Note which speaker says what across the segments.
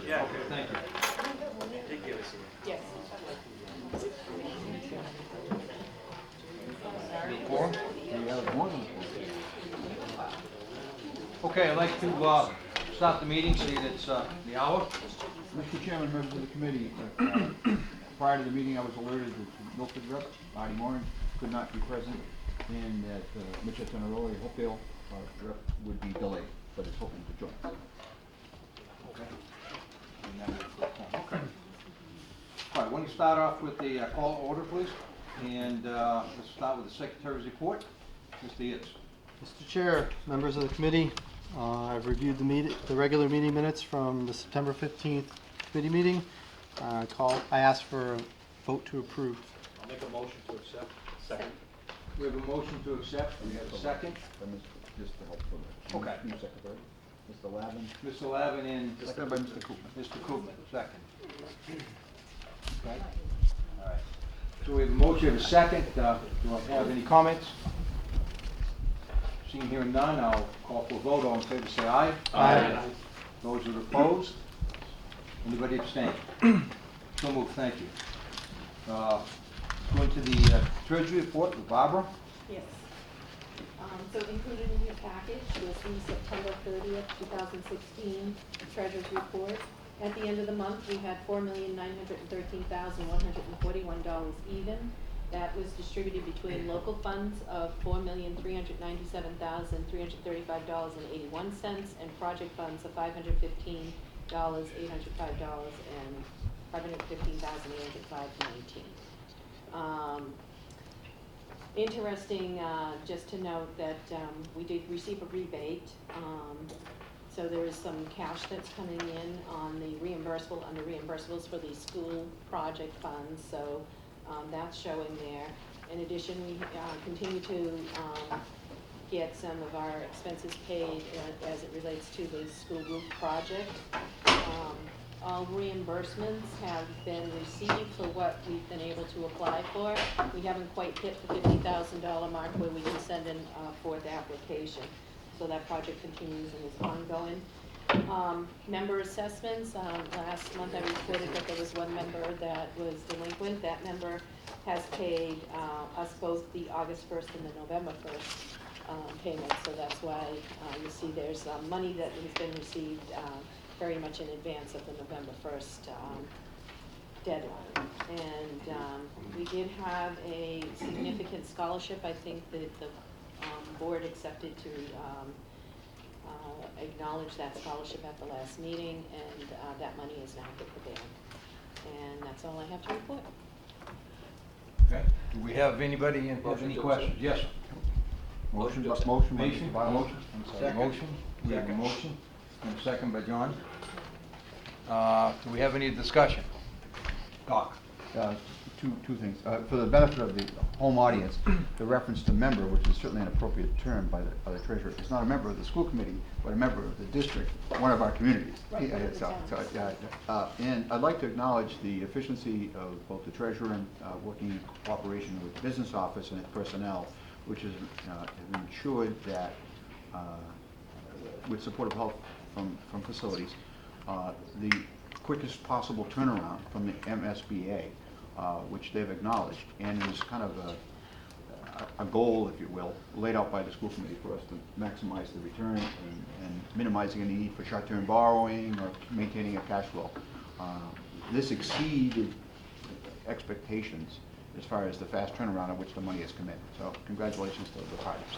Speaker 1: Yeah, okay, thank you.
Speaker 2: Yes.
Speaker 1: Okay, I'd like to start the meeting, see that it's the hour.
Speaker 3: Mr. Chairman, members of the committee, prior to the meeting, I was alerted that Milford rep, Marty Moran, could not be present, and that Mitchell Teneroli, Hopedale rep would be delayed, but is hoping to join.
Speaker 1: Okay. And that was okay. All right, why don't you start off with the call to order, please? And let's start with the secretary's report. Mr. Yates.
Speaker 4: Mr. Chair, members of the committee, I've reviewed the regular meeting minutes from the September 15th committee meeting. I asked for a vote to approve.
Speaker 5: I'll make a motion to accept. Second.
Speaker 1: We have a motion to accept. We have a second.
Speaker 3: Just to help for the
Speaker 1: Okay.
Speaker 3: new secretary, Mr. Lavin.
Speaker 1: Mr. Lavin and
Speaker 3: Seconded by Mr. Koopman.
Speaker 1: Mr. Koopman, second. Okay. All right. So we have a motion and a second. Do I have any comments? Seeing here none, I'll call for a vote. All in favor say aye.
Speaker 4: Aye.
Speaker 1: Those that are opposed? Anybody abstain? So moved, thank you. Going to the Treasury report with Barbara.
Speaker 2: Yes. So included in your package was the September 30th, 2016 Treasurer's Report. At the end of the month, we had $4,913,141 even. That was distributed between local funds of $4,397,335.81 and project funds of $515,805 and $515,805.19. Interesting, just to note that we did receive a rebate. So there is some cash that's coming in on the reimbursable, under reimbursables for the school project funds. So that's showing there. In addition, we continue to get some of our expenses paid as it relates to the school roof project. All reimbursements have been received for what we've been able to apply for. We haven't quite hit the $50,000 mark where we can send in a fourth application. So that project continues and is ongoing. Member assessments, last month I reported that there was one member that was delinquent. That member has paid us both the August 1st and the November 1st payments. So that's why you see there's money that has been received very much in advance of the November 1st deadline. And we did have a significant scholarship. I think that the board accepted to acknowledge that scholarship at the last meeting, and that money is now hit the bank. And that's all I have to report.
Speaker 1: Okay. Do we have anybody in have any questions? Yes. Sir.
Speaker 3: Motion by
Speaker 1: Motion.
Speaker 3: Mr. Viola.
Speaker 1: Motion. I'm sorry. Motion. We have a motion and a second by John. Do we have any discussion? Doc.
Speaker 3: Two things. For the benefit of the home audience, the reference to member, which is certainly an appropriate term by the treasurer, is not a member of the school committee, but a member of the district, one of our communities.
Speaker 2: Right,
Speaker 3: And I'd like to acknowledge the efficiency of both the treasurer and working in cooperation with the business office and its personnel, which has ensured that, with supportive help from facilities, the quickest possible turnaround from the MSBA, which they've acknowledged, and is kind of a goal, if you will, laid out by the school committee for us to maximize the return and minimizing any need for short-term borrowing or maintaining a cash flow. This exceeded expectations as far as the fast turnaround at which the money has come in. So congratulations to the parties.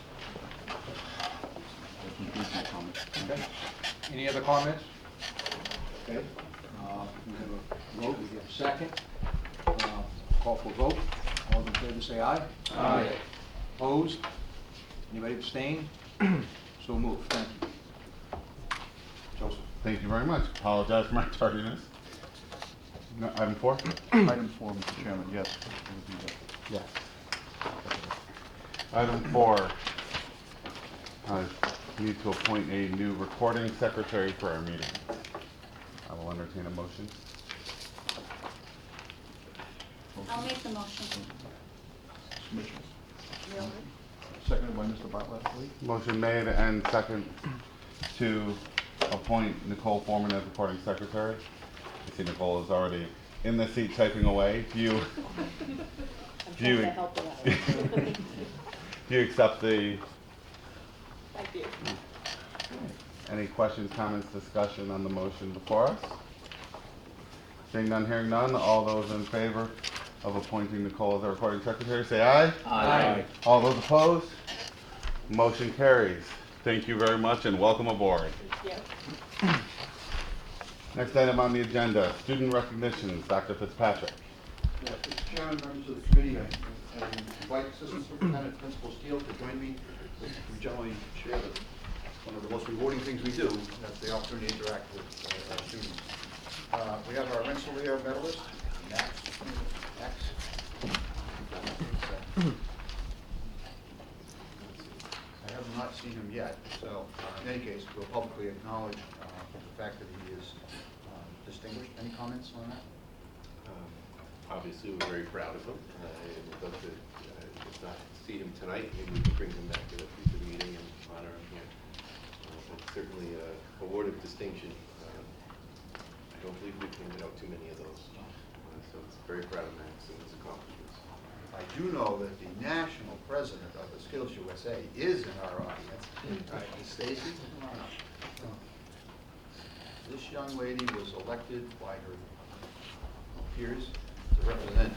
Speaker 3: That concludes my comments.
Speaker 1: Okay. Any other comments? Okay. We have a vote. We have a second. Call for a vote. All in favor say aye.
Speaker 4: Aye.
Speaker 1: Opposed? Anybody abstain? So moved. Thank you. Joseph.
Speaker 6: Thank you very much. Apologize for my tardiness. No, item 4?
Speaker 3: Item 4, Mr. Chairman, yes.
Speaker 6: Yes. Item 4. Need to appoint a new recording secretary for our meeting. I will entertain a motion.
Speaker 7: I'll make the motion.
Speaker 3: Mitchell. Seconded by Mr. Bartlett, please.
Speaker 6: Motion made and second to appoint Nicole Foreman as recording secretary. I see Nicole is already in the seat typing away. Do you,
Speaker 2: I'm
Speaker 6: do you,
Speaker 2: trying to help her out.
Speaker 6: do you accept the,
Speaker 2: Thank you.
Speaker 6: any questions, comments, discussion on the motion before us? Seeing none, hearing none, all those in favor of appointing Nicole as our recording secretary, say aye.
Speaker 5: Aye.
Speaker 6: All those opposed? Motion carries. Thank you very much and welcome aboard.
Speaker 2: Thank you.
Speaker 6: Next item on the agenda, student recognitions, Dr. Fitzpatrick.
Speaker 3: Mr. Chairman, members of the committee, I invite Assistant Superintendent Principal Steele to join me. We generally share that one of the most rewarding things we do, that's the opportunity to interact with our students. We have our Rensselaer medalist, Max. I have not seen him yet, so in any case, we'll publicly acknowledge the fact that he is distinguished. Any comments on that?
Speaker 7: Obviously, we're very proud of him. We'd love to, if not see him tonight, maybe we can bring him back to the future meeting and honor him here. But certainly a award of distinction. I don't believe we've handed out too many of those. So it's very proud of Max and his accomplishments.
Speaker 3: I do know that the national president of the Skills USA is in our audience. Stacy, come on up. This young lady was elected by her peers to represent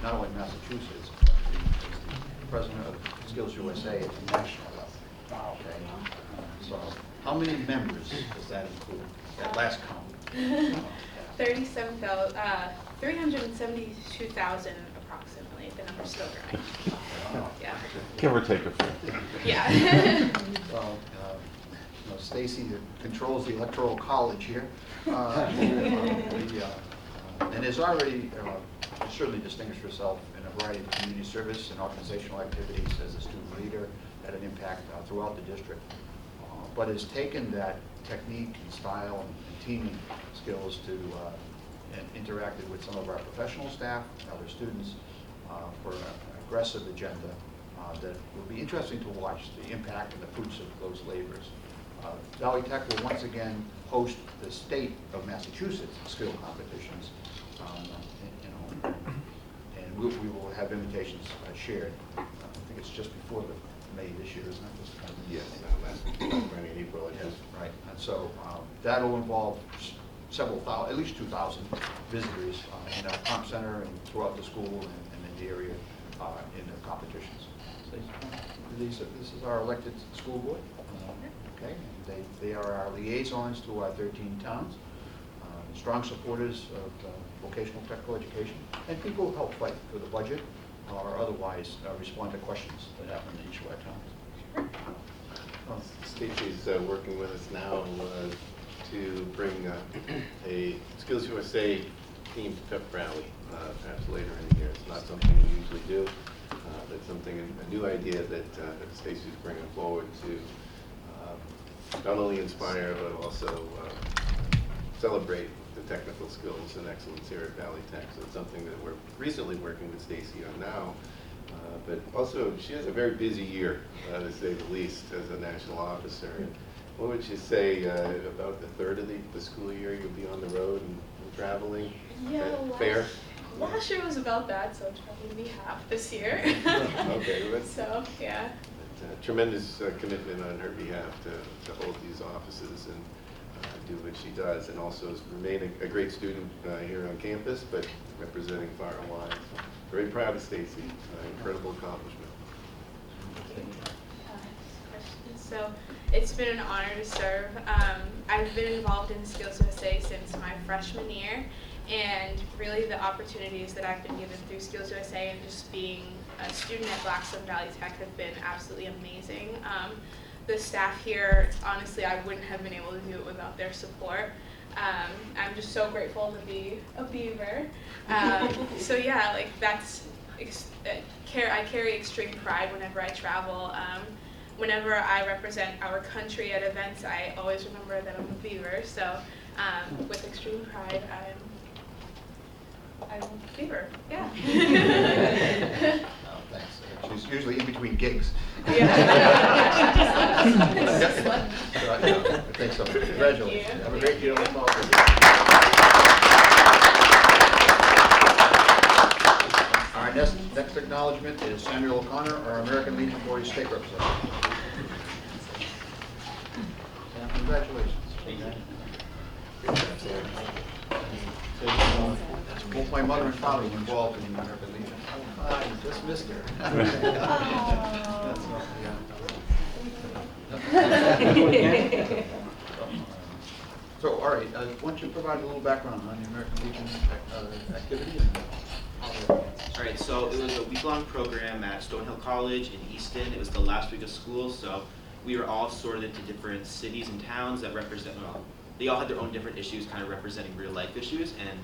Speaker 3: not only Massachusetts, but the president of Skills USA at the national level. Wow. Okay. So how many members does that include, that last count?
Speaker 8: 372,000 approximately. The number's still growing. Yeah.
Speaker 6: Give or take a few.
Speaker 8: Yeah.
Speaker 3: Well, Stacy controls the electoral college here, and has already certainly distinguished herself in a variety of community service and organizational activities as a student leader, had an impact throughout the district, but has taken that technique and style and teaming skills to and interacted with some of our professional staff and other students for an aggressive agenda that will be interesting to watch the impact and the fruits of those labors. Valley Tech will once again host the state of Massachusetts skill competitions, and we will have invitations shared. I think it's just before the May this year, isn't it?
Speaker 7: Yes, last week, running in April, I
Speaker 3: Yes,
Speaker 7: guess.
Speaker 3: right. And so that'll involve several thousand, at least 2,000 visitors in our comp center and throughout the school and in the area in the competitions. This is our elected school board. Okay, and they are our liaisons to our 13 towns, strong supporters of vocational technical education, and people who help fight for the budget or otherwise respond to questions that happen in each of our towns.
Speaker 7: Stacey's working with us now to bring a Skills USA themed pep rally, perhaps later in the year. It's not something we usually do, but something, a new idea that Stacey's bringing forward to not only inspire but also celebrate the technical skills and excellence here at Valley Tech. So it's something that we're recently working with Stacey on now. But also, she has a very busy year, to say the least, as a national officer. And what would you say, about a third of the school year you'll be on the road and traveling?
Speaker 8: Yeah.
Speaker 7: Is that fair?
Speaker 8: Last year was about that, so it's probably be half this year.
Speaker 7: Okay, well, that's
Speaker 8: So yeah.
Speaker 7: tremendous commitment on her behalf to hold these offices and do what she does, and also remain a great student here on campus, but representing far and wide. So very proud of Stacey. Incredible accomplishment.
Speaker 8: So it's been an honor to serve. I've been involved in Skills USA since my freshman year, and really the opportunities that I've been given through Skills USA and just being a student at Blackstone Valley Tech have been absolutely amazing. The staff here, honestly, I wouldn't have been able to do it without their support. I'm just so grateful to be a Beaver. So yeah, like that's, I carry extreme pride whenever I travel. Whenever I represent our country at events, I always remember that I'm a Beaver. So with extreme pride, I'm a Beaver, yeah.
Speaker 3: Thank usually in between gigs.
Speaker 8: Yeah.
Speaker 3: I think so. Congratulations. Have a great year. Our next acknowledgement is Samuel O'Connor, our American Legion Boys State Representative. Sam, congratulations. Both my mother and father were involved in the American Legion.
Speaker 4: You just missed her.
Speaker 3: So, all right, why don't you provide a little background on the American Legion activity? And how they
Speaker 9: All right, so it was a week-long program at Stonehill College in Easton. It was the last week of school, so we were all sorted into different cities and towns that represent, well, they all had their own different issues, kind of representing real-life issues, and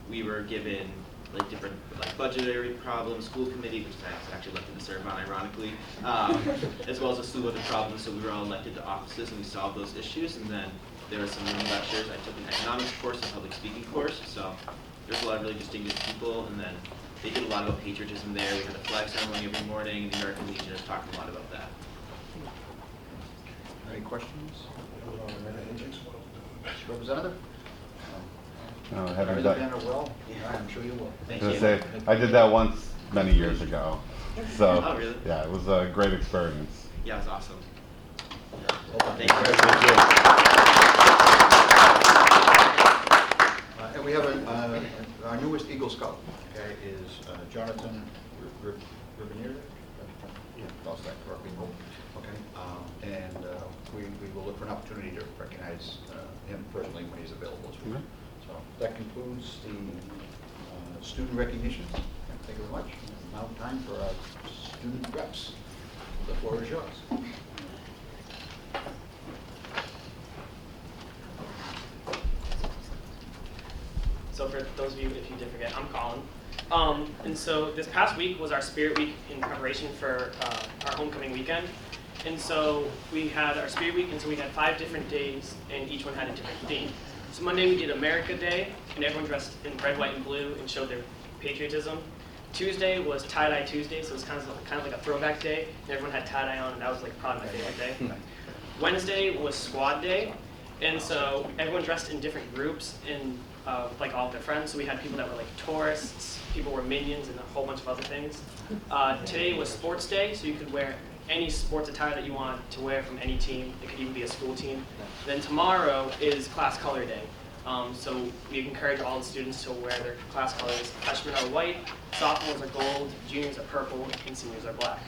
Speaker 9: we were given like different budgetary problems, school committee, which I was actually elected to serve on, ironically, as well as a slew of other problems. So we were all elected to offices and we solved those issues. And then there were some mini lectures. I took an economics course and a public speaking course. So there's a lot of really distinguished people. And then they did a lot about patriotism there. We had a flag ceremony every morning, and the American Legion is talking a lot about that.
Speaker 3: Any questions? Representative?
Speaker 6: Having
Speaker 3: Are
Speaker 6: done,
Speaker 3: you done it well? Yeah, I'm sure you will.
Speaker 9: Thank
Speaker 6: I was
Speaker 9: you.
Speaker 6: gonna say, I did that once many years ago. So,
Speaker 9: Oh, really?
Speaker 6: yeah, it was a great experience.
Speaker 9: Yeah, it was awesome.
Speaker 3: Well done.
Speaker 9: Thank you.
Speaker 3: And we have our newest Eagle Scout, okay, is Jonathan Rivenier. Yeah, lost that correctly. Okay, and we will look for an opportunity to recognize him personally when he's available as well.
Speaker 6: Okay.
Speaker 3: So that concludes the student recognition. Thank you very much. Now time for our student reps. The floor is yours.
Speaker 10: So for those of you, if you did forget, I'm Colin. And so this past week was our Spirit Week in preparation for our homecoming weekend. And so we had our Spirit Week, and so we had 5 different days, and each one had a different theme. So Monday we did America Day, and everyone dressed in red, white, and blue and showed their patriotism. Tuesday was Tie-Dye Tuesday, so it was kind of like a throwback day, and everyone had tie-dye on, and that was like probably my favorite day. Wednesday was Squad Day, and so everyone dressed in different groups and like all of their friends. So we had people that were like tourists, people were minions, and a whole bunch of other things. Today was Sports Day, so you could wear any sports attire that you want to wear from any team. It could even be a school team. Then tomorrow is Class Color Day. So we encourage all the students to wear their class colors. Freshmen are white, sophomores are gold, juniors are purple, and seniors are black.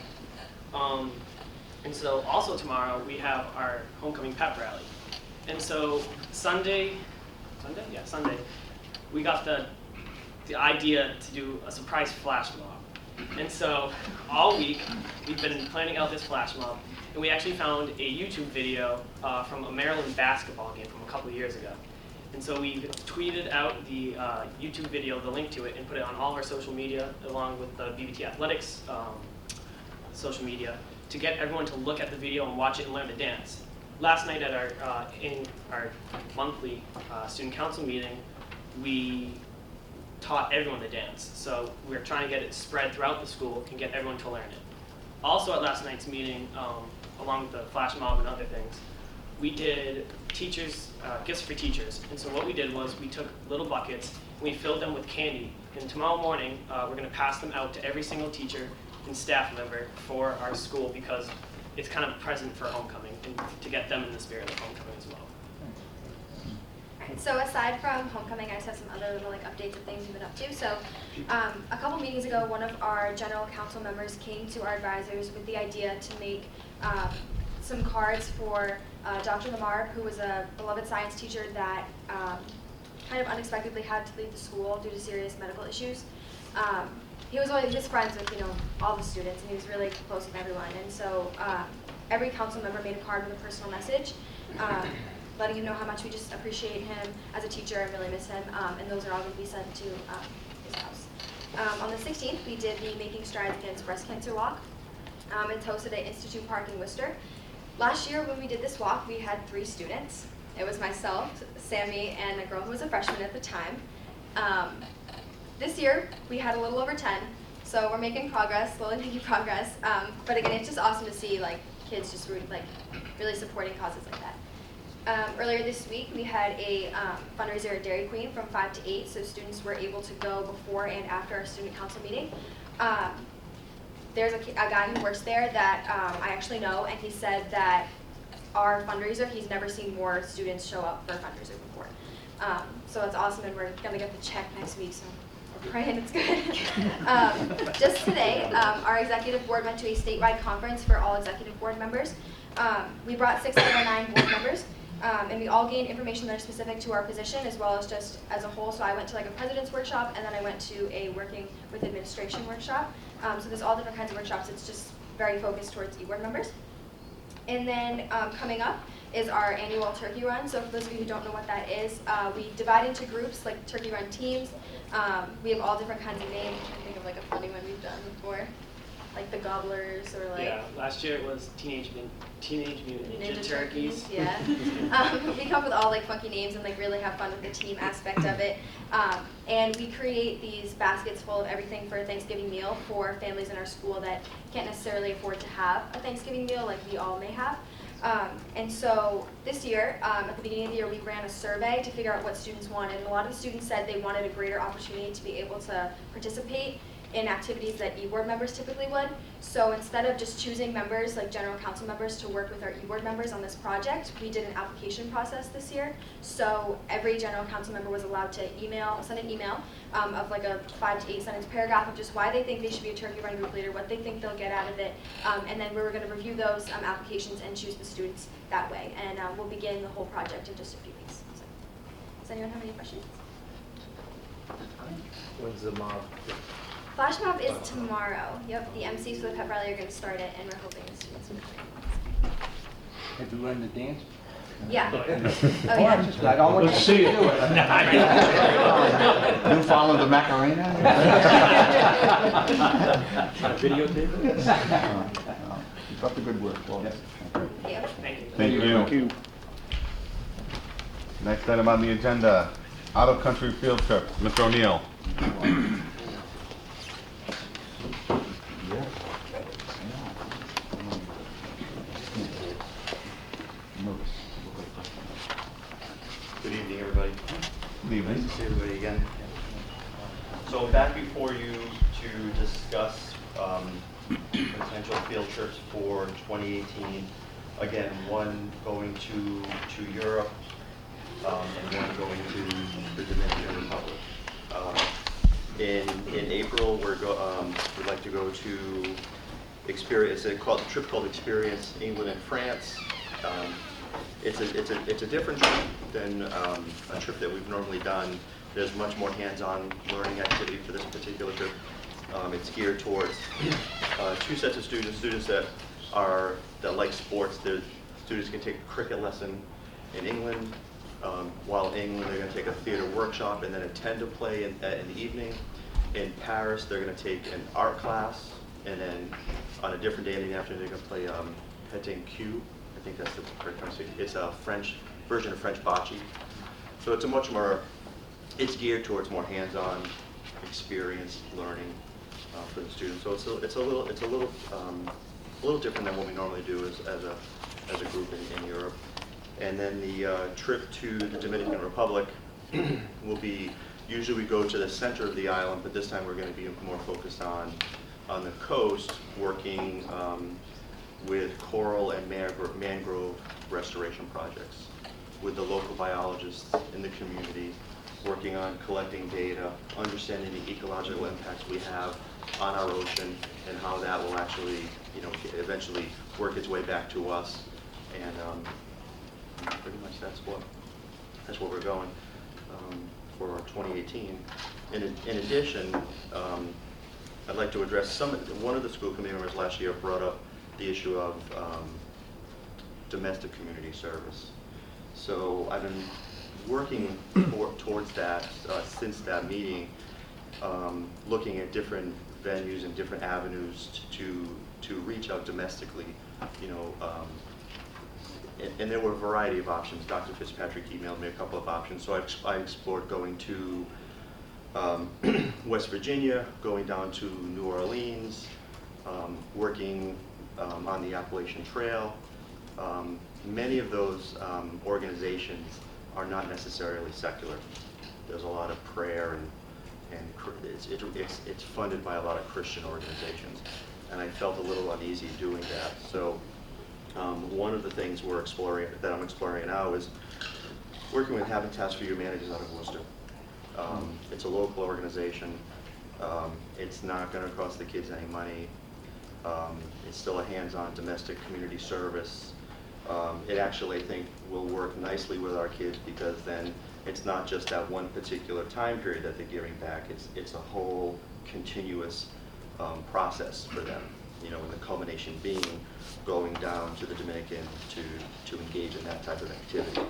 Speaker 10: And so also tomorrow we have our homecoming pep rally. And so Sunday, we got the idea to do a surprise flash mob. And so all week we've been planning out this flash mob, and we actually found a YouTube video from a Maryland basketball game from a couple of years ago. And so we tweeted out the YouTube video, the link to it, and put it on all our social media, along with the BVT Athletics social media, to get everyone to look at the video and watch it and learn to dance. Last night at our monthly student council meeting, we taught everyone to dance. So we're trying to get it spread throughout the school and get everyone to learn it. Also at last night's meeting, along with the flash mob and other things, we did gifts for teachers. And so what we did was we took little buckets and we filled them with candy. And tomorrow morning, we're gonna pass them out to every single teacher and staff member for our school, because it's kind of a present for homecoming and to get them in the spirit of homecoming as well.
Speaker 11: So aside from homecoming, I just have some other little updates of things we've been up to. So a couple meetings ago, one of our general council members came to our advisors with the idea to make some cards for Dr. Lamar, who was a beloved science teacher that kind of unexpectedly had to leave the school due to serious medical issues. He was friends with all the students, and he was really close with everyone. And so every council member made a card with a personal message, letting him know how much we just appreciate him as a teacher and really miss him. And those are all going to be sent to his house. On the 16th, we did the Making Strides Against Breast Cancer Walk. It's hosted at Institute Park in Worcester. Last year when we did this walk, we had 3 students. It was myself, Sammy, and a girl who was a freshman at the time. This year, we had a little over 10. So we're making progress, slowly making progress. But again, it's just awesome to see like kids just really supporting causes like that. Earlier this week, we had a fundraiser at Dairy Queen from 5 to 8, so students were able to go before and after our student council meeting. There's a guy who works there that I actually know, and he said that our fundraiser, he's never seen more students show up for a fundraiser before. So it's awesome, and we're going to get the check next week, so we're praying it's good. Just today, our executive board went to a statewide conference for all executive board members. We brought 6 out of our 9 board members. And we all gained information that are specific to our position as well as just as a whole. So I went to like a president's workshop, and then I went to a working with administration workshop. So there's all different kinds of workshops. It's just very focused towards e-board members. And then coming up is our annual turkey run. So for those of you who don't know what that is, we divide into groups like turkey run teams. We have all different kinds of names. I'm trying to think of like a funny one we've done before. Like the Gobblers or like...
Speaker 10: Yeah, last year it was Teenage Mutant Ninja Turkeys.
Speaker 11: Yeah. We come up with all like funky names and like really have fun with the team aspect of it. And we create these baskets full of everything for a Thanksgiving meal for families in our school that can't necessarily afford to have a Thanksgiving meal like we all may have. And so this year, at the beginning of the year, we ran a survey to figure out what students wanted. And a lot of the students said they wanted a greater opportunity to be able to participate in activities that e-board members typically would. So instead of just choosing members, like general council members, to work with our e-board members on this project, we did an application process this year. So every general council member was allowed to send an email of like a 5 to 8 sentence paragraph of just why they think they should be a turkey run group leader, what they think they'll get out of it, and then we were going to review those applications and choose the students that way. And we'll begin the whole project in just a few weeks. So, does anyone have any questions?
Speaker 5: When's the mob?
Speaker 11: Flash mob is tomorrow. Yep, the MCs for the pep rally are going to start it, and we're hoping the students will come.
Speaker 1: Have you learned to dance?
Speaker 11: Yeah.
Speaker 1: Oh,
Speaker 11: yeah.
Speaker 1: I don't want
Speaker 5: Let's
Speaker 1: to
Speaker 5: see
Speaker 1: see
Speaker 5: it.
Speaker 1: you do it.
Speaker 3: You follow the Macarena?
Speaker 5: Videotape it?
Speaker 3: Keep up the good work. Well,
Speaker 1: Yes.
Speaker 11: Yeah.
Speaker 10: Thank you.
Speaker 6: Thank you. Next item on the agenda, out-of-country field trip. Mr. O'Neill.
Speaker 12: Good evening, everybody.
Speaker 6: Good evening.
Speaker 12: Nice to see everybody again. So back before you to discuss potential field trips for 2018. Again, one going to Europe and one going to the Dominican Republic. In April, we'd like to go to Experience. It's a trip called Experience England and France. It's a different trip than a trip that we've normally done. There's much more hands-on learning activity for this particular trip. It's geared towards 2 sets of students that like sports. The students can take a cricket lesson in England. While in England, they're going to take a theater workshop and then attend a play in the evening. In Paris, they're going to take an art class, and then on a different day in the afternoon, they're going to play Pétain Q. I think that's the correct pronunciation. It's a French version of French bocce. So it's it's geared towards more hands-on experience learning for the students. So it's a little different than what we normally do as a group in Europe. And then the trip to the Dominican Republic will be, usually we go to the center of the island, but this time we're going to be more focused on the coast, working with coral and mangrove restoration projects with the local biologists in the community, working on collecting data, understanding the ecological impacts we have on our ocean and how that will actually, eventually work its way back to us. And pretty much that's what we're going for 2018. In addition, I'd like to address one of the school committee members last year brought up the issue of domestic community service. So I've been working towards that since that meeting, looking at different venues and different avenues to reach out domestically, and there were a variety of options. Dr. Fitzpatrick emailed me a couple of options, so I explored going to West Virginia, going down to New Orleans, working on the Appalachian Trail. Many of those organizations are not necessarily secular. There's a lot of prayer it's funded by a lot of Christian organizations. And I felt a little uneasy doing that. So one of the things that I'm exploring now is working with Habitat for Humanity out of Worcester. It's a local organization. It's not going to cost the kids any money. It's still a hands-on domestic community service. It actually, I think, will work nicely with our kids because then it's not just that one particular time period that they're giving back. It's a whole continuous process for them. You know, and the culmination being going down to the Dominican to engage in that type of activity.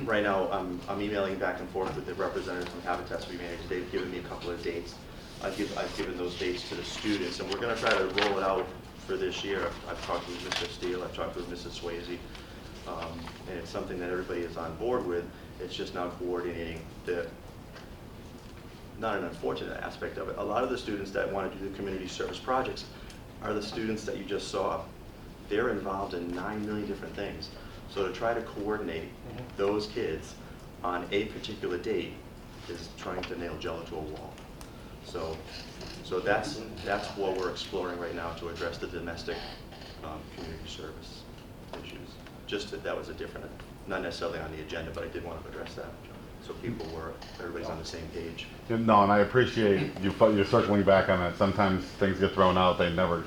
Speaker 12: Right now, I'm emailing back and forth with the representatives from Habitat for Humanity. They've given me a couple of dates. I've given those dates to the students, and we're going to try to roll it out for this year. I've talked with Mr. Steele, I've talked with Mrs. Swayze, and it's something that everybody is on board with. It's just now coordinating not an unfortunate aspect of it. A lot of the students that want to do the community service projects are the students that you just saw. They're involved in 9 million different things. So to try to coordinate those kids on a particular date is trying to nail Jello to a wall. So that's what we're exploring right now to address the domestic community service issues. Just that was a different, not necessarily on the agenda, but I did want to address that. So everybody's on the same page.
Speaker 6: No, and I appreciate you're circling back on that. Sometimes things get thrown out, they never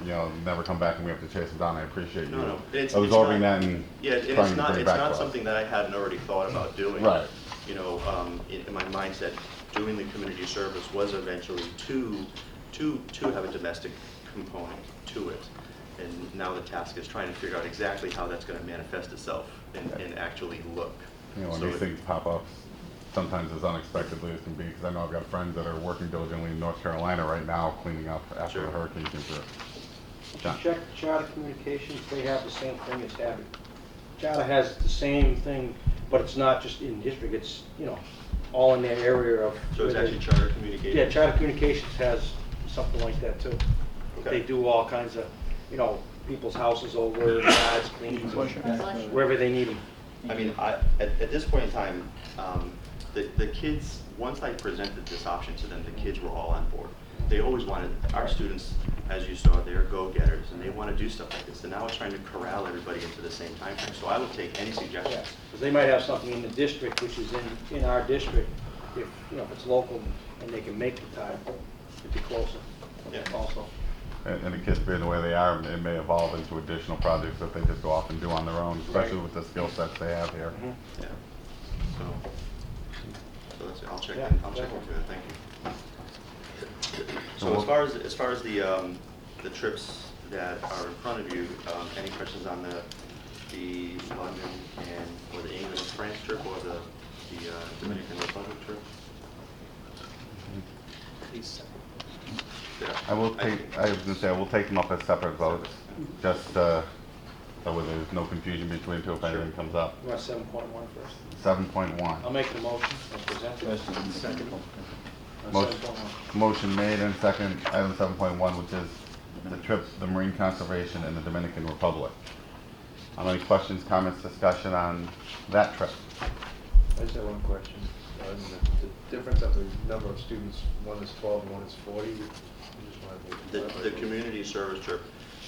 Speaker 6: come back, and we have to chase them down. I appreciate you absorbing that and trying to bring it back to us.
Speaker 12: It's not something that I hadn't already thought about doing.
Speaker 6: Right.
Speaker 12: You know, in my mindset, doing the community service was eventually to have a domestic component to it. And now the task is trying to figure out exactly how that's going to manifest itself and actually look.
Speaker 6: You know, when these things pop up, sometimes as unexpectedly as can be, because I know I've got friends that are working diligently in North Carolina right now cleaning up after the hurricane came through. John.
Speaker 13: Check Charter Communications, they have the same thing as Habit. Charter has the same thing, but it's not just in district, it's, you know, all in their area of.
Speaker 12: So it's actually Charter Communications?
Speaker 13: Yeah, Charter Communications has something like that too.
Speaker 12: Okay.
Speaker 13: They do all kinds of, you know, people's houses over, yards, cleaning, wherever they need them.
Speaker 12: I mean, at this point in time, the kids, once I presented this option to them, the kids were all on board. They always wanted, our students, as you saw, they're go-getters, and they want to do stuff like this. And now it's trying to corral everybody into the same time frame. So I will take any suggestions.
Speaker 13: Because they might have something in the district, which is in our district, if, you know, if it's local and they can make the time, it'd be closer.
Speaker 12: Yeah.
Speaker 13: Also.
Speaker 6: And the kids being the way they are, it may evolve into additional projects that they just go off and do on their own, especially with the skill sets they have here.
Speaker 12: Yeah. So that's it. I'll check
Speaker 13: Yeah,
Speaker 12: into that. Thank you. So as far as the trips that are in front of you, any questions on the London or the England and France trip or the Dominican Republic trip? Yeah.
Speaker 6: I was going to say, I will take them up as separate votes, just so there's no confusion between two if anything comes up.
Speaker 13: You want 7.1 first?
Speaker 6: 7.1.
Speaker 13: I'll make the motion and present it. Second.
Speaker 6: Motion made and second, item 7.1, which is the trip, the marine conservation in the Dominican Republic. Any questions, comments, discussion on that trip?
Speaker 5: I just have one question. The difference of the number of students, one is 12 and one is 40.
Speaker 12: The community service trip,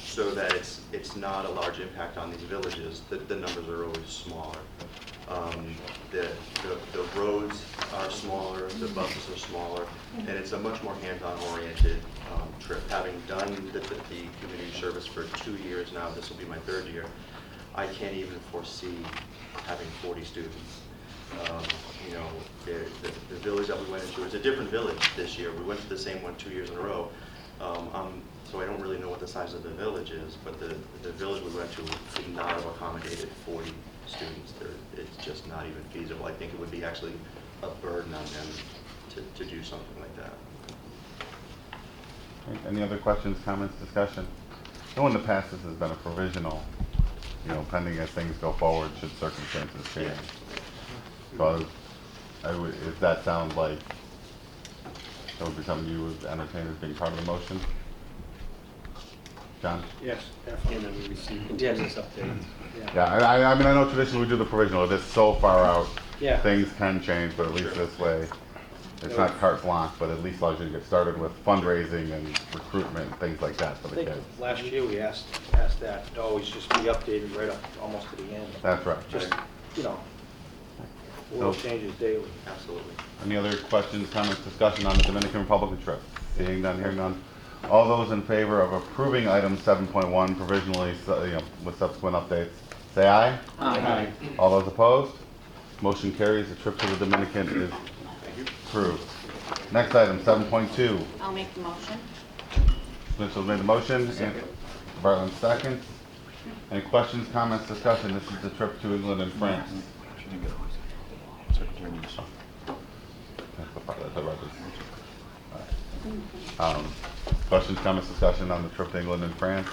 Speaker 12: so that it's not a large impact on these villages, the numbers are always smaller. The roads are smaller, the buses are smaller, and it's a much more hands-on oriented trip. Having done the community service for 2 years now, this will be my 3rd year, I can't even foresee having 40 students. You know, the village that we went into is a different village this year. We went to the same one 2 years in a row. So I don't really know what the size of the village is, but the village we went to could not have accommodated 40 students. It's just not even feasible. I think it would be actually a burden on them to do something like that.
Speaker 6: Any other questions, comments, discussion? No, in the past this has been a provisional, pending as things go forward should circumstances change. So if that sounds like That would be something you would entertain as being part of the motion? John?
Speaker 13: Yes, definitely. And then we receive continuous updates.
Speaker 6: Yeah, I mean, I know traditionally we do the provisional, if it's so far out,
Speaker 13: Yeah.
Speaker 6: things can change, but at least this way, it's not carte blanche, but at least allows you to get started with fundraising and recruitment, and things like that for
Speaker 13: I
Speaker 6: the
Speaker 13: think
Speaker 6: kids.
Speaker 13: last year we asked that to always just be updated right up almost to the end.
Speaker 6: That's right.
Speaker 13: Just, world
Speaker 6: So-
Speaker 13: changes daily.
Speaker 12: Absolutely.
Speaker 6: Any other questions, comments, discussion on the Dominican Republic trip? Seeing none, hearing none. All those in favor of approving item 7.1 provisionally, with subsequent updates, say aye.
Speaker 13: Aye.
Speaker 6: All those opposed? Motion carries. The trip to the Dominican is approved. Next item, 7.2.
Speaker 2: I'll make the motion.
Speaker 6: Mitchell made the motion. And Bartlett second. Any questions, comments, discussion? This is the trip to England and France. That's the part that I read. Questions, comments, discussion on the trip to England and France?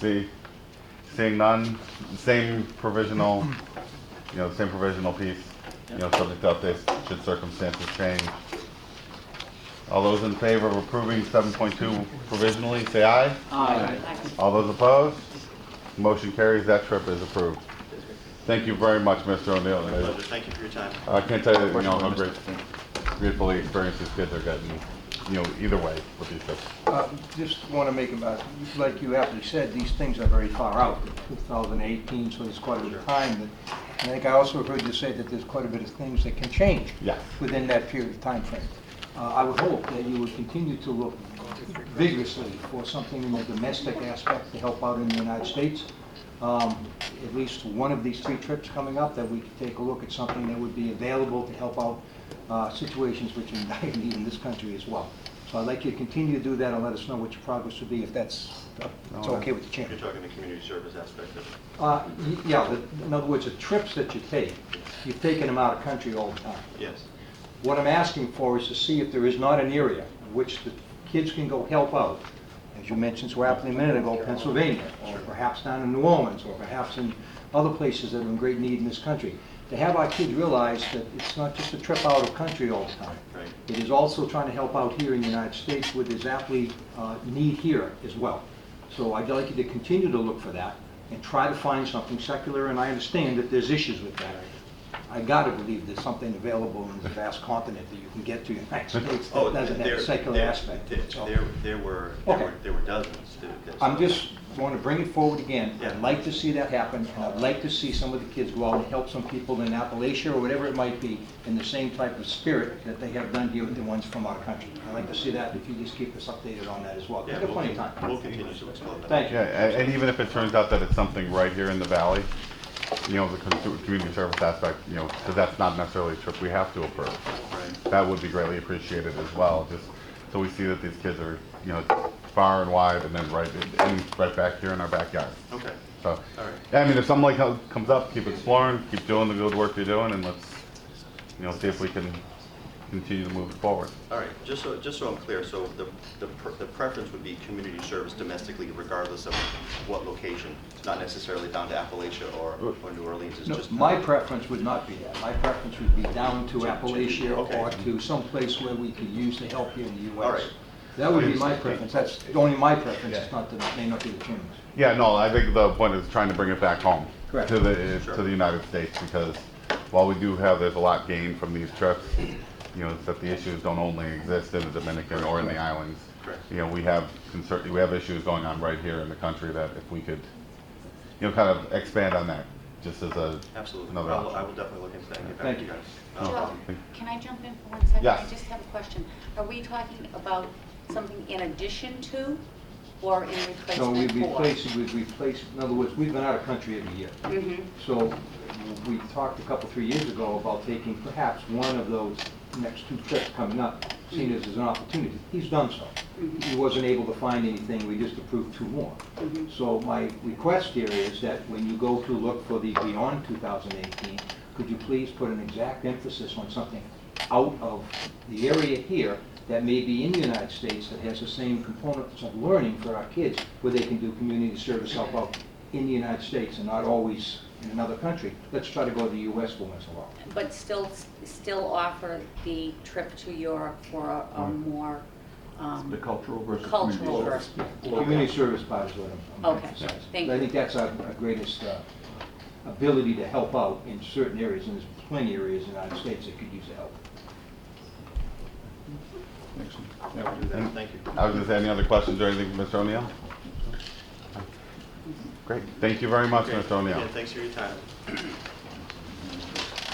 Speaker 6: Seeing none, same provisional, same provisional piece, subject to updates should circumstances change. All those in favor of approving 7.2 provisionally, say aye.
Speaker 13: Aye.
Speaker 6: All those opposed? Motion carries. That trip is approved. Thank you very much, Mr. O'Neill.
Speaker 12: My pleasure. Thank you for your time.
Speaker 6: I can't tell you, how grateful the experience these kids are getting, either way with these trips.
Speaker 1: Just want to make about, like you aptly said, these things are very far out, 2018, so there's quite a bit of time. But I think I also heard you say that there's quite a bit of things that can change
Speaker 6: Yes.
Speaker 1: within that period of time frame. I would hope that you would continue to look vigorously for something in the domestic aspect to help out in the United States. At least one of these 3 trips coming up, that we could take a look at something that would be available to help out situations which are in dire need in this country as well. So I'd like you to continue to do that and let us know what your progress would be if that's it's okay with the chairman.
Speaker 12: You're talking the community service aspect of it.
Speaker 1: Yeah, in other words, the trips that you take, you've taken them out of country all the time.
Speaker 12: Yes.
Speaker 1: What I'm asking for is to see if there is not an area in which the kids can go help out. As you mentioned so aptly a minute ago, Pennsylvania, or perhaps down in New Orleans, or perhaps in other places that are in great need in this country. To have our kids realize that it's not just a trip out of country all the time.
Speaker 12: Right.
Speaker 1: It is also trying to help out here in the United States where there's aptly need here as well. So I'd like you to continue to look for that and try to find something secular, and I understand that there's issues with that. I gotta believe there's something available in the vast continent that you can get to the United States that doesn't have a secular aspect. So
Speaker 12: There were dozens.
Speaker 1: I'm just want to bring it forward again.
Speaker 12: Yeah.
Speaker 1: I'd like to see that happen, and I'd like to see some of the kids go out and help some people in Appalachia or whatever it might be in the same type of spirit that they have done here with the ones from our country. I'd like to see that if you just keep us updated on that as well.
Speaker 12: Yeah,
Speaker 1: We've got plenty of time.
Speaker 12: We'll continue to explore that.
Speaker 1: Thank you.
Speaker 6: Yeah, and even if it turns out that it's something right here in the valley, the community service aspect, because that's not necessarily a trip we have to approve.
Speaker 12: Right.
Speaker 6: That would be greatly appreciated as well, just so we see that these kids are, far and wide, and then right back here in our backyard.
Speaker 12: Okay.
Speaker 6: So,
Speaker 12: All right.
Speaker 6: yeah, I mean, if something like that comes up, keep exploring, keep doing the good work you're doing, and let's, see if we can continue to move it forward.
Speaker 12: All right, just so I'm clear, so the preference would be community service domestically regardless of what location, not necessarily down to Appalachia or New Orleans, it's
Speaker 1: No,
Speaker 12: just...
Speaker 1: my preference would not be that. My preference would be down to Appalachia
Speaker 12: okay.
Speaker 1: or to some place where we could use the help here in the U.S.
Speaker 12: All right.
Speaker 1: That would be my preference. That's only my preference.
Speaker 6: Yeah.
Speaker 1: It's not may not be the chairman's.
Speaker 6: Yeah, no, I think the point is trying to bring it back home
Speaker 1: Correct.
Speaker 6: to the
Speaker 12: Sure.
Speaker 6: to the United States, because while we do have, there's a lot gained from these trips, that the issues don't only exist in the Dominican or in the islands.
Speaker 12: Correct.
Speaker 6: We have issues going on right here in the country that if we could, kind of expand on that, just as
Speaker 12: Absolutely.
Speaker 6: another
Speaker 12: I
Speaker 6: option.
Speaker 12: will definitely look into that and get
Speaker 1: Thank
Speaker 12: back to you
Speaker 1: you.
Speaker 12: guys.
Speaker 6: No
Speaker 14: Joe,
Speaker 6: problem.
Speaker 14: can I jump in for 1 second?
Speaker 6: Yes.
Speaker 14: I just have a question. Are we talking about something in addition to, or in
Speaker 1: So we'd
Speaker 14: replacement for?
Speaker 1: replace, in other words, we've been out of country every year.
Speaker 14: Mhm.
Speaker 1: So we talked 3 years ago about taking perhaps one of those next 2 trips coming up, seen as an opportunity. He's done so. He wasn't able to find anything, we just approved 2 more. So my request here is that when you go to look for the beyond 2018, could you please put an exact emphasis on something out of the area here that may be in the United States that has the same components of learning for our kids, where they can do community service help out in the United States and not always in another country, let's try to go to the US for once in a while.
Speaker 14: But still offer the trip to Europe for a more,
Speaker 3: The cultural versus
Speaker 14: cultural
Speaker 3: community
Speaker 14: versus.
Speaker 3: service.
Speaker 1: The community service part is what I'm
Speaker 14: Okay,
Speaker 1: emphasizing.
Speaker 14: thank
Speaker 1: I
Speaker 14: you.
Speaker 1: think that's our greatest ability to help out in certain areas, and there's plenty of areas in the United States that could use the help.
Speaker 3: Excellent.
Speaker 12: Yeah, we'll do that. Thank you.
Speaker 6: I was gonna say, any other questions or anything, Mr. O'Neill? Great, thank you very much,
Speaker 12: Okay.
Speaker 6: Mr. O'Neill.
Speaker 12: Yeah, thanks for your time.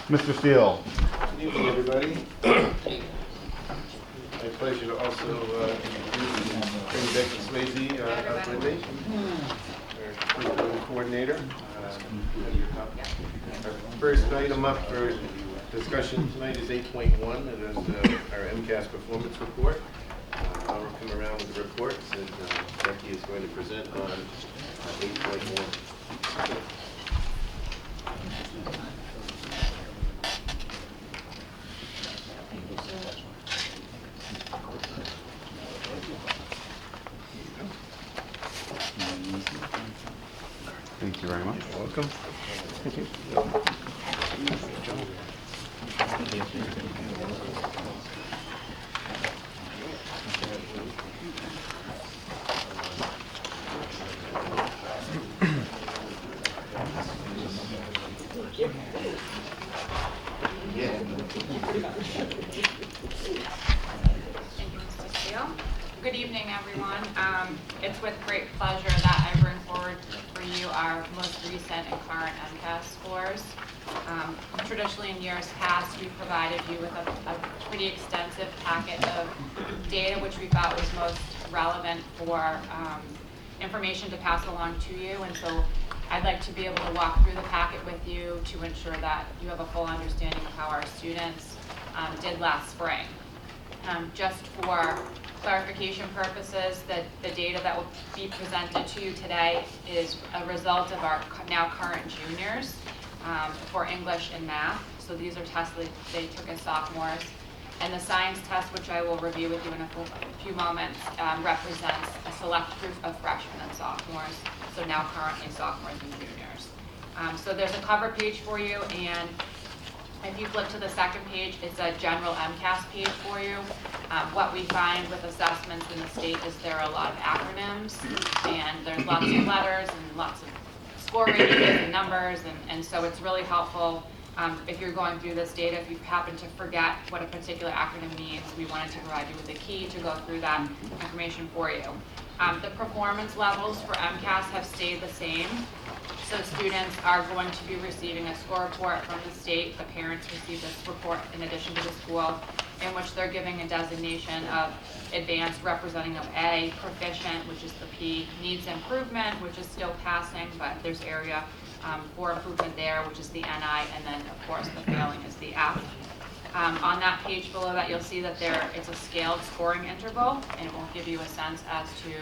Speaker 6: Mr. Steele?
Speaker 5: Good evening, everybody. My pleasure to also introduce Attorney Becky Swayze, our Monday, our curriculum coordinator. Our first item up for discussion tonight is 8.1, and that's our MCAS performance report. I'll come around with the reports, and Becky is going to present on 8.1.
Speaker 6: Thank you very much.
Speaker 5: Welcome.
Speaker 15: Thank you, Mr. Steele. Good evening, everyone. It's with great pleasure that I bring forward for you our most recent and current MCAS scores. Traditionally, in years past, we provided you with a pretty extensive packet of data which we thought was most relevant for information to pass along to you. And so I'd like to be able to walk through the packet with you to ensure that you have a full understanding of how our students did last spring. Just for clarification purposes, the data that will be presented to you today is a result of our now current juniors for English and math. So these are tests that they took as sophomores. And the science test, which I will review with you in a few moments, represents a select group of freshmen and sophomores, so now currently sophomores and juniors. So there's a cover page for you, and if you flip to the second page, it's a general MCAS page for you. What we find with assessments in the state is there are a lot of acronyms, and there's lots of letters and lots of score ratings and numbers, and so it's really helpful if you're going through this data. If you happen to forget what a particular acronym means, we wanted to provide you with a key to go through that information for you. The performance levels for MCAS have stayed the same. So students are going to be receiving a score report from the state. The parents receive this report in addition to the school, in which they're giving a designation of advanced representing of A, proficient, which is the P, needs improvement, which is still passing, but there's area for improvement there, which is the NI, and then of course the failing is the F. On that page below that, you'll see that it's a scaled scoring interval, and it will give you a sense as to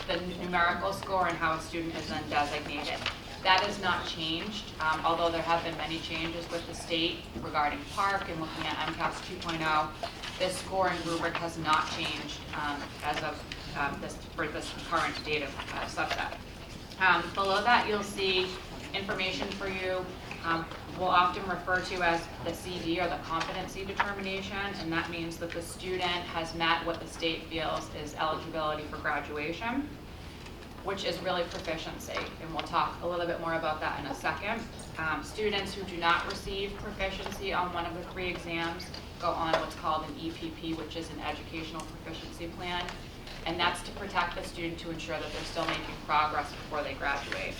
Speaker 15: the numerical score and how a student is then designated. That has not changed, although there have been many changes with the state regarding PARC and looking at MCAS 2.0. This scoring rubric has not changed as of for this current data subset. Below that, you'll see information for you. We'll often refer to as the CD, or the competency determination, and that means that the student has met what the state feels is eligibility for graduation, which is really proficiency, and we'll talk a little bit more about that in a second. Students who do not receive proficiency on one of the 3 exams go on what's called an EPP, which is an educational proficiency plan, and that's to protect the student to ensure that they're still making progress before they graduate.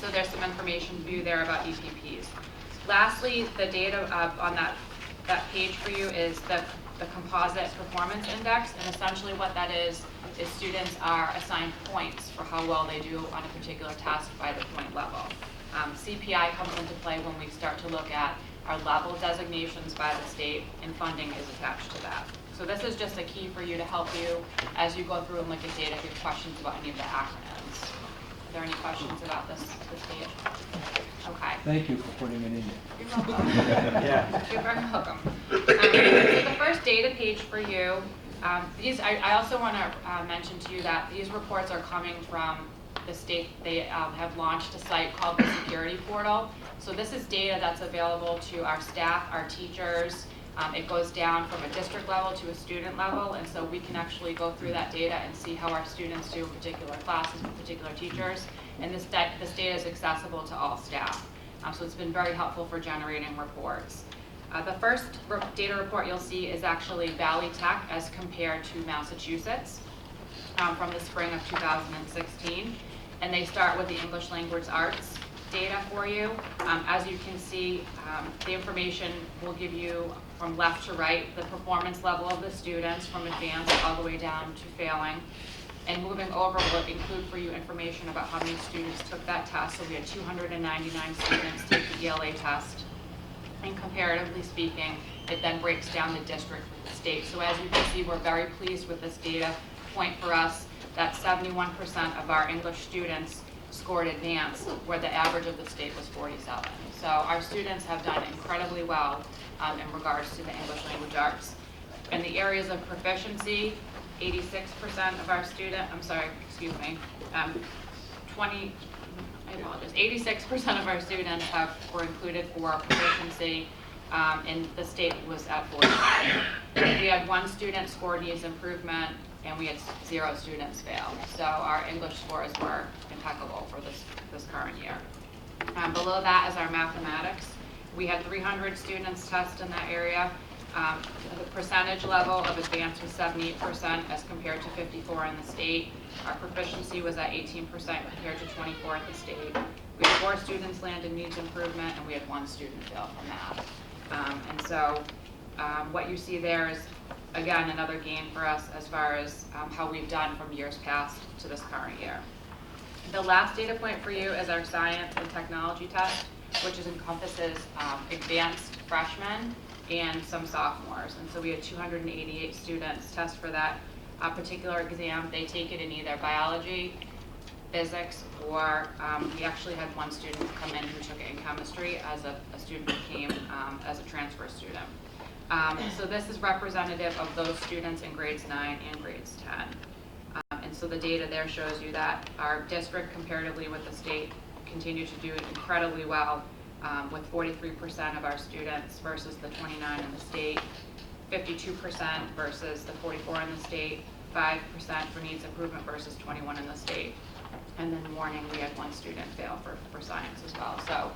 Speaker 15: So there's some information view there about EPPs. Lastly, the data on that page for you is the composite performance index, and essentially what that is students are assigned points for how well they do on a particular test by the point level. CPI comes into play when we start to look at our level designations by the state, and funding is attached to that. So this is just a key for you to help you as you go through and look at data if you have questions about any of the acronyms. Are there any questions about this page? Okay.
Speaker 1: Thank you for putting it in there.
Speaker 15: You're welcome. Yeah. You're very welcome. So the first data page for you, I also want to mention to you that these reports are coming from the state, they have launched a site called the Security Portal. So this is data that's available to our staff, our teachers. It goes down from a district level to a student level, and so we can actually go through that data and see how our students do in particular classes with particular teachers. And this data is accessible to all staff. So it's been very helpful for generating reports. The first data report you'll see is actually Valley Tech as compared to Massachusetts from the spring of 2016. And they start with the English language arts data for you. As you can see, the information will give you from left to right the performance level of the students from advanced all the way down to failing. And moving over will include for you information about how many students took that test. So we had 299 students take the ELA test. And comparatively speaking, it then breaks down the district with the state. So as you can see, we're very pleased with this data point for us that 71% of our English students scored advanced, where the average of the state was 47. So our students have done incredibly well in regards to the English language arts. In the areas of proficiency, 86% of our 86% of our students were included for proficiency, and the state was at 45. We had one student score needs improvement, and we had 0 students fail. So our English scores were impeccable for this current year. Below that is our mathematics. We had 300 students test in that area. The percentage level of advance was 78% as compared to 54 in the state. Our proficiency was at 18% compared to 24 at the state. We had 4 students land in needs improvement, and we had 1 student fail from that. What you see there is, again, another gain for us as far as how we've done from years past to this current year. The last data point for you is our science and technology test, which encompasses advanced freshmen and some sophomores. And so we had 288 students test for that particular exam. They take it in either biology, physics, or we actually had 1 student come in who took it in chemistry as a student who came as a transfer student. So this is representative of those students in grades 9 and grades 10. And so the data there shows you that our district, comparatively with the state, continue to do incredibly well, with 43% of our students versus the 29 in the state, 52% versus the 44 in the state, 5% for needs improvement versus 21 in the state. And then warning, we had 1 student fail for science as well. So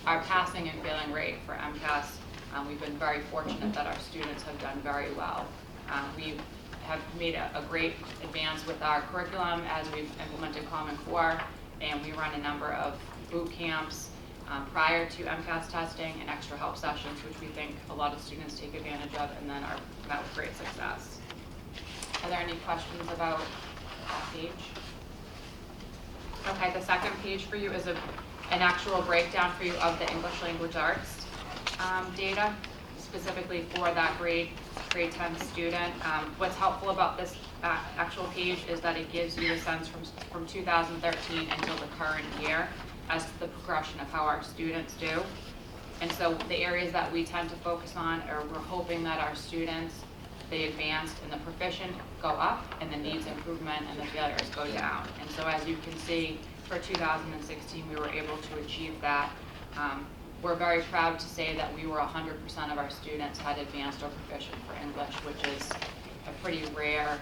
Speaker 15: our passing and failing rate for MCAS, we've been very fortunate that our students have done very well. We have made a great advance with our curriculum as we've implemented Common Core, and we run a number of boot camps prior to MCAS testing and extra help sessions, which we think a lot of students take advantage of and then are met with great success. Are there any questions about that page? Okay, the second page for you is an actual breakdown for you of the English language arts data, specifically for that grade 10 student. What's helpful about this actual page is that it gives you a sense from 2013 until the current year as to the progression of how our students do. And so the areas that we tend to focus on are we're hoping that our students, the advanced and the proficient go up, and the needs improvement and the failures go down. And so as you can see, for 2016, we were able to achieve that. We're very proud to say that we were 100% of our students had advanced or proficient for English, which is a pretty rare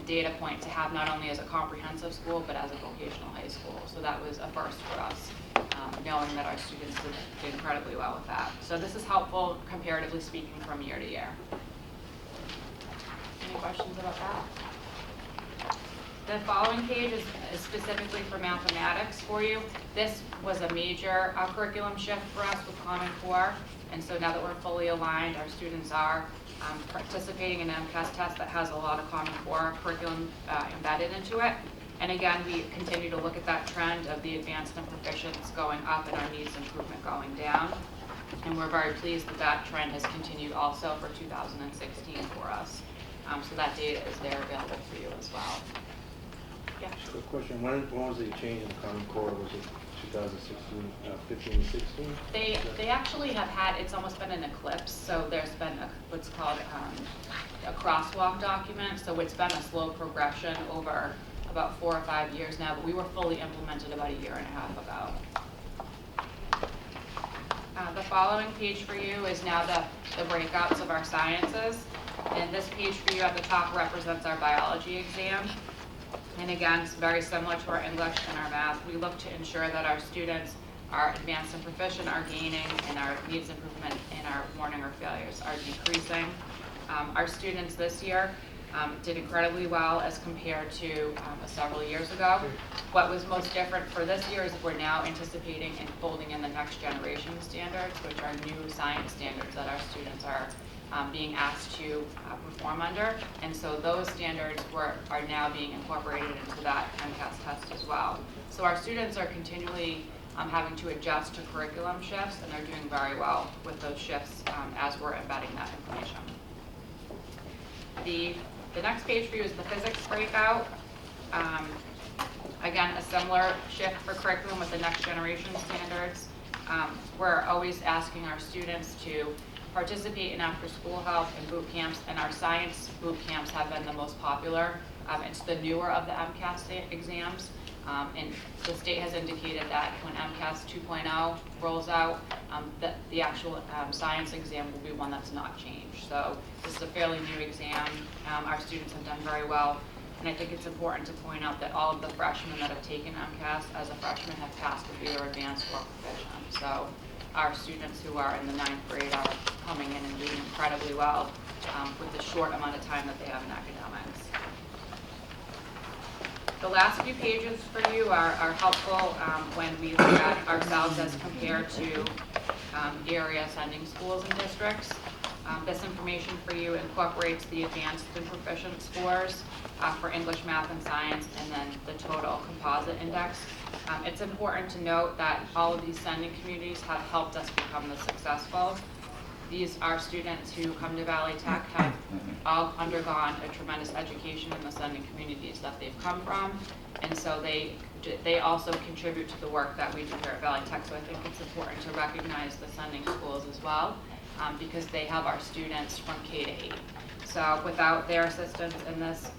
Speaker 15: data point to have, not only as a comprehensive school, but as a vocational high school. So that was a first for us, knowing that our students did incredibly well with that. So this is helpful, comparatively speaking, from year to year. Any questions about that? The following page is specifically for mathematics for you. This was a major curriculum shift for us with Common Core, and so now that we're fully aligned, our students are participating in an MCAS test that has a lot of Common Core curriculum embedded into it. And again, we continue to look at that trend of the advanced and proficients going up and our needs improvement going down. And we're very pleased that that trend has continued also for 2016 for us. So that data is there available for you as well. Yeah.
Speaker 13: Quick question, when was the change in the Common Core? Was it 2016, 15, 16?
Speaker 15: They actually have had, it's almost been an eclipse, so there's been what's called a crosswalk document, so it's been a slow progression over about 4 or 5 years now, but we were fully implemented about a year and a half ago. The following page for you is now the breakouts of our sciences. And this page for you at the top represents our biology exam. And again, it's very similar to our English and our math. We look to ensure that our students are advanced and proficient, are gaining, and our needs improvement in our warning or failures are decreasing. Our students this year did incredibly well as compared to several years ago. What was most different for this year is we're now anticipating and folding in the next generation standards, which are new science standards that our students are being asked to perform under. And so those standards are now being incorporated into that MCAS test as well. So our students are continually having to adjust to curriculum shifts, and they're doing very well with those shifts as we're embedding that information. The next page for you is the physics breakout. Again, a similar shift for curriculum with the next generation standards. We're always asking our students to participate in after-school help and boot camps, and our science boot camps have been the most popular. It's the newer of the MCAS exams, and the state has indicated that when MCAS 2.0 rolls out, the actual science exam will be one that's not changed. So this is a fairly new exam. Our students have done very well, and I think it's important to point out that all of the freshmen that have taken MCAS as a freshman have passed with either advanced or proficient. So our students who are in the 9th grade are coming in and doing incredibly well with the short amount of time that they have in academics. The last few pages for you are helpful when we look at ourselves as compared to area sending schools and districts. This information for you incorporates the advanced and proficient scores for English, math, and science, and then the total composite index. It's important to note that all of these sending communities have helped us become this successful. These are students who come to Valley Tech, have all undergone a tremendous education in the sending communities that they've come from, and so they also contribute to the work that we do here at Valley Tech. So I think it's important to recognize the sending schools as well, because they have our students from K to 8. So without their assistance in this,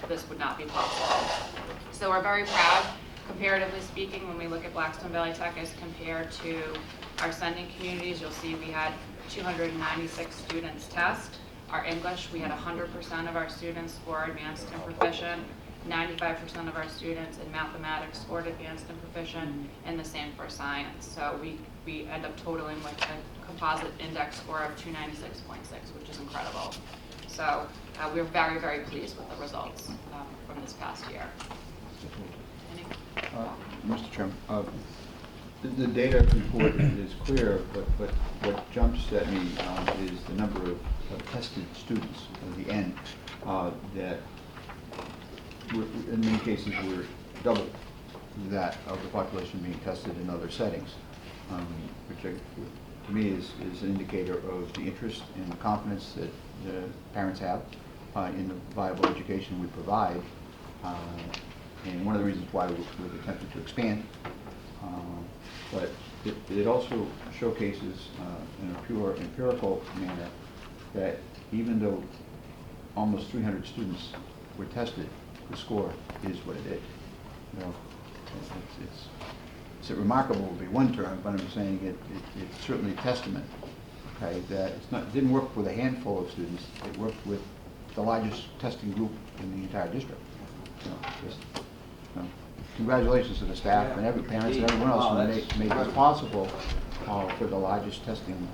Speaker 15: this would not be possible. So we're very proud, comparatively speaking, when we look at Blackstone Valley Tech as compared to our sending communities. You'll see we had 296 students test. Our English, we had 100% of our students score advanced and proficient. 95% of our students in mathematics scored advanced and proficient, and the same for science. So we end up totaling with a composite index score of 296.6, which is incredible. So we're very, very pleased with the results from this past year.
Speaker 3: Mr. Chairman, the data report is clear, but what jumps at me is the number of tested students at the end that in many cases were double that of the population being tested in other settings, which to me is an indicator of the interest and the confidence that the parents have in the viable education we provide, and one of the reasons why we've attempted to expand. But it also showcases in a pure empirical manner that even though almost 300 students were tested, the score is what it is. You know, it's remarkable would be one term, but I'm saying it's certainly a testament, okay, that it didn't work with a handful of students. It worked with the largest testing group in the entire district. You know, just, you know, congratulations to the staff and every parents and everyone else who made this possible for the largest testing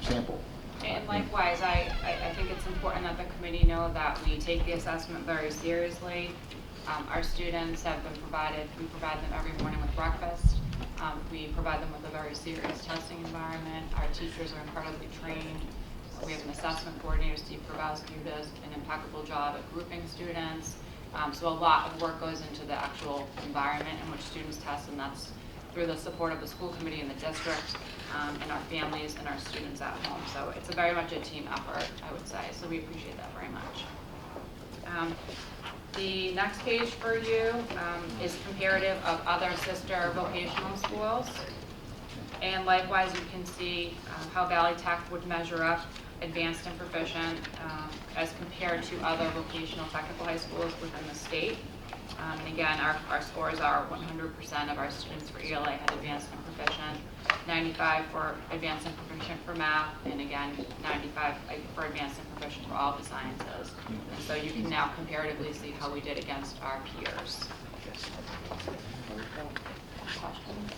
Speaker 3: sample.
Speaker 15: And likewise, I think it's important that the committee know that we take the assessment very seriously. Our students have been we provide them every morning with breakfast. We provide them with a very serious testing environment. Our teachers are incredibly trained. We have an assessment coordinator, Steve Grabowski, who does an impeccable job at grouping students. So a lot of work goes into the actual environment in which students test, and that's through the support of the school committee and the district, and our families and our students at home. So it's very much a team effort, I would say. So we appreciate that very much. The next page for you is comparative of other sister vocational schools. And likewise, you can see how Valley Tech would measure up advanced and proficient as compared to other vocational technical high schools within the state. And again, our scores are 100% of our students for ELA had advanced and proficient, 95 for advanced and proficient for math, and again, 95 for advanced and proficient for all the sciences. And so you can now comparatively see how we did against our peers. Questions?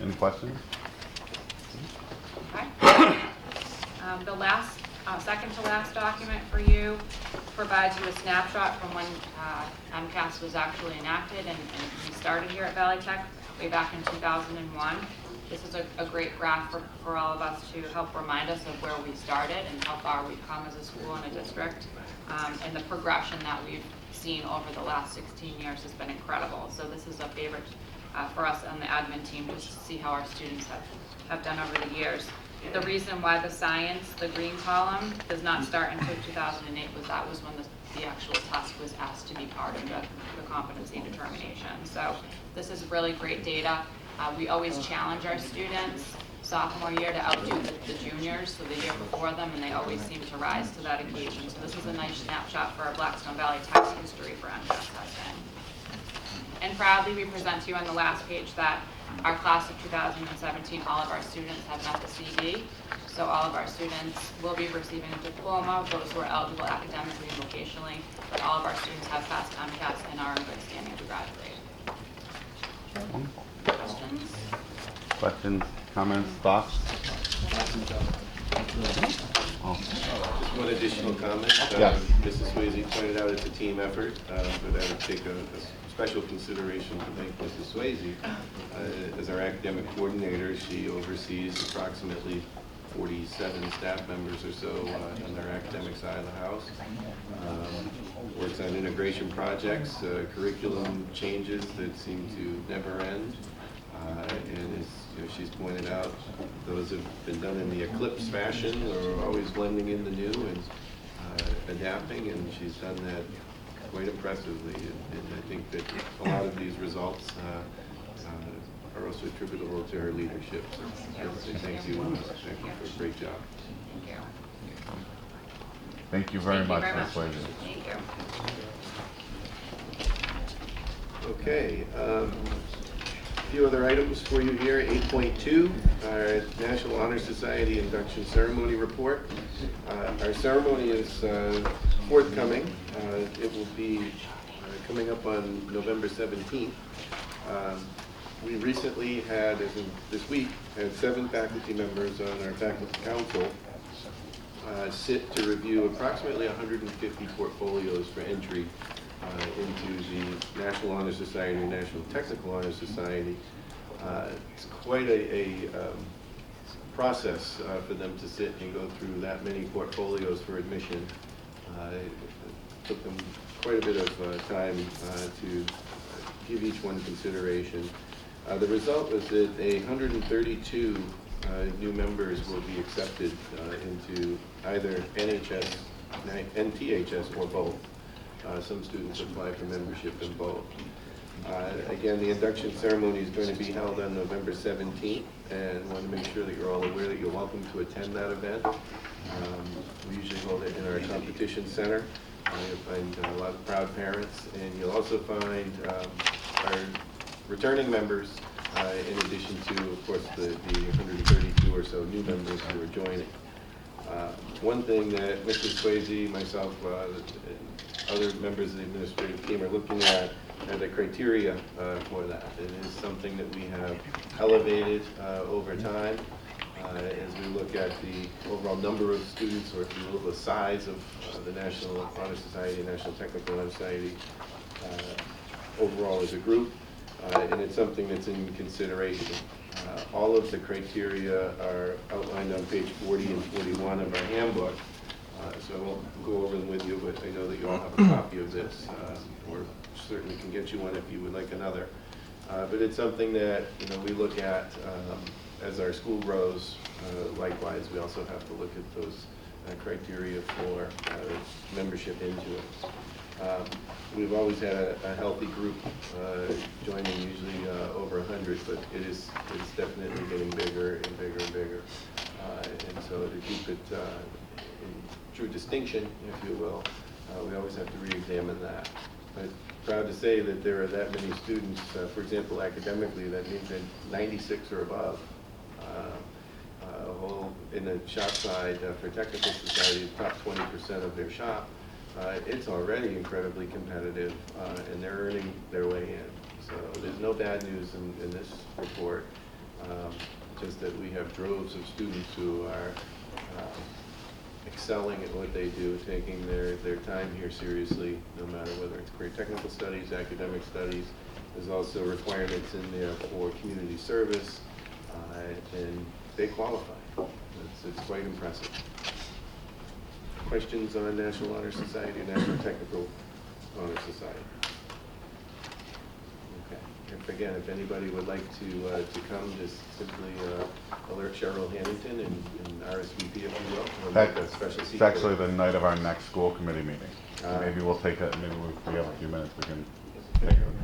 Speaker 6: Any questions?
Speaker 15: Okay. The last, second to last document for you provides you a snapshot from when MCAS was actually enacted and we started here at Valley Tech way back in 2001. This is a great graph for all of us to help remind us of where we started and how far we've come as a school and a district. And the progression that we've seen over the last 16 years has been incredible. So this is a favorite for us on the admin team just to see how our students have done over the years. The reason why the science, the green column, does not start until 2008 was that was when the actual test was asked to be part of the competency determination. So this is really great data. We always challenge our students sophomore year to outdo the juniors, so the year before them, and they always seem to rise to that occasion. So this is a nice snapshot for our Blackstone Valley Tech's history for MCAS testing. And proudly we present to you on the last page that our class of 2017, all of our students have met the CD. So all of our students will be receiving a diploma, those who are eligible academically and vocationally. All of our students have passed MCAS and are in good standing to graduate. Questions?
Speaker 6: Questions, comments, thoughts?
Speaker 7: Just one additional comment.
Speaker 6: Yes.
Speaker 7: Mrs. Swayze pointed out it's a team effort, but I would take a special consideration to thank Mrs. Swayze. As our academic coordinator, she oversees approximately 47 staff members or so on our academic side of the house. Works on integration projects, curriculum changes that seem to never end. And as she's pointed out, those have been done in the Eclipse fashion, or always blending in the new and adapting, and she's done that quite impressively. And I think that a lot of these results are also attributable to her leadership. So thank you for a great job.
Speaker 15: Thank you.
Speaker 6: Thank you very much, Ms. Swayze.
Speaker 15: Thank you.
Speaker 7: Okay. A few other items for you here. 8.2, our National Honor Society Induction Ceremony Report. Our ceremony is forthcoming. It will be coming up on November 17th. We recently had, as in this week, had 7 faculty members on our faculty council sit to review approximately 150 portfolios for entry into the National Honor Society and National Technical Honor Society. It's quite a process for them to sit and go through that many portfolios for admission. It took them quite a bit of time to give each one consideration. The result was that 132 new members will be accepted into either NHS, NTHS, or both. Some students apply for membership in both. Again, the induction ceremony is going to be held on November 17th, and want to make sure that you're all aware that you're welcome to attend that event. We usually hold it in our competition center. You'll find a lot of proud parents, and you'll also find our returning members, in addition to, of course, the 132 or so new members who are joining. One thing that Mr. Swayze, myself, and other members of the administrative team are looking at are the criteria for that. It is something that we have elevated over time as we look at the overall number of students, or if you will, the size of the National Honor Society and National Technical Honor Society overall as a group. And it's something that's in consideration. All of the criteria are outlined on page 40 and 41 of our handbook. So I won't go over them with you, but I know that you all have a copy of this, or certainly can get you one if you would like another. But it's something that we look at as our school grows. Likewise, we also have to look at those criteria for membership into it. We've always had a healthy group joining, usually over 100, but it's definitely getting bigger and bigger and bigger. And so to keep it in true distinction, if you will, we always have to re-examine that. but proud to say that there are that many students, for example, academically, that means that 96 or above. In the shop side, for Technical Society, top 20% of their shop, it's already incredibly competitive, and they're earning their way in. So there's no bad news in this report, just that we have droves of students who are excelling at what they do, taking their time here seriously, no matter whether it's career technical studies, academic studies. There's also requirements in there for community service, and they qualify. It's quite impressive. Questions on National Honor Society, National Technical Honor Society? Okay. If anybody would like to come, just simply alert Cheryl Hamilton and RSVP, if you will. We'll make a special seat.
Speaker 6: It's actually the night of our next school committee meeting. So maybe we'll take it, maybe we have a few minutes, we can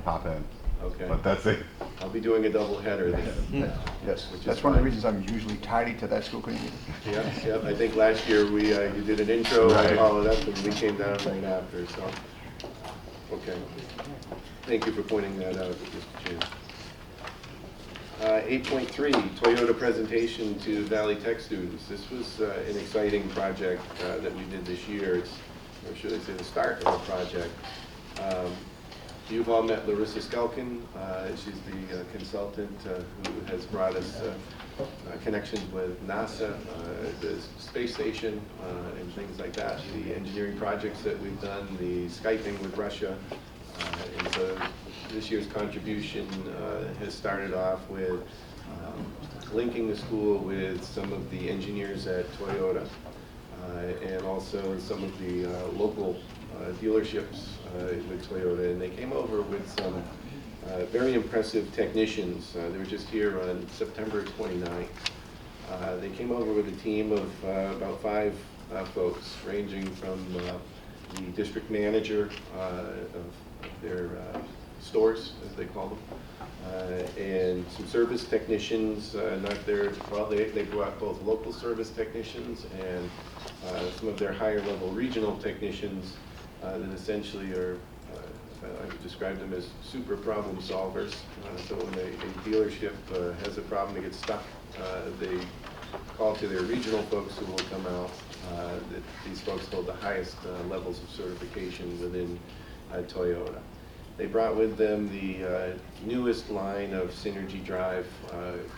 Speaker 6: pop in.
Speaker 7: Okay.
Speaker 6: But that's it.
Speaker 7: I'll be doing a double header then.
Speaker 3: Yes,
Speaker 7: Which is
Speaker 3: that's one of the
Speaker 7: fine.
Speaker 3: reasons I'm usually tardy to that school committee meeting.
Speaker 7: Yeah, I think last year you did an intro
Speaker 6: Right.
Speaker 7: and followed up, and we came down right after, so. Okay. Thank you for pointing that out, Mr. Chair. 8.3, Toyota presentation to Valley Tech students. This was an exciting project that we did this year. It's, or should I say, the start of a project. You've all met Larissa Skelkin. She's the consultant who has brought us connections with NASA, the space station, and things like that, the engineering projects that we've done, the Skyping with Russia. And so this year's contribution has started off with linking the school with some of the engineers at Toyota, and also some of the local dealerships with Toyota, and they came over with some very impressive technicians. They were just here on September 29th. They came over with a team of about 5 folks, ranging from the district manager of their stores, as they call them, and some service technicians. They brought both local service technicians and some of their higher level regional technicians that essentially are, I would describe them as super problem solvers. So when a dealership has a problem, they get stuck, they call to their regional folks who will come out. These folks hold the highest levels of certification within Toyota. They brought with them the newest line of Synergy Drive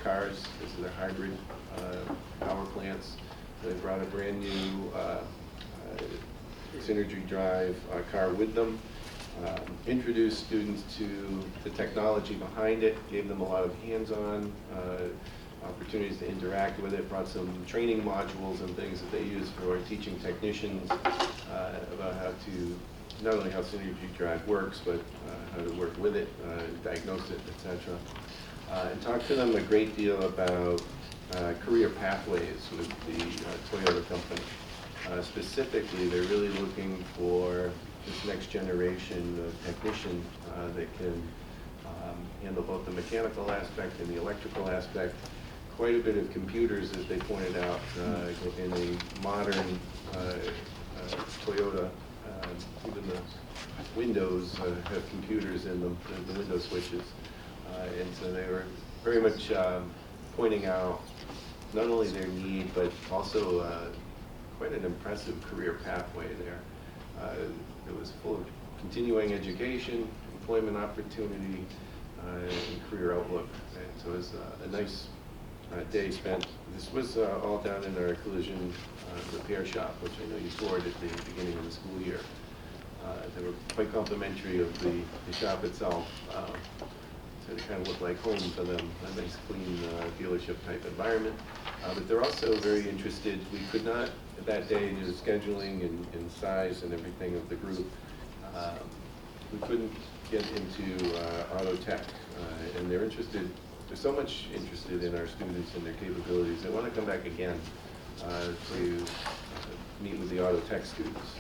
Speaker 7: cars. This is their hybrid power plants. They brought a brand new Synergy Drive car with them, introduced students to the technology behind it, gave them a lot of hands-on opportunities to interact with it, brought some training modules and things that they use for teaching technicians about how to, not only how Synergy Drive works, but how to work with it, diagnose it, etc. And talk to them a great deal about career pathways with the Toyota company. Specifically, they're really looking for this next generation of technician that can handle both the mechanical aspect and the electrical aspect. Quite a bit of computers, as they pointed out, in a modern Toyota. Even the windows have computers in them, the window switches. And so they were very much pointing out not only their need, but also quite an impressive career pathway there. It was full of continuing education, employment opportunity, and career outlook. And so it was a nice day spent. This was all down in our collision repair shop, which I know you toured at the beginning of the school year. They were quite complimentary of the shop itself. So it kind of looked like home for them, a nice clean dealership type environment. But they're also very interested. We could not, that day, due to scheduling and size and everything of the group, we couldn't get into auto tech. And they're interested, they're so much interested in our students and their capabilities. They want to come back again to meet with the auto tech students.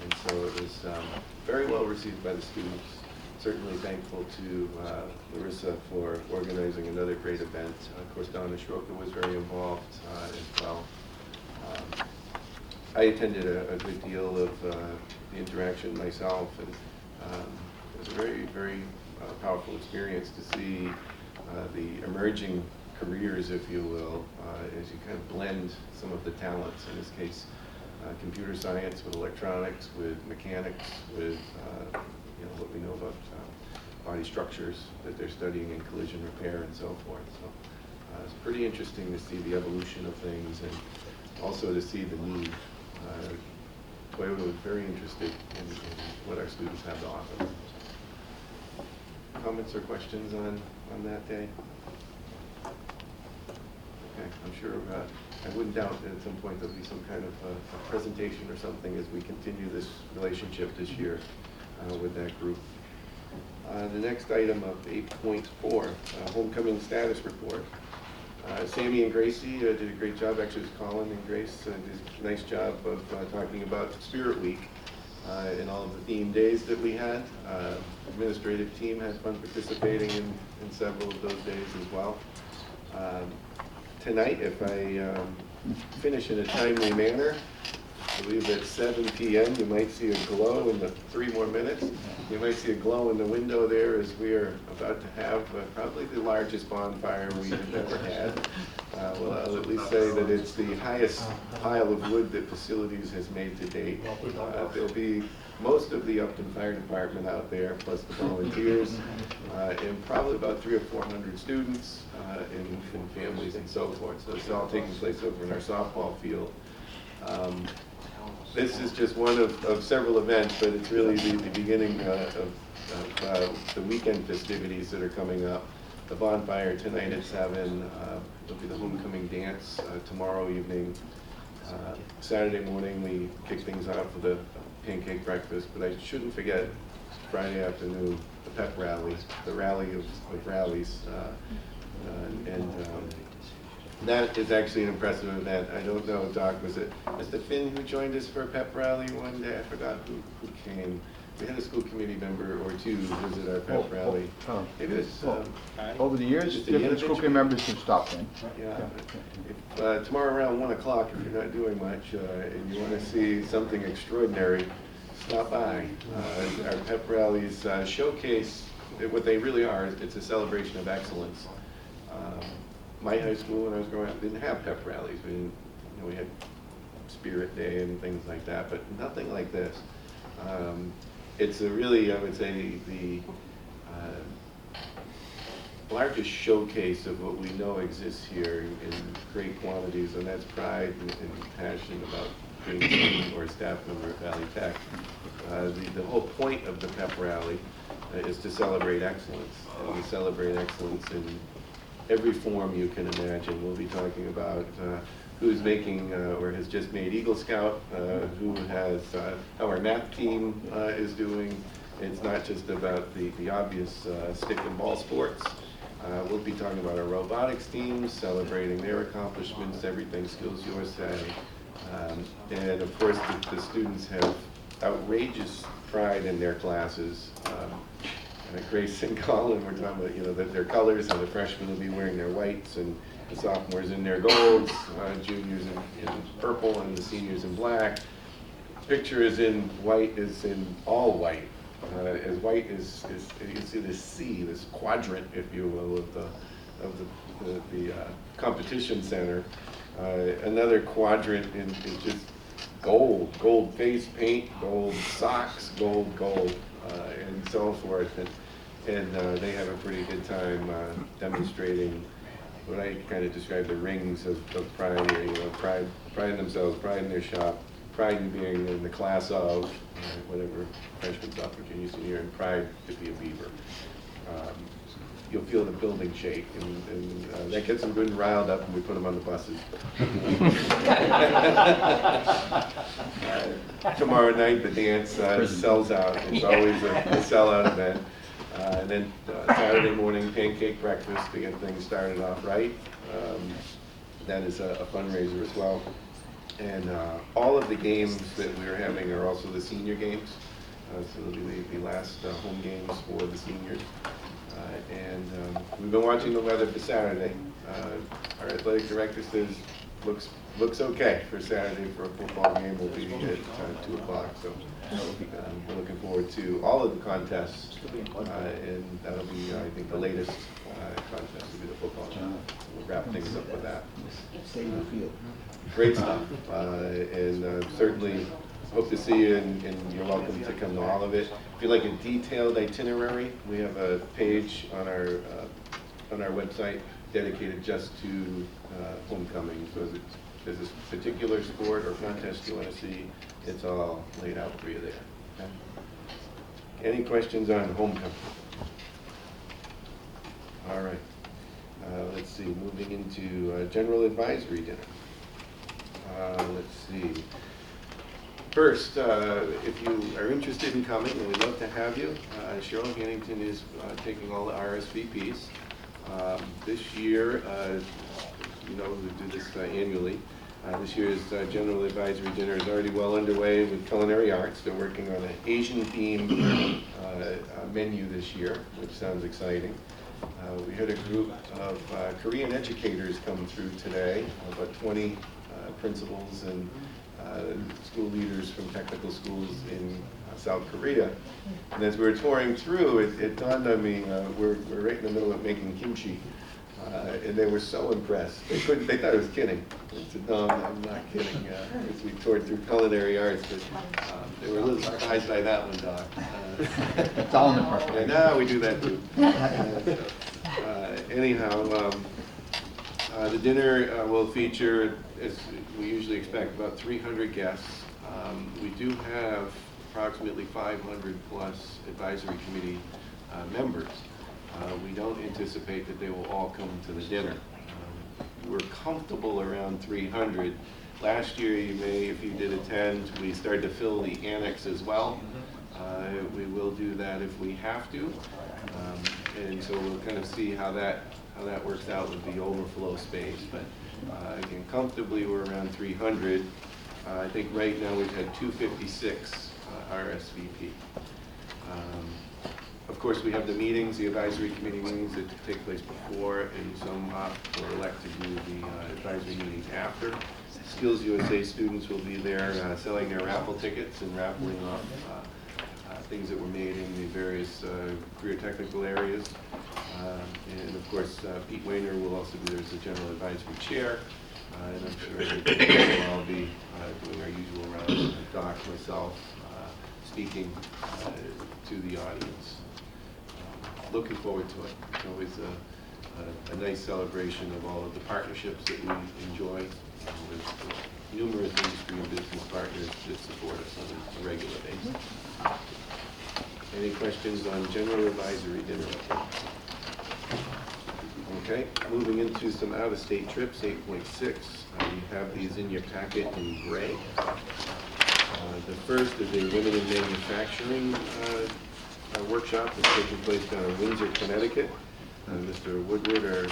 Speaker 7: And so it was very well received by the students. Certainly thankful to Larissa for organizing another great event. Of course, Donna Schroka was very involved as well. I attended a good deal of the interaction myself, and It was a very, very powerful experience to see the emerging careers, if you will, as you kind of blend some of the talents, in this case, computer science with electronics, with mechanics, with what we know about body structures that they're studying in collision repair and so forth. So it's pretty interesting to see the evolution of things and also to see the need. Toyota was very interested in what our students have to offer. Comments or questions on that day? Okay, I'm sure, I wouldn't doubt that at some point there'll be some kind of a presentation or something as we continue this relationship this year with that group. The next item of 8.4, homecoming status report. Sammy and Gracie did a great job, actually it was Colin and Grace did a nice job of talking about Spirit Week and all of the theme days that we had. Administrative team had fun participating in several of those days as well. Tonight, if I finish in a timely manner, I believe at 7 p.m. you might see a glow in the 3 more minutes. You might see a glow in the window there as we are about to have probably the largest bonfire we have ever had. Well, I'll at least say that it's the highest pile of wood that facilities has made to date. There'll be most of the Upton Fire Department out there, plus the volunteers, and probably about 300 or 400 students and families and so forth. So it's all taking place over in our softball field. This is just one of several events, but it's really the beginning of the weekend festivities that are coming up. The bonfire tonight at 7, there'll be the homecoming dance tomorrow evening. Saturday morning we kick things off with a pancake breakfast, but I shouldn't forget Friday afternoon, the pep rally, the rally of rallies. That is actually an impressive event. I don't know, Doc, was it Mr. Finn who joined us for a pep rally one day? I forgot who came. We had a school committee member or two visit our pep rally. It was,
Speaker 3: over the years, different school committee members have stopped in.
Speaker 7: Yeah. If, tomorrow around 1 o'clock, if you're not doing much and you want to see something extraordinary, stop by. Our pep rallies showcase what they really are. It's a celebration of excellence. My high school, when I was growing up, didn't have pep rallies. We didn't, we had Spirit Day and things like that, but nothing like this. It's a really, I would say, the largest showcase of what we know exists here in great quantities, and that's pride and passion about being a student or a staff member at Valley Tech. The whole point of the pep rally is to celebrate excellence, and we celebrate excellence in every form you can imagine. We'll be talking about who's making or has just made Eagle Scout, who has, how our math team is doing. It's not just about the obvious stick and ball sports. We'll be talking about our robotics teams, celebrating their accomplishments, everything Skills USA. And of course, the students have outrageous pride in their classes. Grace and Colin were talking about, that their colors, how the freshmen will be wearing their whites and the sophomores in their golds, juniors in purple and the seniors in black. Picture is in white, is in all white. As white is you can see this C, this quadrant, if you will, of the competition center. Another quadrant is just gold face paint, gold socks, gold, and so forth. And they have a pretty good time demonstrating what I kind of describe the rings of pride here. Pride in themselves, pride in their shop, pride in being in the class of whatever freshman, sophomore, junior, senior, and pride to be a Beaver. You'll feel the building shake, and that gets them good and riled up, and we put them on the buses. Tomorrow night, the dance sells out. It's always a sellout event. And then Saturday morning, pancake breakfast to get things started off right. That is a fundraiser as well. And all of the games that we are having are also the senior games. So they'll be the last home games for the seniors. And we've been watching the weather for Saturday. Our athletic director says looks looks okay for Saturday for a football game. Will be at 2 o'clock. So we're looking forward to all of the contests, and that'll be, I think, the latest contest will be the football game. We'll wrap things up with that. Great stuff, and certainly hope to see you, and you're welcome to come to all of it. If you'd like a detailed itinerary, we have a page on our website dedicated just to homecoming. So if there's this particular sport or contest you want to see, it's all laid out for you there. Okay? Any questions on homecoming? All right. Let's see, moving into general advisory dinner. Let's see. First, if you are interested in coming, and we'd love to have you, Cheryl Hannington is taking all the RSVPs. This year, we do this annually. This year's general advisory dinner is already well underway with culinary arts. They're working on an Asian-themed menu this year, which sounds exciting. We had a group of Korean educators come through today, about 20 principals and school leaders from technical schools in South Korea. And as we were touring through, it dawned on me, we're right in the middle of making kimchi. And they were so impressed. They thought I was kidding. I said, no, I'm not kidding. As we toured through culinary arts, but they were a little surprised by that one, Doc.
Speaker 3: It's all in the preparation.
Speaker 7: No, we do that too. Anyhow, the dinner will feature, as we usually expect, about 300 guests. We do have approximately 500 plus advisory committee members. We don't anticipate that they will all come to the dinner. We're comfortable around 300. Last year, you may, if you did attend, we started to fill the annex as well. We will do that if we have to. And so we'll kind of see how that works out with the overflow space. But again, comfortably, we're around 300. I think right now we've had 256 RSVP. Of course, we have the meetings, the advisory committee meetings that take place before, and some opt or elect to do the advisory meetings after. Skills USA students will be there selling their raffle tickets and raffling off things that were made in the various career technical areas. And of course, Pete Wayner will also be there as the general advisory chair. And I'm sure that we'll all be doing our usual rounds, Doc, myself, speaking to the audience. Looking forward to it. It's always a nice celebration of all of the partnerships that we enjoy with numerous industry and business partners that support us on a regular basis. Any questions on general advisory dinner? Okay, moving into some out-of-state trips, 8.6. You have these in your packet in gray. The first is a women in manufacturing workshop that's taking place down in Windsor, Connecticut. Mr. Woodward, our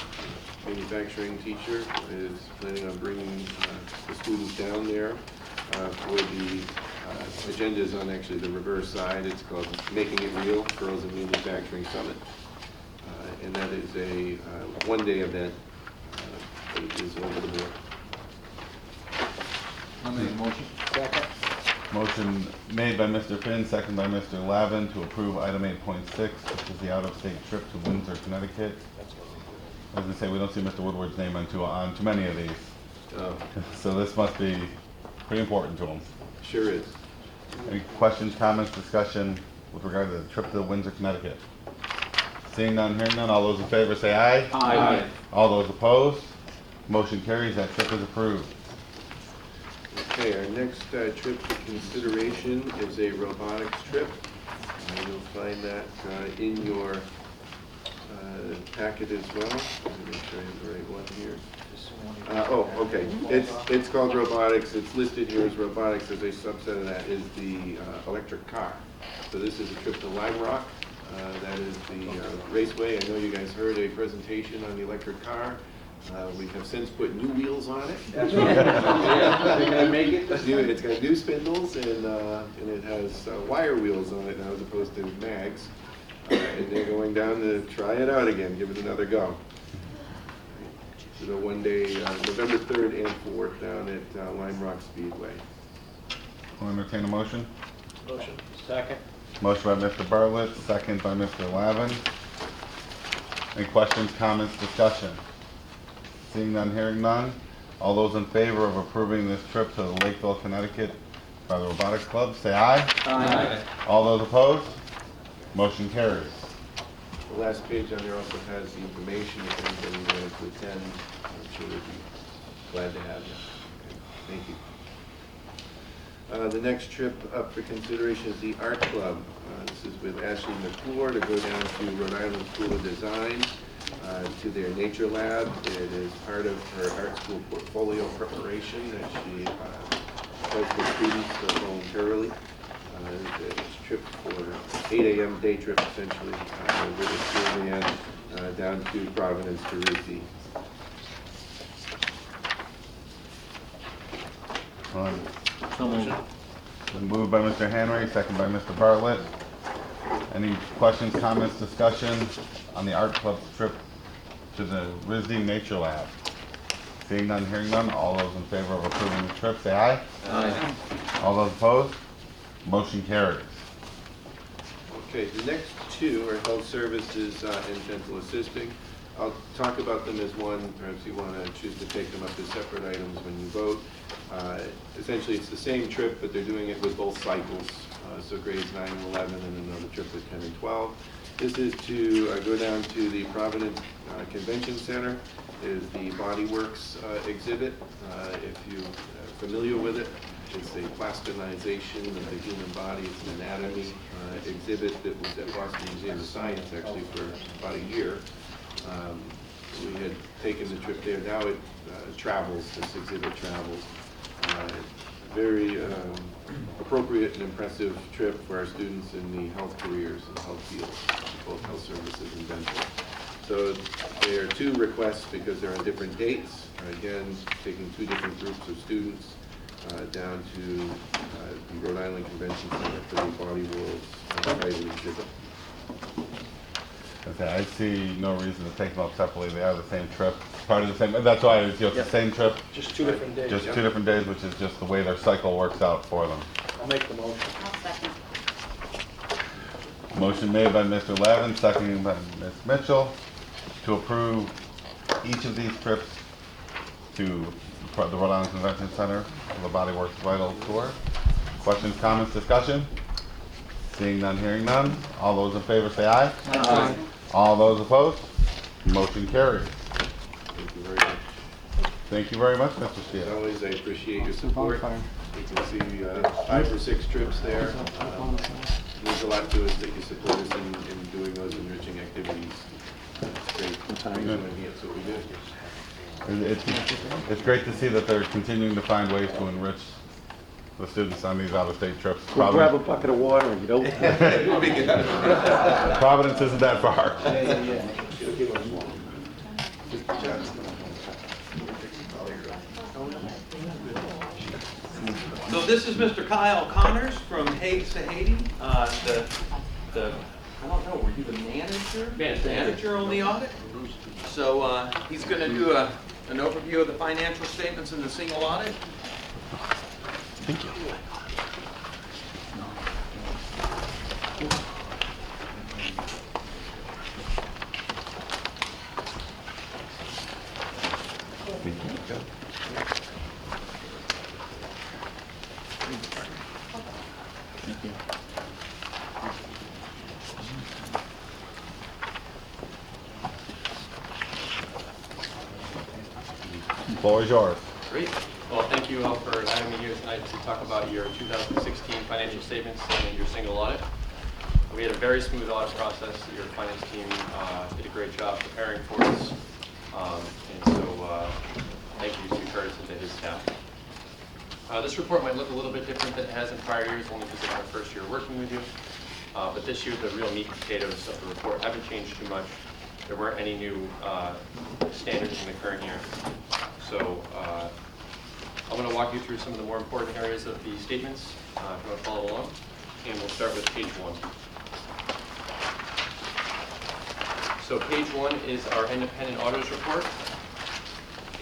Speaker 7: manufacturing teacher, is planning on bringing the students down there for the agendas on actually the reverse side. It's called Making It Real, Girls in Manufacturing Summit. And that is a one-day event that is over the board.
Speaker 1: I'll make a motion.
Speaker 13: Second.
Speaker 6: Motion made by Mr. Finn, second by Mr. Lavin to approve item 8.6, which is the out-of-state trip to Windsor, Connecticut. As I say, we don't see Mr. Woodward's name on too many of these. So this must be pretty important to him.
Speaker 7: Sure is.
Speaker 6: Any questions, comments, discussion with regard to the trip to Windsor, Connecticut? Seeing none, hearing none, all those in favor say aye.
Speaker 13: Aye.
Speaker 6: All those opposed? Motion carries, that trip is approved.
Speaker 7: Okay, our next trip for consideration is a robotics trip. You'll find that in your packet as well. Let me make sure I have the right one here. Okay. It's called robotics. It's listed here as robotics. As a subset of that is the electric car. So this is a trip to Lime Rock. That is the raceway. I know you guys heard a presentation on the electric car. We have since put new wheels on it.
Speaker 13: That's right. Yeah, they're gonna make it.
Speaker 7: It's got new spindles and it has wire wheels on it now as opposed to mags. And they're going down to try it out again, give it another go. So the one-day, November 3rd and 4th down at Lime Rock Speedway.
Speaker 6: I'll entertain a motion.
Speaker 13: Motion. Second.
Speaker 6: Motion by Mr. Bartlett, second by Mr. Lavin. Any questions, comments, discussion? Seeing none, hearing none. All those in favor of approving this trip to Lakeville, Connecticut by the Robotics Club, say aye.
Speaker 1: Aye.
Speaker 6: All those opposed? Motion carries.
Speaker 7: The last page on there also has the information if anybody wanted to attend. I'm sure they'd be glad to have you. Okay, thank you. The next trip up for consideration is the Art Club. This is with Ashley McClure to go down to Rhode Island School of Design to their nature lab. It is part of her art school portfolio preparation that she does for students voluntarily. It's a trip for 8 a.m. day trip essentially with a school van down to Providence to Rizzi.
Speaker 6: Moved by Mr. Henry, second by Mr. Bartlett. Any questions, comments, discussion on the art club's trip to the Rizzi Nature Lab? Seeing none, hearing none, all those in favor of approving the trip, say aye.
Speaker 7: Aye.
Speaker 6: All those opposed? Motion carries.
Speaker 7: Okay, the next two are health services and dental assisting. I'll talk about them as one. Perhaps you want to choose to take them up as separate items when you vote. Essentially, it's the same trip, but they're doing it with both cycles. So grades 9 and 11 and another trip with 10 and 12. This is to go down to the Providence Convention Center. It is the Body Works exhibit. If you're familiar with it, it's a plasticization of the human body. It's an anatomy exhibit that was at Boston Museum of Science actually for about a year. We had taken the trip there. Now it travels, this exhibit travels. Very appropriate and impressive trip for our students in the health careers and health fields, both health services and dental. So there are two requests because they're on different dates. Again, taking two different groups of students down to the Rhode Island Convention Center for the Body Worlds title exhibit.
Speaker 6: Okay, I see no reason to take them up separately. They are the same trip, part of the same. That's why it's the same trip.
Speaker 13: Just two different days.
Speaker 6: Just 2 different days, which is just the way their cycle works out for them.
Speaker 13: I'll make the motion.
Speaker 14: I'll second.
Speaker 6: Motion made by Mr. Lavin, seconded by Ms. Mitchell, to approve each of these trips to the Rhode Island Convention Center for the Body Works Vital Tour. Questions, comments, discussion? Seeing none, hearing none. All those in favor say aye.
Speaker 1: Aye.
Speaker 6: All those opposed? Motion carries.
Speaker 7: Thank you very much.
Speaker 6: Thank you very much, Mr.
Speaker 7: As
Speaker 6: Steele.
Speaker 7: always, I appreciate your support.
Speaker 4: Bonfire.
Speaker 7: You can see 5 or 6 trips there. Means a lot to us that you support us in doing those enriching activities. It's great. It's what we do.
Speaker 6: It's great to see that they're continuing to find ways to enrich the students on these out-of-state trips.
Speaker 13: We'll grab a bucket of water and go.
Speaker 6: Providence isn't that far.
Speaker 1: So this is Mr. Kyle Connors from Hague Sahadi. I don't know, were you the manager? Manager on the audit? So he's going to do an overview of the financial statements in the single audit.
Speaker 4: Thank you.
Speaker 6: The floor is yours.
Speaker 16: Great. Well, thank you all for having me here tonight to talk about your 2016 financial statements and your single audit. We had a very smooth audit process. Your finance team did a great job preparing for us. And so thank you to Curtis and to his staff. This report might look a little bit different than it has in prior years, only because it's my first year working with you. But this year, the real meat and potatoes of the report haven't changed too much. There weren't any new standards in the current year. So I'm going to walk you through some of the more important areas of the statements, if you want to follow along. And we'll start with page 1. So page 1 is our independent auditors report.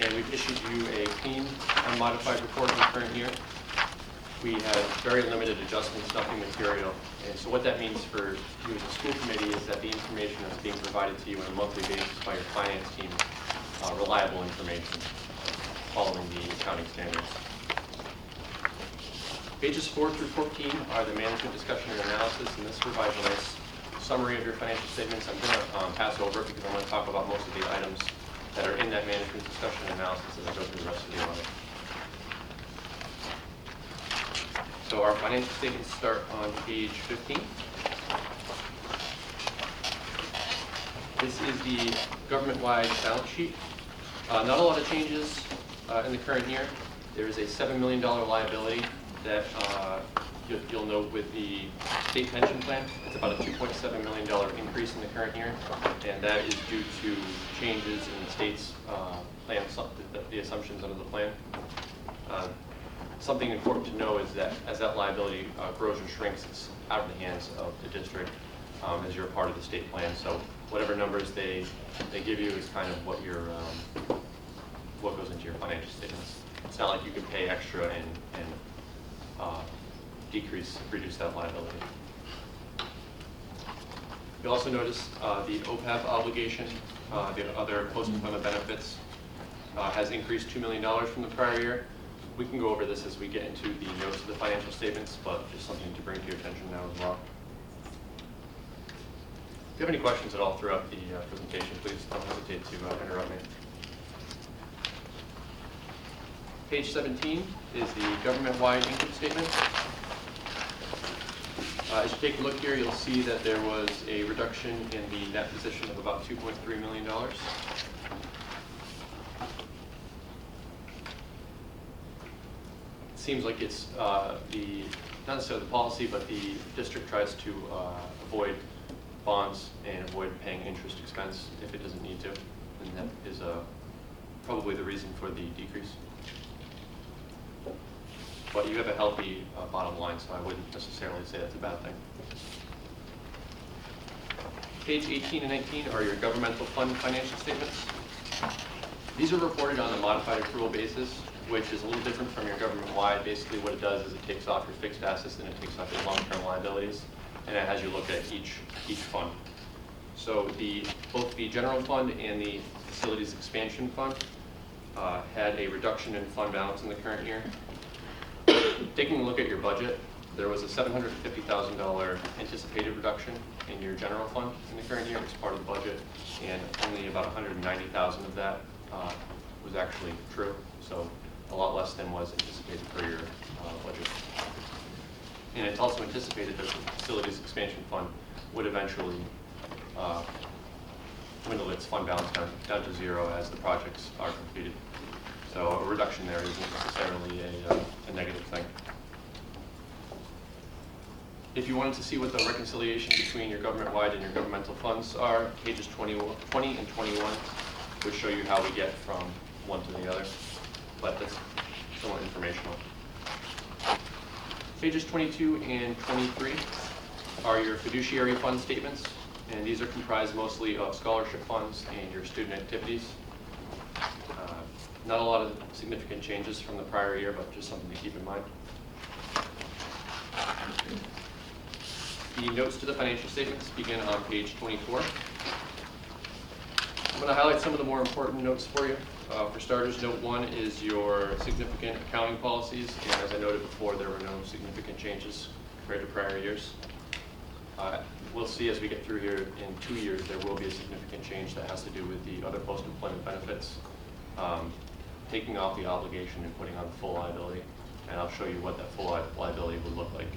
Speaker 16: and we've issued you a clean, unmodified report in the current year. We have very limited adjustments, nothing material. And so what that means for you as a school committee is that the information that's being provided to you on a monthly basis by your finance team is reliable information following the accounting standards. Pages 4 through 14 are the management discussion and analysis, and this provides a nice summary of your financial statements. I'm going to pass over it because I'm going to talk about most of the items that are in that management discussion and analysis as I go through the rest of the audit. So our financial statements start on page 15. This is the government-wide balance sheet. Not a lot of changes in the current year. There is a $7 million liability that you'll note with the state pension plan. It's about a $2.7 million increase in the current year, and that is due to changes in the state's plan, the assumptions under the plan. Something important to know is that as that liability grows or shrinks, it's out of the hands of the district as you're a part of the state plan. So whatever numbers they give you is kind of what what goes into your financial statements. It's not like you can pay extra and reduce that liability. You'll also notice the OPEB obligation, the other post-employment benefits, has increased $2 million from the prior year. We can go over this as we get into the notes of the financial statements, but just something to bring to your attention now as well. If you have any questions at all throughout the presentation, please don't hesitate to interrupt me. Page 17 is the government-wide income statement. As you take a look here, you'll see that there was a reduction in the net position of about $2.3 million. Seems like it's not necessarily the policy, but the district tries to avoid bonds and avoid paying interest expense if it doesn't need to, and that is probably the reason for the decrease. But you have a healthy bottom line, so I wouldn't necessarily say that's a bad thing. Page 18 and 19 are your governmental fund financial statements. These are reported on a modified accrual basis, which is a little different from your government-wide. Basically what it does is it takes off your fixed assets and it takes off your long-term liabilities, and it has you look at each fund. So both the general fund and the facilities expansion fund had a reduction in fund balance in the current year. Taking a look at your budget, there was a $750,000 anticipated reduction in your general fund in the current year as part of the budget, and only about $190,000 of that was actually true, so a lot less than was anticipated for your budget. And it's also anticipated that the facilities expansion fund would eventually dwindle its fund balance down to zero as the projects are completed. So a reduction there isn't necessarily a negative thing. If you wanted to see what the reconciliation between your government-wide and your governmental funds are, pages 20 and 21 would show you how we get from one to the other, but that's somewhat informational. Pages 22 and 23 are your fiduciary fund statements, and these are comprised mostly of scholarship funds and your student activities. Not a lot of significant changes from the prior year, but just something to keep in mind. The notes to the financial statements begin on page 24. I'm going to highlight some of the more important notes for you. For starters, note 1 is your significant accounting policies, and as I noted before, there were no significant changes compared to prior years. We'll see as we get through here in 2 years there will be a significant change that has to do with the other post-employment benefits, taking off the obligation and putting on the full liability, and I'll show you what that full liability would look like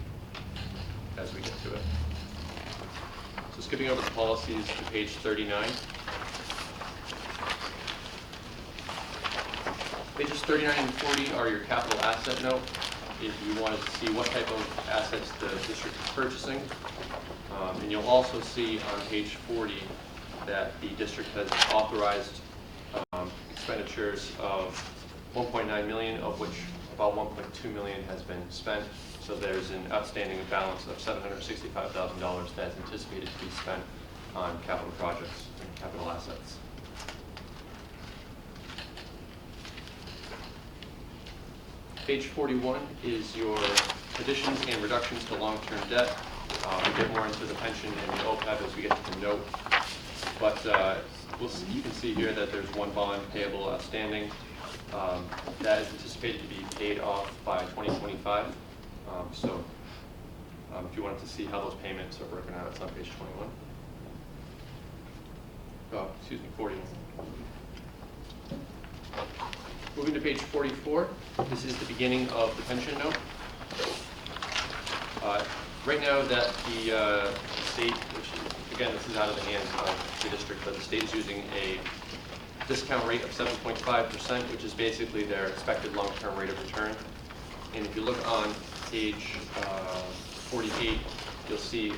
Speaker 16: as we get to it. So skipping over the policies to page 39. Pages 39 and 40 are your capital asset note. If you wanted to see what type of assets the district is purchasing. And you'll also see on page 40 that the district has authorized expenditures of $1.9 million, of which about $1.2 million has been spent. So there's an outstanding balance of $765,000 that's anticipated to be spent on capital projects and capital assets. Page 41 is your additions and reductions to long-term debt. We get more into the pension and the OPEB as we get to the note. But you can see here that there's one bond payable outstanding that is anticipated to be paid off by 2025. If you wanted to see how those payments are broken out, it's on page 21. Oh, excuse me, 41. Moving to page 44, this is the beginning of the pension note. Right now that the state, which again, this is out of the hands of the district, but the state is using a discount rate of 7.5%, which is basically their expected long-term rate of return. And if you look on page 48, you'll see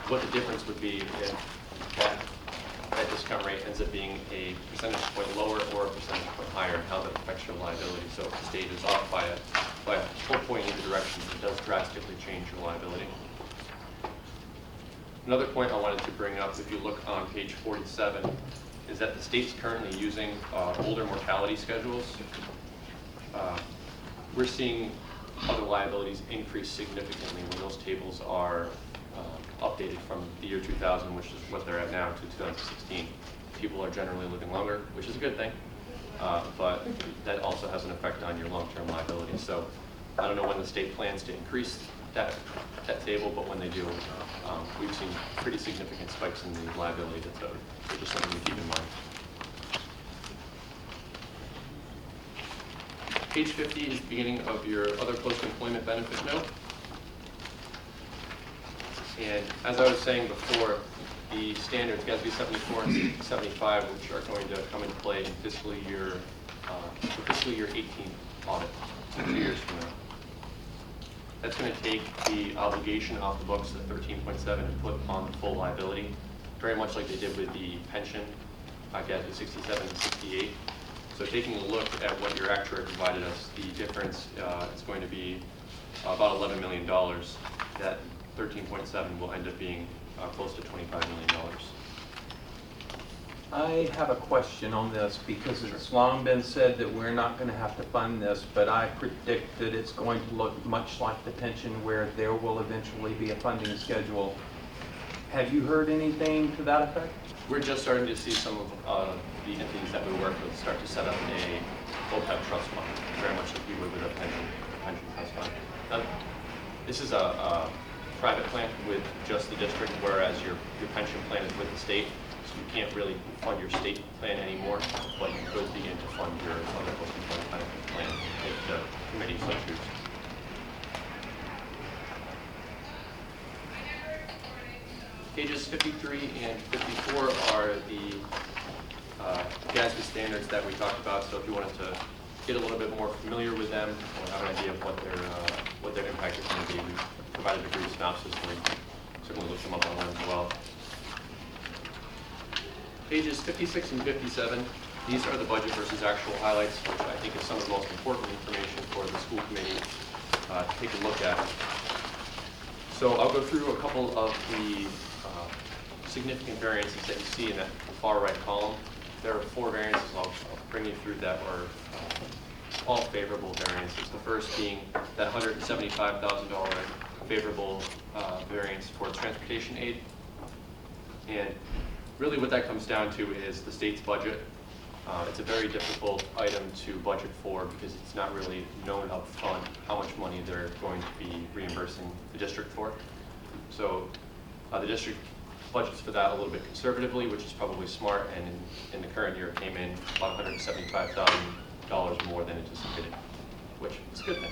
Speaker 16: what the difference would be if that discount rate ends up being a percentage point lower or a percentage point higher, and how that affects your liability. So if the state is off by a full point in either direction, it does drastically change your liability. Another point I wanted to bring up, if you look on page 47, is that the state's currently using older mortality schedules. We're seeing other liabilities increase significantly when those tables are updated from the year 2000, which is what they're at now, to 2016. People are generally living longer, which is a good thing, but that also has an effect on your long-term liability. So I don't know when the state plans to increase that table, but when they do, we've seen pretty significant spikes in the liability that's owed. So just something to keep in mind. Page 50 is the beginning of your other post-employment benefit note. And as I was saying before, the standards, GASB 74 and 75, which are going to come into play in the fiscal year 18 audit, 2 years from now. That's going to take the obligation off the books at 13.7 and put on the full liability, very much like they did with the pension, GASB 67 and 68. So taking a look at what your actuary provided us, the difference is going to be about $11 million. That 13.7 will end up being close to $25 million.
Speaker 17: I have a question on this because it's long been said that we're not going to have to fund this, but I predict that it's going to look much like the pension where there will eventually be a funding schedule. Have you heard anything to that effect?
Speaker 16: We're just starting to see some of the entities that we work with start to set up a OPEB trust fund, very much like we would with a pension trust fund. Now, this is a private plan with just the district, whereas your pension plan is with the state. So you can't really fund your state plan anymore, but you could begin to fund your other post-employment benefit plan if the committee so chooses. Pages 53 and 54 are the GASB standards that we talked about. So if you wanted to get a little bit more familiar with them or have an idea of what their impact is going to be, we provided a brief synopsis, and we certainly look them up online as well. Pages 56 and 57, these are the budget versus actual highlights, which I think is some of the most important information for the school committee to take a look at. So I'll go through a couple of the significant variances that you see in that far right column. There are 4 variances I'll bring you through that were all favorable variances. The first being that $175,000 favorable variance for transportation aid. And really what that comes down to is the state's budget. It's a very difficult item to budget for because it's not really known up front how much money they're going to be reimbursing the district for. So the district budgets for that a little bit conservatively, which is probably smart, and in the current year it came in about $175,000 more than anticipated, which is a good thing.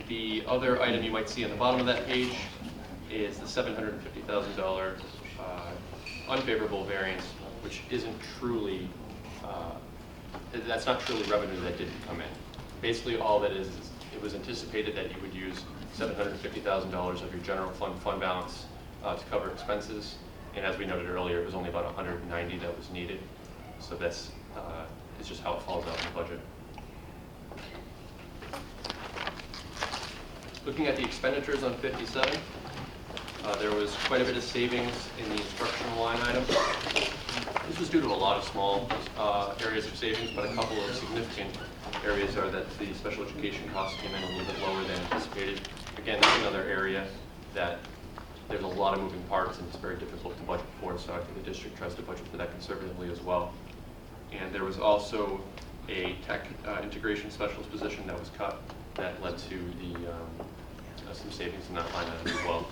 Speaker 16: The other item you might see on the bottom of that page is the $750,000 unfavorable variance, which isn't truly, that's not truly revenue that didn't come in. Basically all that is it was anticipated that you would use $750,000 of your general fund balance to cover expenses, and as we noted earlier, it was only about $190 that was needed. So that's it's just how it falls out in the budget. Looking at the expenditures on 57, there was quite a bit of savings in the instructional line item. This was due to a lot of small areas of savings, but a couple of significant areas are that the special education costs came in a little bit lower than anticipated. Again, that's another area that there's a lot of moving parts and it's very difficult to budget for, so I think the district tries to budget for that conservatively as well. And there was also a tech integration specialist position that was cut that led to the some savings in that line item as well.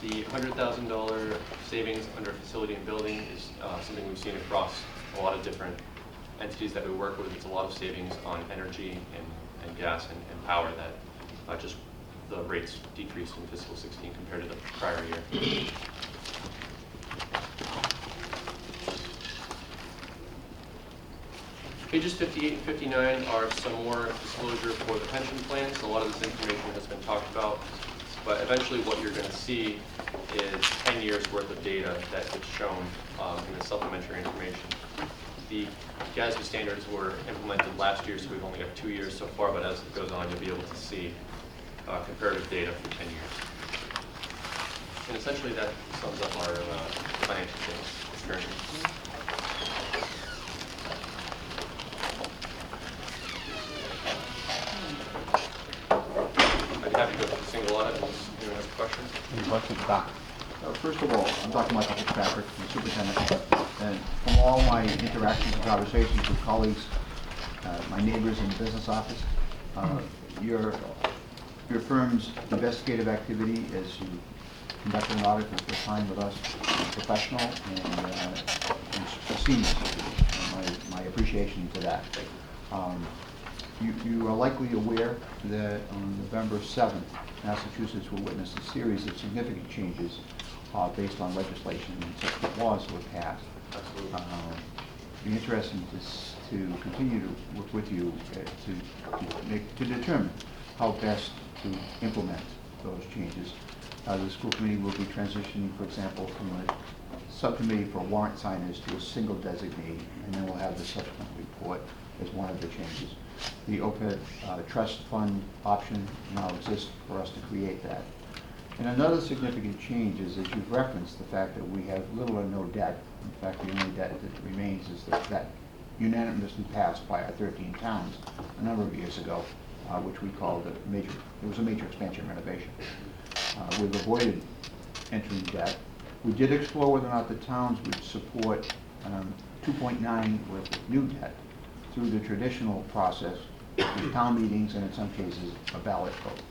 Speaker 16: The $100,000 savings under facility and building is something we've seen across a lot of different entities that we work with. It's a lot of savings on energy and gas and power that just the rates decreased in fiscal 16 compared to the prior year. Pages 58 and 59 are some more disclosure for the pension plans. A lot of this information has been talked about, but eventually what you're going to see is 10 years worth of data that is shown in the supplementary information. The GASB standards were implemented last year, so we've only got 2 years so far, but as it goes on, you'll be able to see comparative data for 10 years. And essentially that sums up our financial statements. I'd be happy to go through the single audit unless anyone has questions.
Speaker 3: Any questions, Doc? First of all, I'm Dr. Michael Fitzpatrick, the superintendent, and from all my interactions and conversations with colleagues, my neighbors in the business office, your firm's investigative activity as you conduct an audit for the first time with us is professional and seamless. My appreciation to that. You are likely aware that on November 7th, Massachusetts will witness a series of significant changes based on legislation and subsequent laws that were passed.
Speaker 16: Absolutely.
Speaker 3: It'd be interesting to continue to work with you to determine how best to implement those changes. The school committee will be transitioning, for example, from a subcommittee for warrant signers to a single designee, and then we'll have the subsequent report as one of the changes. The OPEB trust fund option now exists for us to create that. And another significant change is, as you've referenced, the fact that we have little or no debt. In fact, the only debt that remains is that unanimously passed by our 13 towns a number of years ago, which we called it was a major expansion renovation. We've avoided entering debt. We did explore whether or not the towns would support 2.9 worth of new debt through the traditional process with town meetings and in some cases a ballot vote.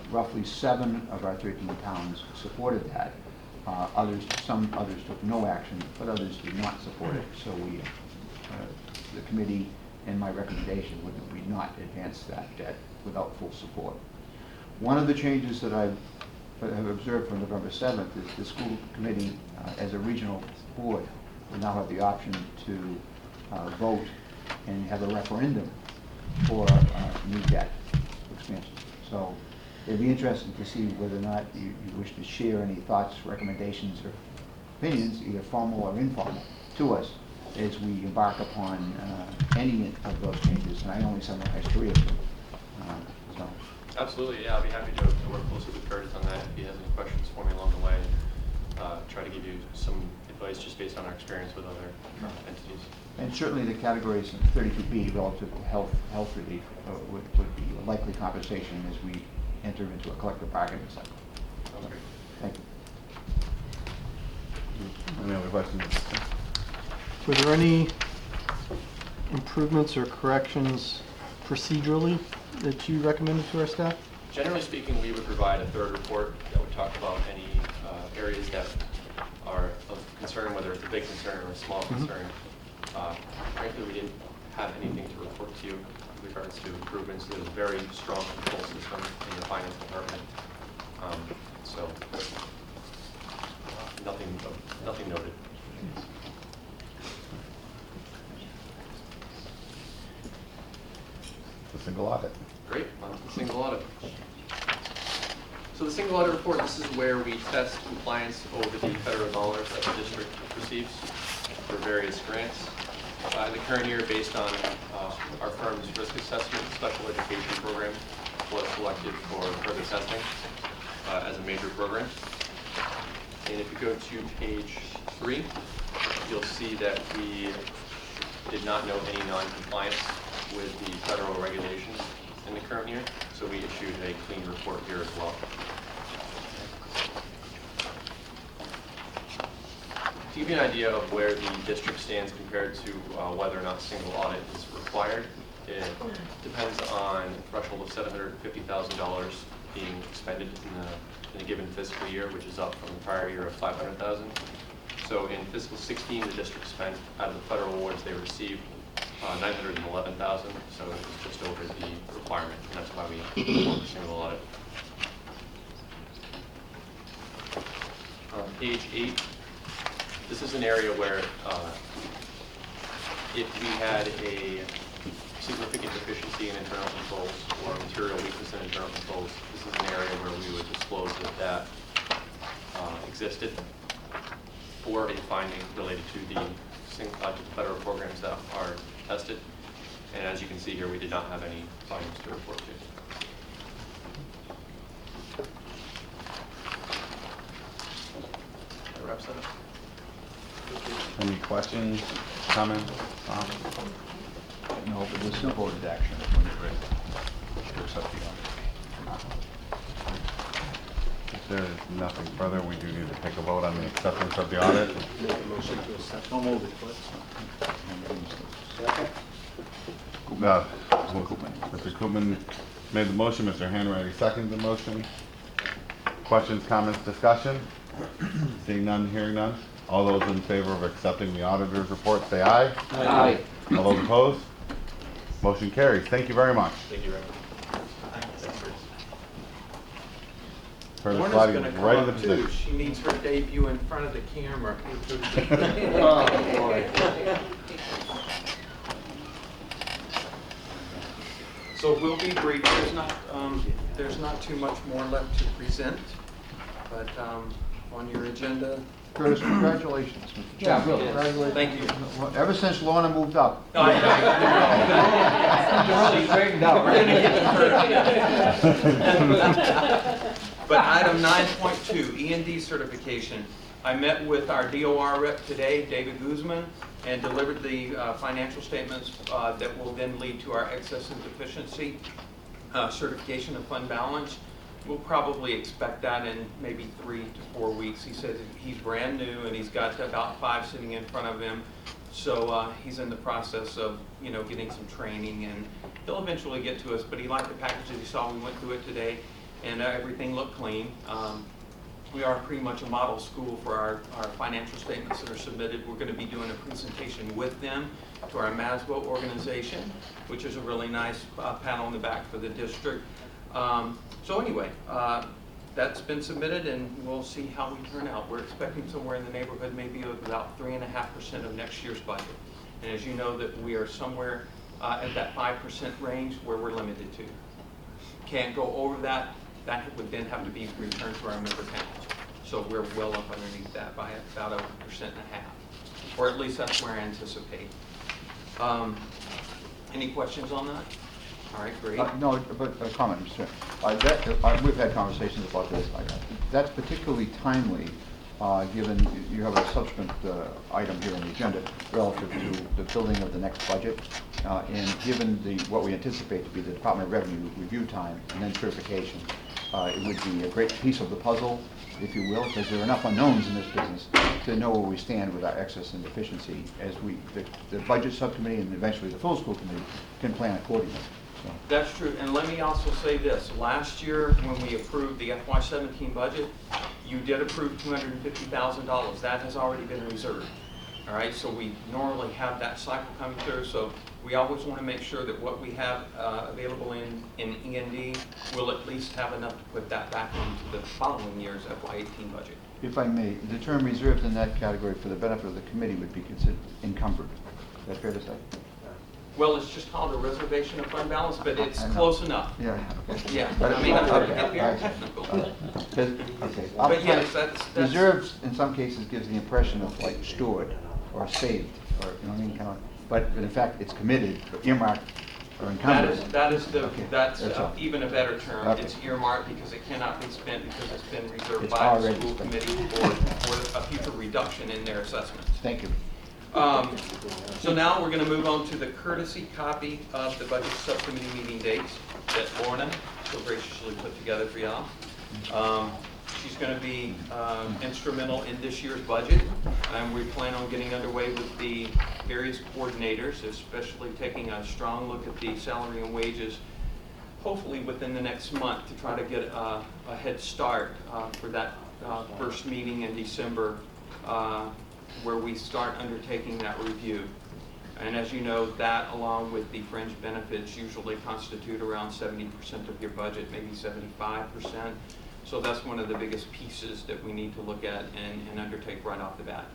Speaker 3: Roughly 7 of our 13 towns supported that. Some others took no action, but others did not support it. So the committee and my recommendation would that we not advance that debt without full support. One of the changes that I have observed from November 7th is the school committee, as a regional board, will now have the option to vote and have a referendum for new debt expansion. So it'd be interesting to see whether or not you wish to share any thoughts, recommendations, or opinions, either formal or informal, to us as we embark upon any of those changes. And I only summarized 3 of them.
Speaker 16: Absolutely, yeah, I'll be happy to work closely with Curtis on that if he has any questions for me along the way. Try to give you some advice just based on our experience with other entities.
Speaker 3: And certainly the categories in 32B relative to health relief would be a likely conversation as we enter into a collective bargaining cycle.
Speaker 16: Sounds great.
Speaker 3: Thank you.
Speaker 6: Any other questions?
Speaker 4: Were there any improvements or corrections procedurally that you recommended to our staff?
Speaker 16: Generally speaking, we would provide a third report that would talk about any areas that are of concern, whether it's a big concern or a small concern. Frankly, we didn't have anything to report to you with regards to improvements. There's a very strong control system in the finance department. So nothing noted.
Speaker 6: The single audit.
Speaker 16: Great, on to the single audit. So the single audit report, this is where we test compliance over the federal dollars that the district receives for various grants. In the current year, based on our firm's risk assessment special education program, was selected for further testing as a major program. And if you go to page 3, you'll see that we did not note any non-compliance with the federal regulations in the current year, so we issued a clean report here as well. To give you an idea of where the district stands compared to whether or not single audit is required, it depends on a threshold of $750,000 being expended in a given fiscal year, which is up from the prior year of $500,000. So in fiscal 16, the district spent, out of the federal awards they received, $911,000, so it's just over the requirement, and that's why we performed a single audit. Page 8, this is an area where if we had a significant deficiency in internal controls or material weakness in internal controls, this is an area where we would disclose that existed for a finding related to the federal programs that are tested. And as you can see here, we did not have any findings to report to. That wraps that up.
Speaker 6: Any questions, comments?
Speaker 3: No, but the simple redaction when you read it.
Speaker 6: If there is nothing further, we do need to take a vote on the acceptance of the audit. Mr. Koopman made the motion, Mr. Hanratty seconded the motion. Questions, comments, discussion? Seeing none, hearing none. All those in favor of accepting the auditor's report, say aye.
Speaker 14: Aye.
Speaker 6: All those opposed? Motion carries. Thank you very much.
Speaker 16: Thank you very much.
Speaker 6: Curtis
Speaker 17: Lorna's
Speaker 6: sliding
Speaker 17: gonna come
Speaker 6: right in the
Speaker 17: up too.
Speaker 6: position.
Speaker 17: She needs her debut in front of the camera.
Speaker 13: Oh, boy.
Speaker 17: So we'll be brief. There's not too much more left to present, but on your agenda.
Speaker 3: Curtis, congratulations, Mr.
Speaker 17: Yeah,
Speaker 3: Chairman.
Speaker 17: really.
Speaker 3: Congratulations.
Speaker 17: Thank you.
Speaker 3: Ever since Lorna moved up.
Speaker 17: She straightened out. We're gonna get to her. But item 9.2, E&D certification. I met with our DOR rep today, David Guzman, and delivered the financial statements that will then lead to our excess and deficiency certification of fund balance. We'll probably expect that in maybe 3 to 4 weeks. He says he's brand new and he's got about 5 sitting in front of him. So he's in the process of, getting some training, and he'll eventually get to us. But he liked the package that he saw. We went through it today, and everything looked clean. We are pretty much a model school for our financial statements that are submitted. We're going to be doing a presentation with them to our MASBO organization, which is a really nice pat on the back for the district. So anyway, that's been submitted, and we'll see how we turn out. We're expecting somewhere in the neighborhood maybe of about 3.5% of next year's budget. And as you know, that we are somewhere at that 5% range where we're limited to. Can't go over that. That would then have to be returned to our member towns. So we're well up underneath that by about 1.5%, or at least that's where I anticipate. Any questions on that? All right, great.
Speaker 3: No, but a comment, Mr. We've had conversations about this. That's particularly timely, given you have a subsequent item here on the agenda relative to the building of the next budget, and given what we anticipate to be the Department of Revenue review time and then certification, it would be a great piece of the puzzle, if you will, because there are enough unknowns in this business to know where we stand with our excess and deficiency as the budget subcommittee and eventually the full school committee can plan accordingly. So.
Speaker 17: That's true, and let me also say this. Last year, when we approved the FY17 budget, you did approve $250,000. That has already been reserved. All right, so we normally have that cycle coming through, so we always want to make sure that what we have available in E&D will at least have enough to put that back into the following year's FY18 budget.
Speaker 3: If I may, the term reserved in that category for the benefit of the committee would be considered encumbered. Is that fair to say?
Speaker 17: Well, it's just called a reservation of fund balance, but it's close enough.
Speaker 3: Yeah. Okay.
Speaker 17: Yeah, I mean, I'm not going to get technical.
Speaker 3: Okay.
Speaker 17: But yes, that's...
Speaker 3: Reserves, in some cases, gives the impression of like stored or saved, or, you know what I mean, kind of, but in fact, it's committed, or earmarked, or encumbered.
Speaker 17: That's
Speaker 3: all.
Speaker 17: even a better term.
Speaker 3: Okay.
Speaker 17: It's earmarked because it cannot be spent because it's been reserved
Speaker 3: It's
Speaker 17: by the
Speaker 3: already
Speaker 17: school
Speaker 3: spent.
Speaker 17: committee for a future reduction in their assessments.
Speaker 3: Thank you.
Speaker 17: So now we're going to move on to the courtesy copy of the budget subcommittee meeting dates that Lorna so graciously put together for y'all. She's going to be instrumental in this year's budget, and we plan on getting underway with the various coordinators, especially taking a strong look at the salary and wages, hopefully within the next month, to try to get a head start for that first meeting in December, where we start undertaking that review. And as you know, that along with the fringe benefits usually constitute around 70% of your budget, maybe 75%. So that's one of the biggest pieces that we need to look at and undertake right off the bat.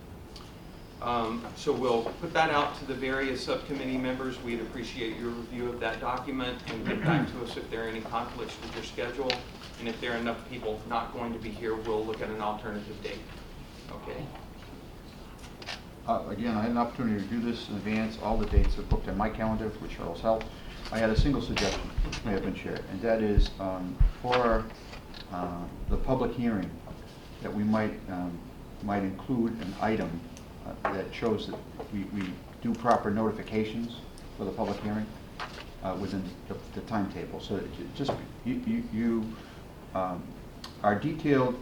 Speaker 17: So we'll put that out to the various subcommittee members. We'd appreciate your review of that document and get back to us if there are any conflicts with your schedule. And if there are enough people not going to be here, we'll look at an alternative date. Okay?
Speaker 3: Again, I had an opportunity to do this in advance. All the dates are booked on my calendar with Cheryl's help. I had a single suggestion which may have been shared, and that is for the public hearing that we might include an item that shows that we do proper notifications for the public hearing within the timetable. So that just you are detailed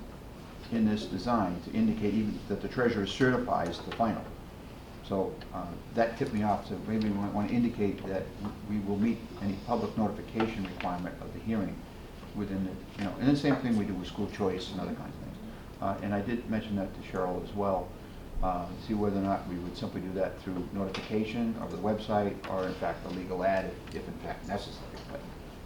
Speaker 3: in this design to indicate even that the treasurer certifies the final. So that tipped me off, so maybe we might want to indicate that we will meet any public notification requirement of the hearing within the, and the same thing we do with school choice and other kinds of things. And I did mention that to Cheryl as well, see whether or not we would simply do that through notification of the website or in fact a legal ad if in fact necessary. But,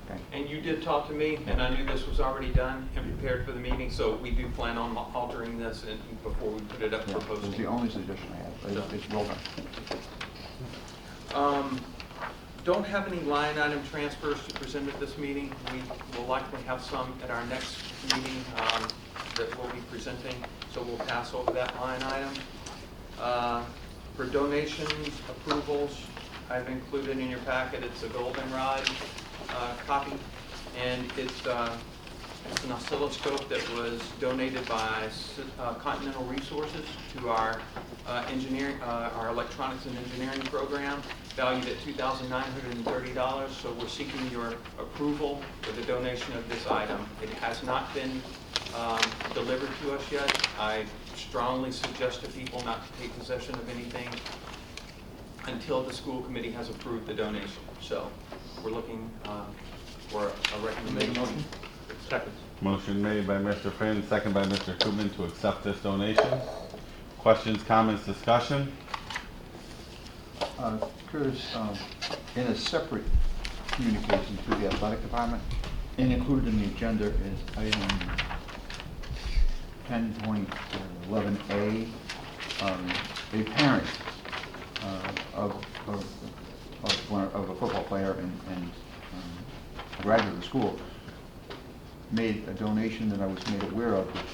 Speaker 3: okay.
Speaker 17: And you did talk to me, and I knew this was already done and prepared for the meeting, so we do plan on altering this before we put it up for posting.
Speaker 3: It's the only suggestion I have. It's well done.
Speaker 17: Don't have any line item transfers to present at this meeting. We will likely have some at our next meeting that we'll be presenting, so we'll pass over that line item. For donations, approvals, I've included in your packet, it's a goldenrod copy, and it's an oscilloscope that was donated by Continental Resources to our engineering, our electronics and engineering program, valued at $2,930. So we're seeking your approval for the donation of this item. It has not been delivered to us yet. I strongly suggest to people not to take possession of anything until the school committee has approved the donation. So we're looking for a recommendation. Second.
Speaker 6: Motion made by Mr. Finn, second by Mr. Koopman to accept this donation. Questions, comments, discussion?
Speaker 3: Curtis, in a separate communication to the athletic department, and included in the agenda is item 10.11A, a parent of a football player and a graduate of the school made a donation that I was made aware of, which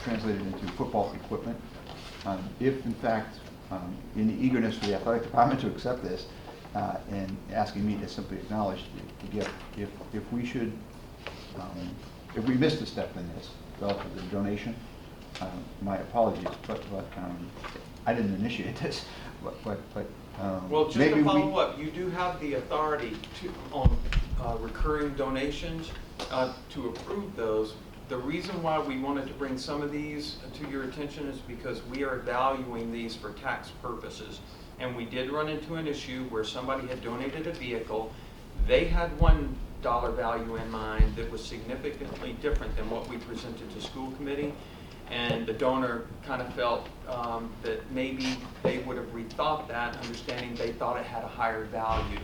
Speaker 3: translated into football equipment. If in fact, in the eagerness for the athletic department to accept this, and asking me to simply acknowledge the gift, if we should, if we missed a step in this relative to the donation, my apologies, but I didn't initiate this, but
Speaker 17: well, just
Speaker 3: maybe
Speaker 17: to follow up, you do have the authority to on recurring donations to approve those. The reason why we wanted to bring some of these to your attention is because we are valuing these for tax purposes. And we did run into an issue where somebody had donated a vehicle. They had $1 value in mind that was significantly different than what we presented to school committee. And the donor kind of felt that maybe they would have rethought that, understanding they thought it had a higher value.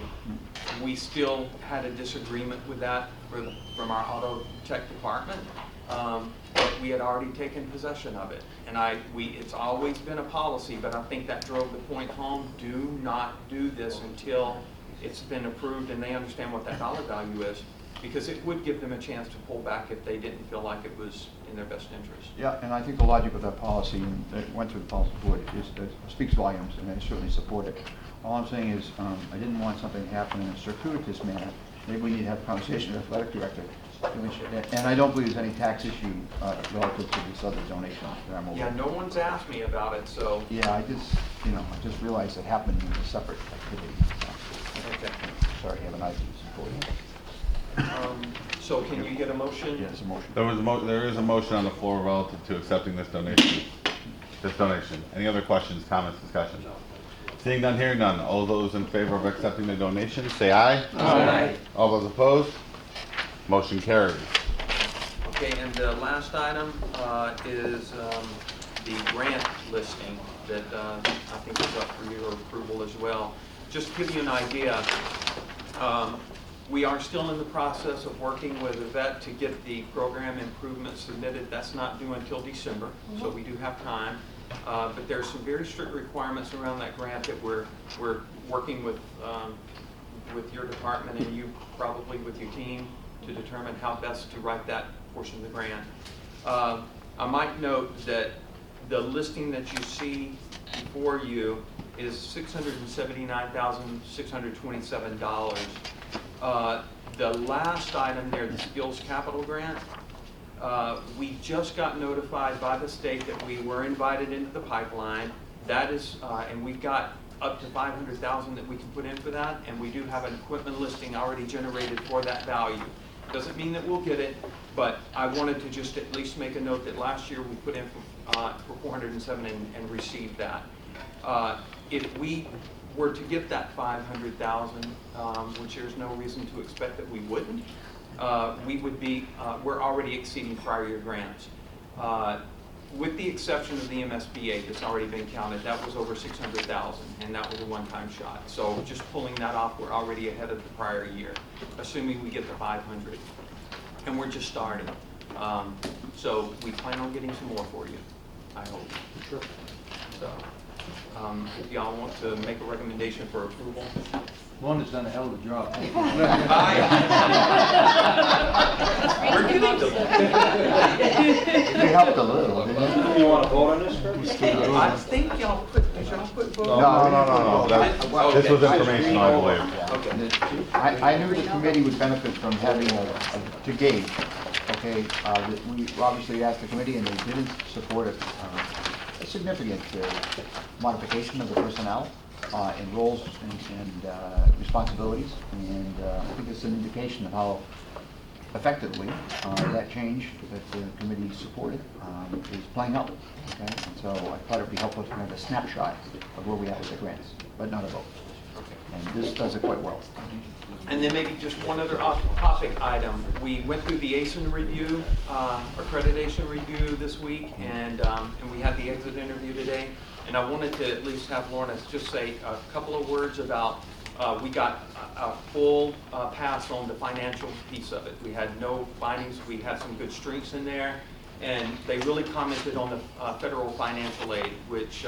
Speaker 17: We still had a disagreement with that from our auto tech department, but we had already taken possession of it. And it's always been a policy, but I think that drove the point home: do not do this until it's been approved and they understand what that dollar value is, because it would give them a chance to pull back if they didn't feel like it was in their best interest.
Speaker 3: yeah, and I think the logic of that policy, and it went through the policy board, speaks volumes, and I certainly support it. All I'm saying is I didn't want something to happen in a circuitous manner. Maybe we need to have a conversation with the athletic director And I don't believe there's any tax issue relative to this other donation that I'm aware
Speaker 17: Yeah,
Speaker 3: of.
Speaker 17: no one's asked me about it, so.
Speaker 3: Yeah, I just realized it happened in a separate activity.
Speaker 17: Okay.
Speaker 3: Sorry, I have an ID for you.
Speaker 17: So can you get a motion?
Speaker 3: Yes, a motion.
Speaker 6: There is a motion on the floor relative to accepting this donation. Any other questions, comments, discussion? Seeing none, hearing none. All those in favor of accepting the donation, say aye.
Speaker 17: Aye.
Speaker 6: All those opposed? Motion carries.
Speaker 17: Okay, and the last item is the grant listing that I think is up for your approval as well. Just to give you an idea, we are still in the process of working with a vet to get the program improvements submitted. That's not due until December, so we do have time. But there are some very strict requirements around that grant that we're working with your department and you probably with your team to determine how best to write that portion of the grant. I might note that the listing that you see before you is $679,627. The last item there, the Skills Capital Grant, we just got notified by the state that we were invited into the pipeline. That is, and we've got up to $500,000 that we can put in for that, and we do have an equipment listing already generated for that value. Doesn't mean that we'll get it, but I wanted to just at least make a note that last year we put in for 407 and received that. If we were to get that 500,000, which there's no reason to expect that we wouldn't, we would be, we're already exceeding prior year grants. With the exception of the MSBA that's already been counted, that was over 600,000, and that was a one-time shot. So just pulling that off, we're already ahead of the prior year, assuming we get the 500. And we're just starting. So we plan on getting some more for you, I hope.
Speaker 13: Sure.
Speaker 17: So, if y'all want to make a recommendation for approval.
Speaker 1: Londa's done a hell of a job.
Speaker 17: We're getting to
Speaker 3: You helped a little, didn't you?
Speaker 13: You want to vote on this first?
Speaker 17: I think y'all put, did y'all put vote?
Speaker 6: No. This was information, I believe.
Speaker 17: Okay.
Speaker 3: I knew the committee would benefit from having to gauge, okay, that we obviously asked the committee and they didn't support a significant modification of the personnel and roles and responsibilities, and I think it's an indication of how effectively that change that the committee supported is playing out. Okay, and so I thought it'd be helpful to have a snapshot of where we are with the grants, but not a vote. And this does it quite well.
Speaker 17: And then maybe just one other off-topic item. We went through the ASIN review, accreditation review this week, and we had the exit interview today. And I wanted to at least have Lorna just say a couple of words about, we got a full pass on the financial piece of it. We had no findings, we had some good strengths in there, and they really commented on the federal financial aid, which,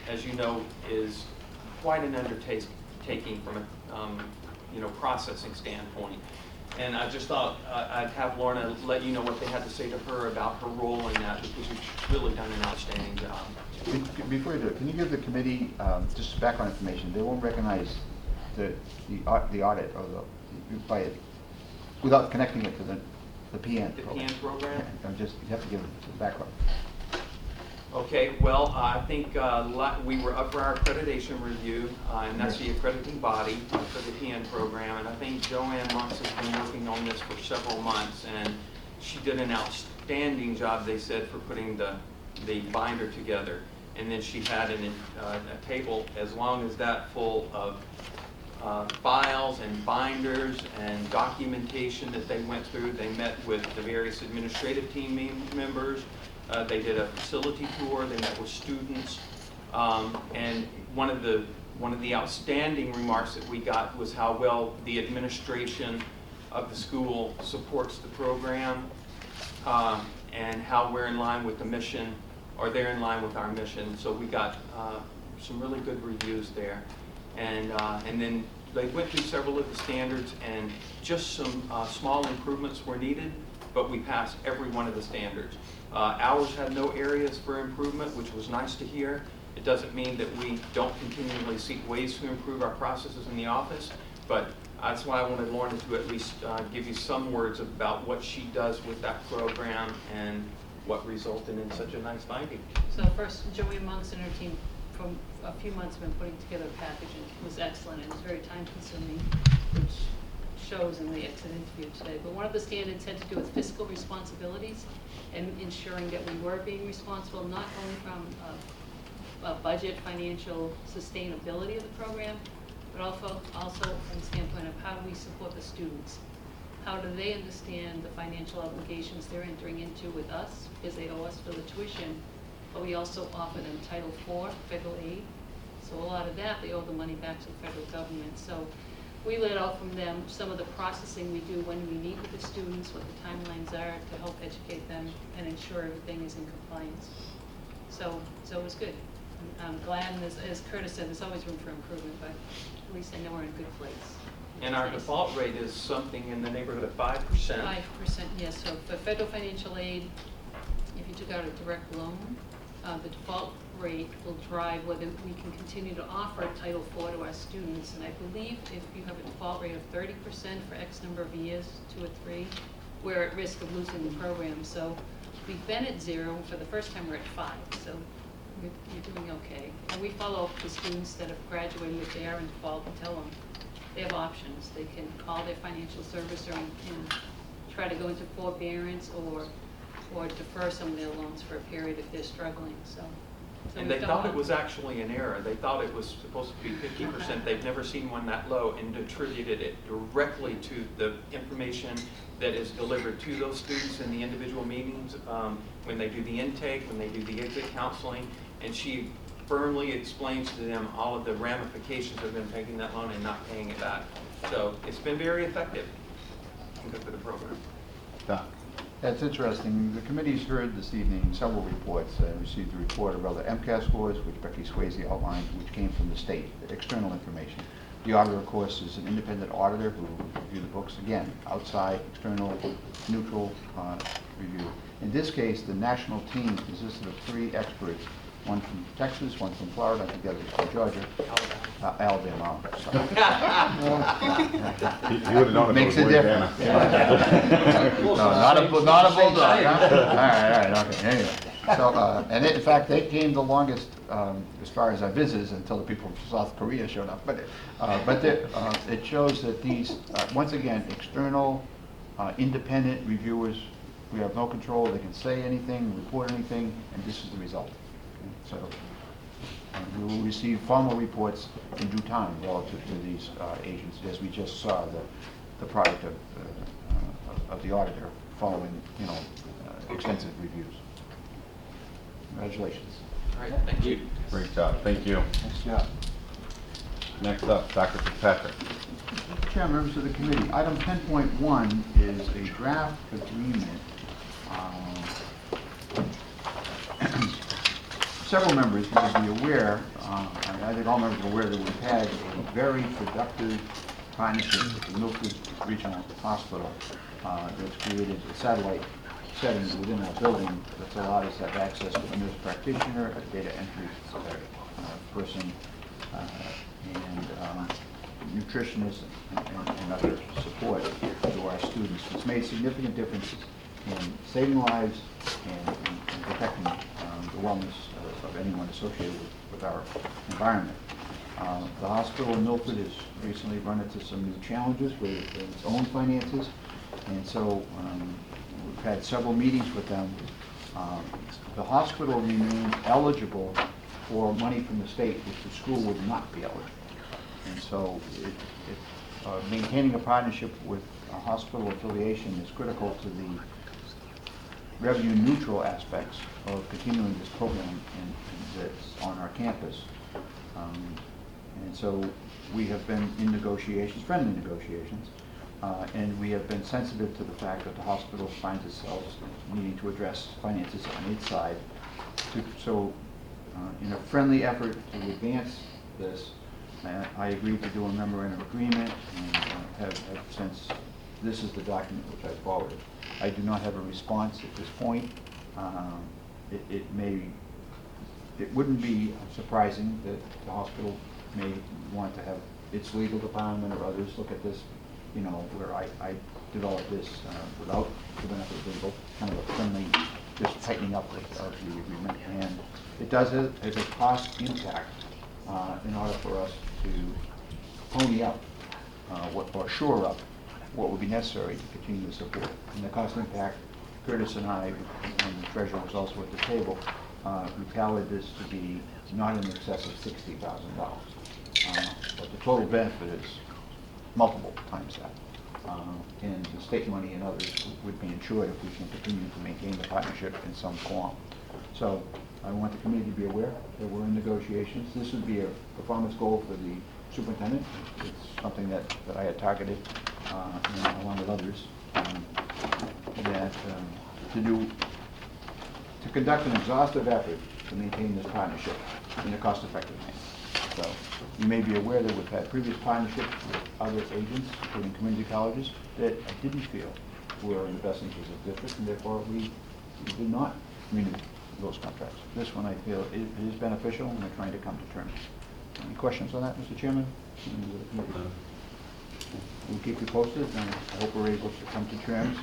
Speaker 17: as you know, is quite an undertaking from a processing standpoint. And I just thought I'd have Lorna let you know what they had to say to her about her role in that, because she's really done an outstanding job.
Speaker 3: Before you do it, can you give the committee just background information? They won't recognize the audit or by it without connecting it to the PN program.
Speaker 17: The PN program?
Speaker 3: You have to give it the background.
Speaker 17: Okay, well, I think we were up for our accreditation review, and that's the accrediting body for the PN program. And I think Joanne Monks has been working on this for several months, and she did an outstanding job, they said, for putting the binder together. And then she had a table as long as that full of files and binders and documentation that they went through. They met with the various administrative team members. They did a facility tour. They met with students. And one of the outstanding remarks that we got was how well the administration of the school supports the program, and how we're in line with the mission, or they're in line with our mission. So we got some really good reviews there. And then they went through several of the standards, and just some small improvements were needed, but we passed every one of the standards. Ours had no areas for improvement, which was nice to hear. It doesn't mean that we don't continually seek ways to improve our processes in the office, but That's why I wanted Lauren to at least give you some words about what she does with that program and what resulted in such a nice finding.
Speaker 18: So first, Joey Monks and her team from a few months have been putting together a package, and it was excellent. It was very time consuming, which shows in the exit interview today. But one of the standards had to do with fiscal responsibilities and ensuring that we were being responsible, not only from a budget, financial sustainability of the program, but also from the standpoint of how do we support the students. How do they understand the financial obligations they're entering into with us, because they owe us for the tuition, but we also offer them Title IV federal aid. So a lot of that, they owe the money back to the federal government. So we laid out from them some of the processing we do when we meet with the students, what the timelines are to help educate them and ensure everything is in compliance. So it was good. I'm glad, and as Curtis said, there's always room for improvement, but at least I know we're in a good place.
Speaker 17: And our default rate is something in the neighborhood of 5%.
Speaker 18: 5%, yes. So for federal financial aid, if you took out a direct loan, the default rate will drive whether we can continue to offer Title IV to our students. And I believe if you have a default rate of 30% for X number of years, 2 or 3, we're at risk of losing the program. So we've been at 0. For the first time, we're at 5. So you're doing okay. And we follow up with students that have graduated if they are in default and tell them they have options. They can call their financial servicer and try to go into forbearance or defer some of their loans for a period if they're struggling. So
Speaker 17: and they thought it was actually an error. They thought it was supposed to be 50%. They've never seen one that low, and attributed it directly to the information that is delivered to those students in the individual meetings, when they do the intake, when they do the exit counseling, and she firmly explains to them all of the ramifications of them taking that loan and not paying it back. So it's been very effective for the program.
Speaker 3: Don. That's interesting. The committee's heard this evening several reports. I received a report about the MCAS scores, which Becky Swayze outlined, which came from the state, external information. The auditor, of course, is an independent auditor who reviewed the books, again, outside, external, neutral review. In this case, the national team consisted of 3 experts, one from Texas, one from Florida, I think the other was from Georgia. Alabama.
Speaker 6: You would have known if
Speaker 3: Makes
Speaker 6: it
Speaker 3: a
Speaker 6: was
Speaker 3: difference.
Speaker 6: Louisiana.
Speaker 3: No, not a bulldog, huh? All right, okay, anyway. So, and in fact, they came the longest as far as our visitors until the people from South Korea showed up. But it shows that these, once again, external, independent reviewers, we have no control. They can say anything, report anything, and this is the result. So we will receive formal reports in due time relative to these agencies, as we just saw the product of the auditor following, extensive reviews. Congratulations.
Speaker 17: All right, thank you.
Speaker 6: Great job. Thank you.
Speaker 3: Nice job.
Speaker 6: Next up, Dr. Fitzpatrick.
Speaker 3: Mr. Chairman, members of the committee, item 10.1 is a draft agreement. Several members may be aware, I think all members are aware that we've had a very productive partnership with the Milford Regional Hospital that's created a satellite setting within our building that's allowed us to have access to a nurse practitioner, a data entry person, and nutritionists and other support to our students. It's made significant differences in saving lives and protecting the wellness of anyone associated with our environment. The hospital in Milford has recently run into some new challenges with its own finances, and so we've had several meetings with them. The hospital remains eligible for money from the state, which the school would not be eligible. And so maintaining a partnership with a hospital affiliation is critical to the revenue neutral aspects of continuing this program that's on our campus. And so we have been in negotiations, friendly negotiations, and we have been sensitive to the fact that the hospital finds itself needing to address finances on its side. In a friendly effort to advance this, I agreed to do a memorandum of agreement, and have since this is the document which I forwarded. I do not have a response at this point. It wouldn't be surprising that the hospital may want to have its legal department or others look at this, you know, where I developed this without the benefit of legal, kind of a friendly, just tightening up of the agreement. And it does it as a cost impact in order for us to pony up or shore up what would be necessary to continue the support. And the cost impact, Curtis and I, and the treasurer was also at the table, we tallied this to be not in excess of $60,000. But the total benefit is multiple times that. And the state money and others would be insured if we can continue to maintain the partnership in some form. So I want the committee to be aware that we're in negotiations. This would be a performance goal for the superintendent. It's something that I had targeted along with others, to conduct an exhaustive effort to maintain this partnership in a cost-effective manner. So you may be aware that we've had previous partnerships with other agents, including community colleges, that I didn't feel were in the best interest of the district, and therefore we did not renew those contracts. This one I feel it is beneficial, and we're trying to come to terms. Any questions on that, Mr. Chairman? We'll keep you posted, and I hope we're able to come to terms.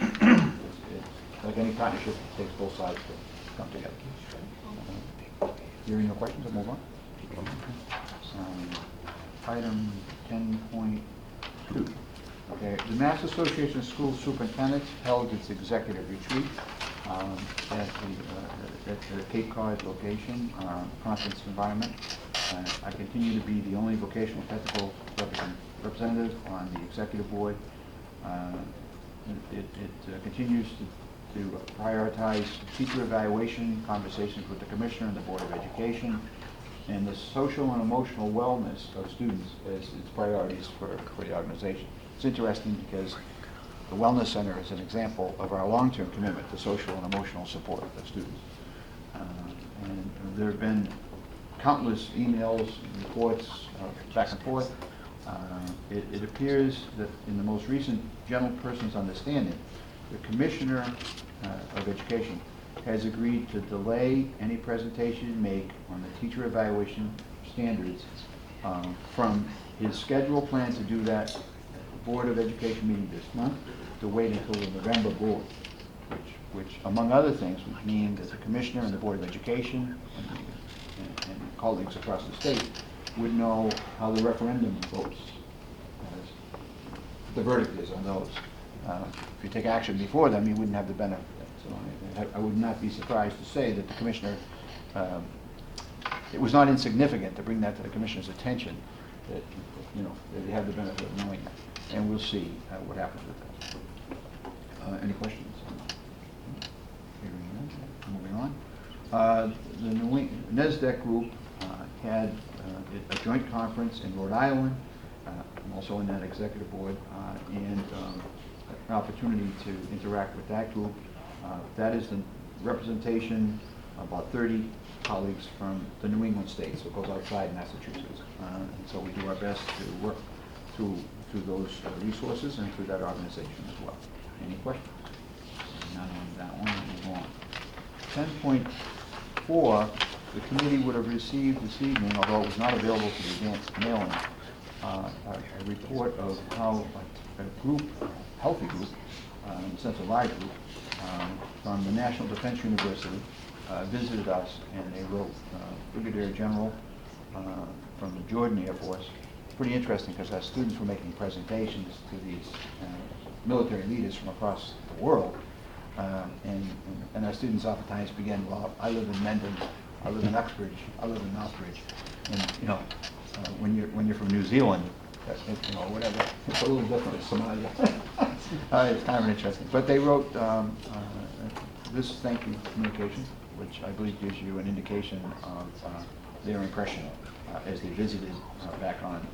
Speaker 3: Like any partnership, it takes both sides to come together. Hearing no questions, I'll move on. Item 10.2. Okay, the Mass Association of School Superintendents held its executive retreat at the Cape Cod location, conference environment. I continue to be the only vocational technical representative on the executive board. It continues to prioritize teacher evaluation, conversations with the commissioner and the Board of Education, and the social and emotional wellness of students as its priorities for the organization. It's interesting because the Wellness Center is an example of our long-term commitment to social and emotional support of students. And there have been countless emails, reports, back and forth. It appears that in the most recent general person's understanding, the Commissioner of Education has agreed to delay any presentation you make on the teacher evaluation standards from his scheduled plan to do that at the Board of Education meeting this month to wait until the November board, which among other things would mean that the Commissioner and the Board of Education and colleagues across the state would know how the referendum votes, the verdict is on those. If you take action before them, you wouldn't have the benefit. So I would not be surprised to say that the Commissioner, it was not insignificant to bring that to the Commissioner's attention, that, you know, that they have the benefit of knowing that. And we'll see what happens with that. Any questions? Moving on. The NESDEC group had a joint conference in Rhode Island. I'm also in that executive board, and an opportunity to interact with that group. That is the representation of about 30 colleagues from the New England states, so it goes outside Massachusetts. And so we do our best to work through those resources and through that organization as well. Any questions? None on that one. Move on. 10.4, the committee would have received this evening, although it was not available for the advanced mailing, a report of how a group, a healthy group, in the sense of large group, from the National Defense University visited us, and they wrote Brigadier General from the Jordan Air Force. Pretty interesting because our students were making presentations to these military leaders from across the world. And our students oftentimes begin, well, I live in Mendon, I live in Uxbridge, I live in Northbridge. And, you know, when you're from New Zealand, you know, whatever, it's a little different in Somalia. It's kind of interesting. But they wrote this thank you communication, which I believe gives you an indication of their impression as they visited back on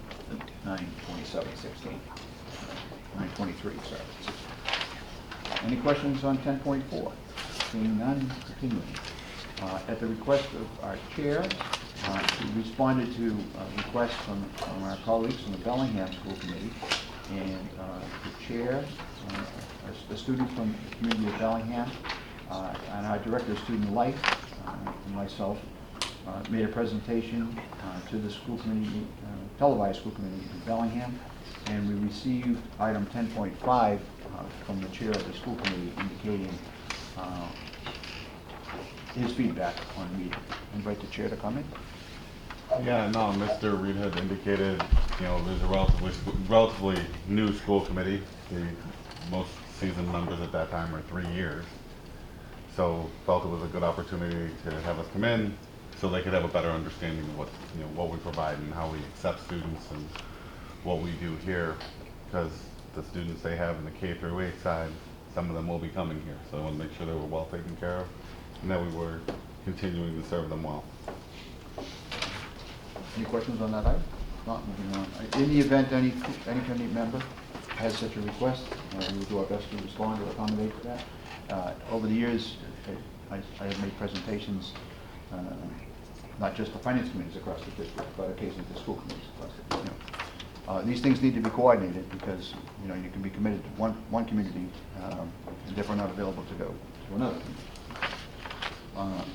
Speaker 3: 9/27/16. 9/23, sorry. Any questions on 10.4? Seeing none, continuing. At the request of our chair, we responded to requests from our colleagues from the Bellingham School Committee, and the chair, a student from the community of Bellingham, and our director of student life, and myself, made a presentation to the school committee, televised school committee in Bellingham, and we received item 10.5 from the chair of the school committee indicating his feedback on the meeting. Invite the chair to comment.
Speaker 6: Yeah, no, Mr. Reed had indicated, there's a relatively new school committee. The most seasoned members at that time are 3 years. So felt it was a good opportunity to have us come in so they could have a better understanding of what we provide and how we accept students and what we do here. Because the students they have in the K through 8 side, some of them will be coming here. So I want to make sure they were well taken care of and that we were continuing to serve them well.
Speaker 3: Any questions on that item? Not moving on. In the event any committee member has such a request, we will do our best to respond or accommodate to that. Over the years, I have made presentations, not just to finance committees across the district, but occasionally to school committees across the district. These things need to be coordinated because you can be committed to one community and if we're not available to go to another community.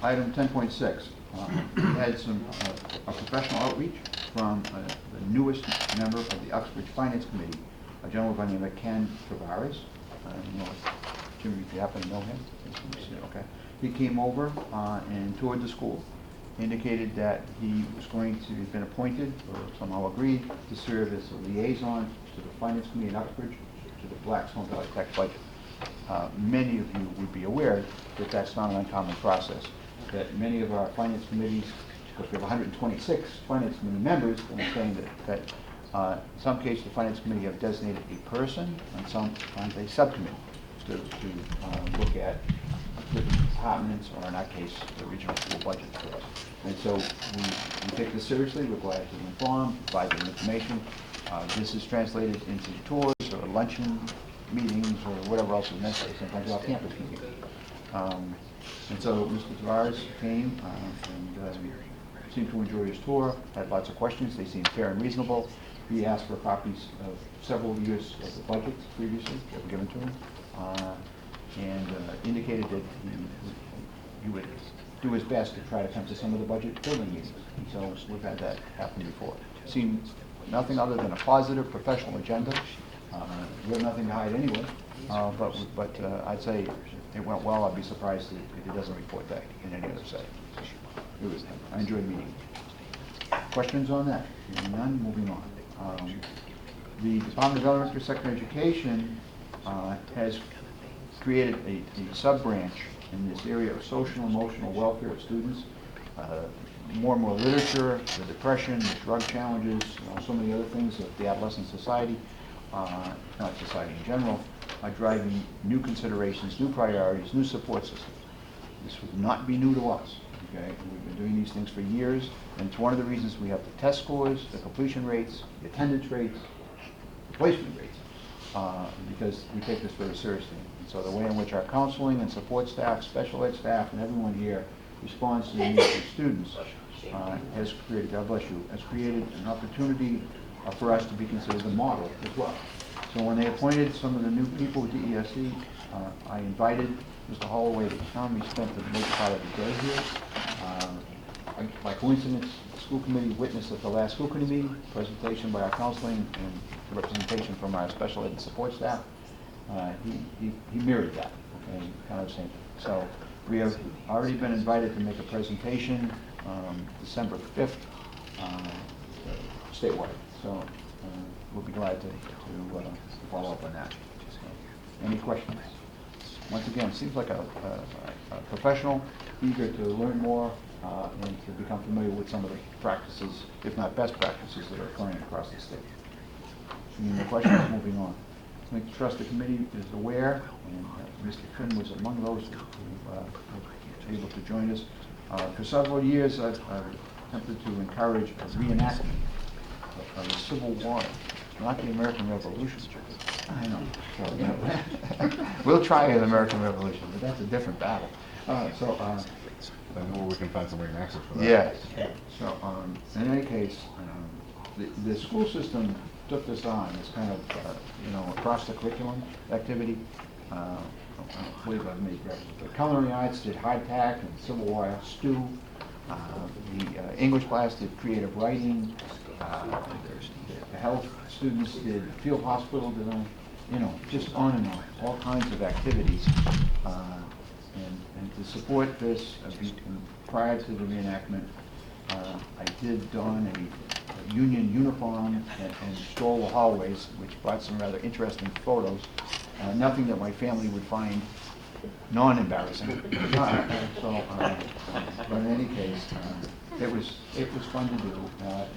Speaker 3: Item 10.6. Had some a professional outreach from the newest member of the Uxbridge Finance Committee, a gentleman by the name of Ken Tavares. Jimmy, if you happen to know him, okay. He came over and toured the school, indicated that he was going to, he's been appointed or somehow agreed to serve as a liaison to the Finance Committee in Uxbridge to the Blackstone Valley Tech budget. Many of you would be aware that that's not an uncommon process. That many of our finance committees, because we have 126 finance committee members, and I'm saying that in some cases the finance committee have designated a person and sometimes a subcommittee to look at different departments, or in our case, the regional school budget for us. And so we take this seriously. We're glad to inform, provide them information. This is translated into tours or luncheon meetings or whatever else is necessary, sometimes our campus meetings. And so Mr. Tavares came and seemed to enjoy his tour, had lots of questions. They seemed fair and reasonable. He asked for copies of several years of the budgets previously that were given to him and indicated that he would do his best to try to come to some of the budget building meetings. And so we've had that happen before. Seemed nothing other than a positive professional agenda. We have nothing to hide anyway, but I'd say it went well. I'd be surprised if he doesn't report that in any other setting. I enjoyed meeting. Questions on that? Hearing none, moving on. The Department of Elementary Secondary Education has created a sub-branch in this area of social and emotional welfare of students. More and more literature, the depression, the drug challenges, so many other things of the adolescent society, not society in general, are driving new considerations, new priorities, new support systems. This would not be new to us. Okay? We've been doing these things for years, and it's one of the reasons we have the test scores, the completion rates, the attendance rates, the placement rates, because we take this very seriously. And so the way in which our counseling and support staff, special ed staff, and everyone here responds to the needs of students has created, God bless you, has created an opportunity for us to be considered a model as well. So when they appointed some of the new people with DESE, I invited Mr. Holloway to come. He spent the most part of the day here. By coincidence, the school committee witnessed at the last school committee meeting, presentation by our counseling and representation from our special ed and support staff. He mirrored that, okay, kind of same thing. So we have already been invited to make a presentation December 5th statewide. So we'll be glad to follow up on that. So, any questions? Once again, it seems like a professional eager to learn more and to become familiar with some of the practices, if not best practices, that are occurring across the state. Any more questions? Moving on. I trust the committee is aware, and Mr. Finn was among those who were able to join us. For several years, I've attempted to encourage a reenactment of the Civil War, not the American Revolution. I know. So, you know, we'll try an American Revolution, but that's a different battle.
Speaker 6: Then we can find some reenactors for that.
Speaker 3: Yes. So, in any case, the school system took this on. It's kind of, across the curriculum activity. I believe I've made reference. The culinary arts did hardtack and Civil War stew. The English class did creative writing. The health students did field hospital design. You know, just on and on, all kinds of activities. And to support this, prior to the reenactment, I did don a union uniform and stroll the hallways, which brought some rather interesting photos. Nothing that my family would find non-embarrassing. But in any case, it was fun to do.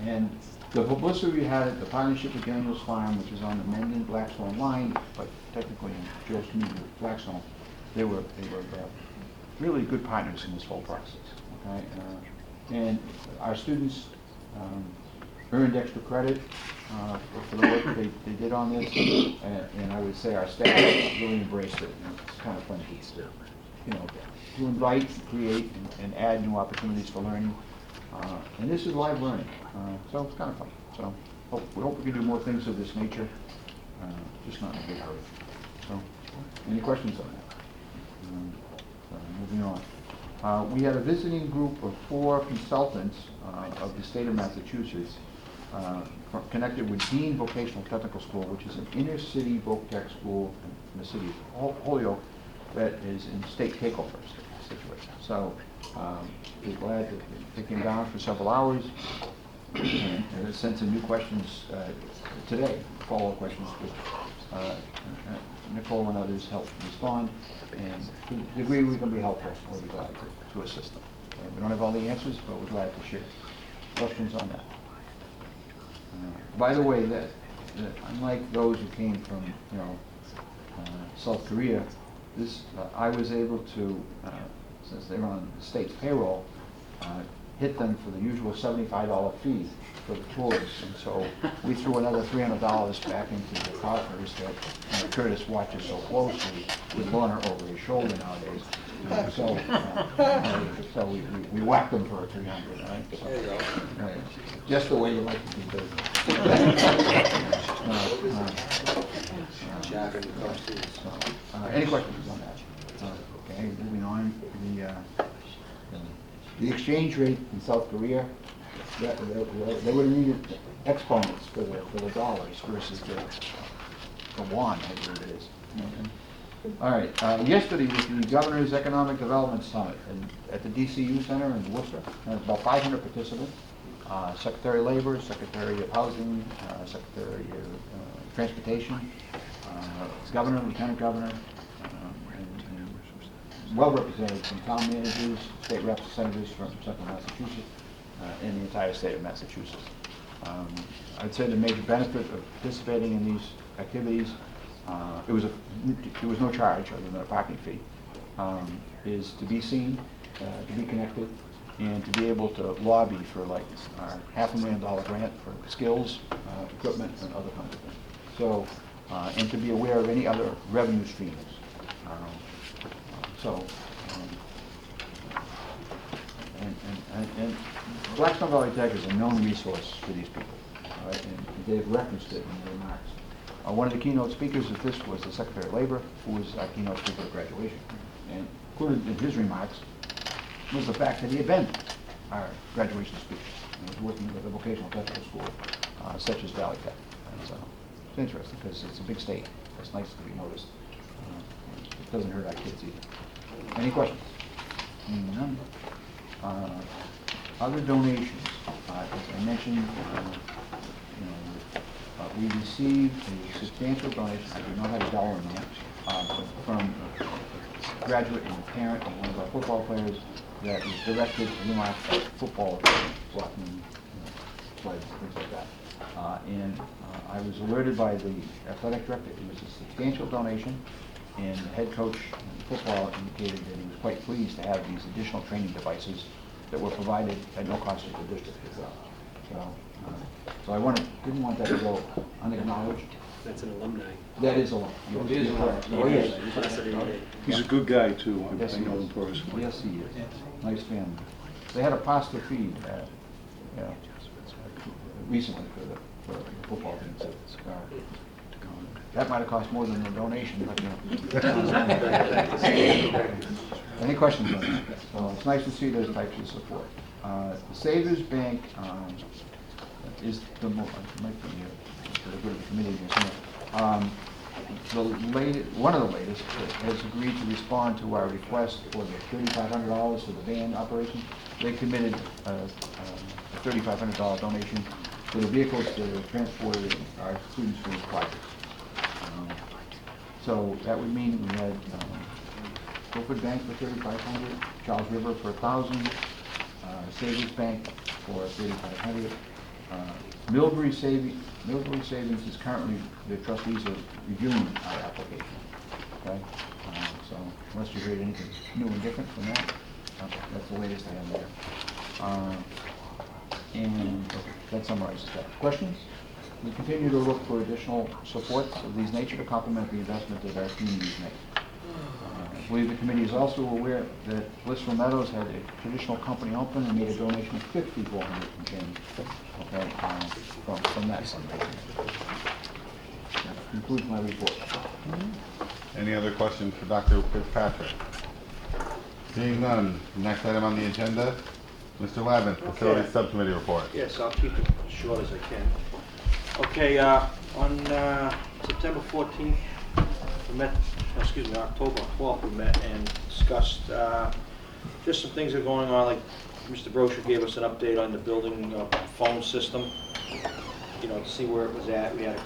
Speaker 3: And the publicity we had at the partnership with Daniel's Farm, which is on the Mendon Blackstone line, but technically in Joe's community with Blackstone, they were really good partners in this whole process. Okay? And our students earned extra credit for the work they did on this, and I would say our staff really embraced it. And it's kind of fun to invite, create, and add new opportunities for learning. And this is live learning, so it's kind of fun. So we hope we can do more things of this nature, just not in a big hurry. So, any questions on that? Moving on. We had a visiting group of 4 consultants of the state of Massachusetts connected with Dean Vocational Technical School, which is an inner city voc tech school in the city of Holyoke that is in state takeover situation. So we're glad that they came down for several hours and sent some new questions today, follow-up questions, which Nicole and others helped respond, and to the degree we can be helpful, we'll be glad to assist them. We don't have all the answers, but we're glad to share. Questions on that? By the way, that unlike those who came from, South Korea, this I was able to, since they were on the state's payroll, hit them for the usual $75 fee for the tours, and so we threw another $300 back into the partners that Curtis watches so closely with Lorna over his shoulder nowadays. So we whacked them for 300, right? So, there you go. Just the way you like to do business. Any questions on that? Okay, moving on. The exchange rate in South Korea, they would have needed exponents for the dollars versus the won, I believe it is. All right, yesterday was the Governor's Economic Development Summit at the DCU Center in Worcester. About 500 participants. Secretary of Labor, Secretary of Housing, Secretary of Transportation, Governor, Lieutenant Governor, and well represented from town managers, state reps, senators from central Massachusetts, and the entire state of Massachusetts. I'd say the major benefit of participating in these activities, there was no charge other than a parking fee, is to be seen, to be connected, and to be able to lobby for like our $500,000 grant for skills, equipment, and other kinds of things. So, and to be aware of any other revenue streams. And Blackstone Valley Tech is a known resource for these people, right? And they've referenced it in their remarks. One of the keynote speakers of this was the Secretary of Labor, who was our keynote speaker at graduation. And included in his remarks was the fact that he had been our graduation speaker. He was working with a vocational technical school such as Valley Tech. And so it's interesting because it's a big state. It's nice to be noticed. It doesn't hurt our kids either. Any questions? None. Other donations. As I mentioned, we received a substantial donation. I do not have a dollar amount from a graduate and a parent of one of our football players that was directed to Newmark football equipment, blocking, sleds, things like that. And I was alerted by the athletic director. It was a substantial donation, and the head coach in football indicated that he was quite pleased to have these additional training devices that were provided at no cost to the district as well. So I didn't want that to go unacknowledged.
Speaker 13: That's an alumni.
Speaker 3: That is alumni.
Speaker 13: It is an alumni.
Speaker 3: Oh, yes.
Speaker 19: He's a good guy, too.
Speaker 3: Yes,
Speaker 19: I
Speaker 3: he
Speaker 19: know
Speaker 3: is.
Speaker 19: him personally.
Speaker 3: Yes, he is. Nice family. They had a pasta feed recently for the football team. So, that might have cost more than the donation, but any questions on that? So it's nice to see those types of support. The Savers Bank is the more, it might be here, so go to the committee here somewhere. One of the latest has agreed to respond to our request for the $3,500 for the van operation. They committed a $3,500 donation for the vehicles that are transported our students for this project. So that would mean we had Guilford Bank for $3,500, Charles River for $1,000, Savings Bank for $3,500. Millbury Savings is currently, the trustees are reviewing our application. Okay, so unless you heard anything new and different from that, that's the latest I have there. And okay, that summarizes that. Questions? We continue to look for additional supports of these nature to complement the investment that our communities make. I believe the committee is also aware that Blissful Meadows had a traditional company open and made a donation of $5,400 and change. Okay, from that fundraising. That concludes my report.
Speaker 6: Any other questions for Dr. Fitzpatrick? Seeing none, next item on the agenda, Mr. Lavin, Facilities Subcommittee report.
Speaker 13: Yes, I'll keep it short as I can. Okay, on September 14th, we met, October 12th, we met and discussed just some things that are going on, like Mr. Brocher gave us an update on the building phone system, you know, to see where it was at. We had a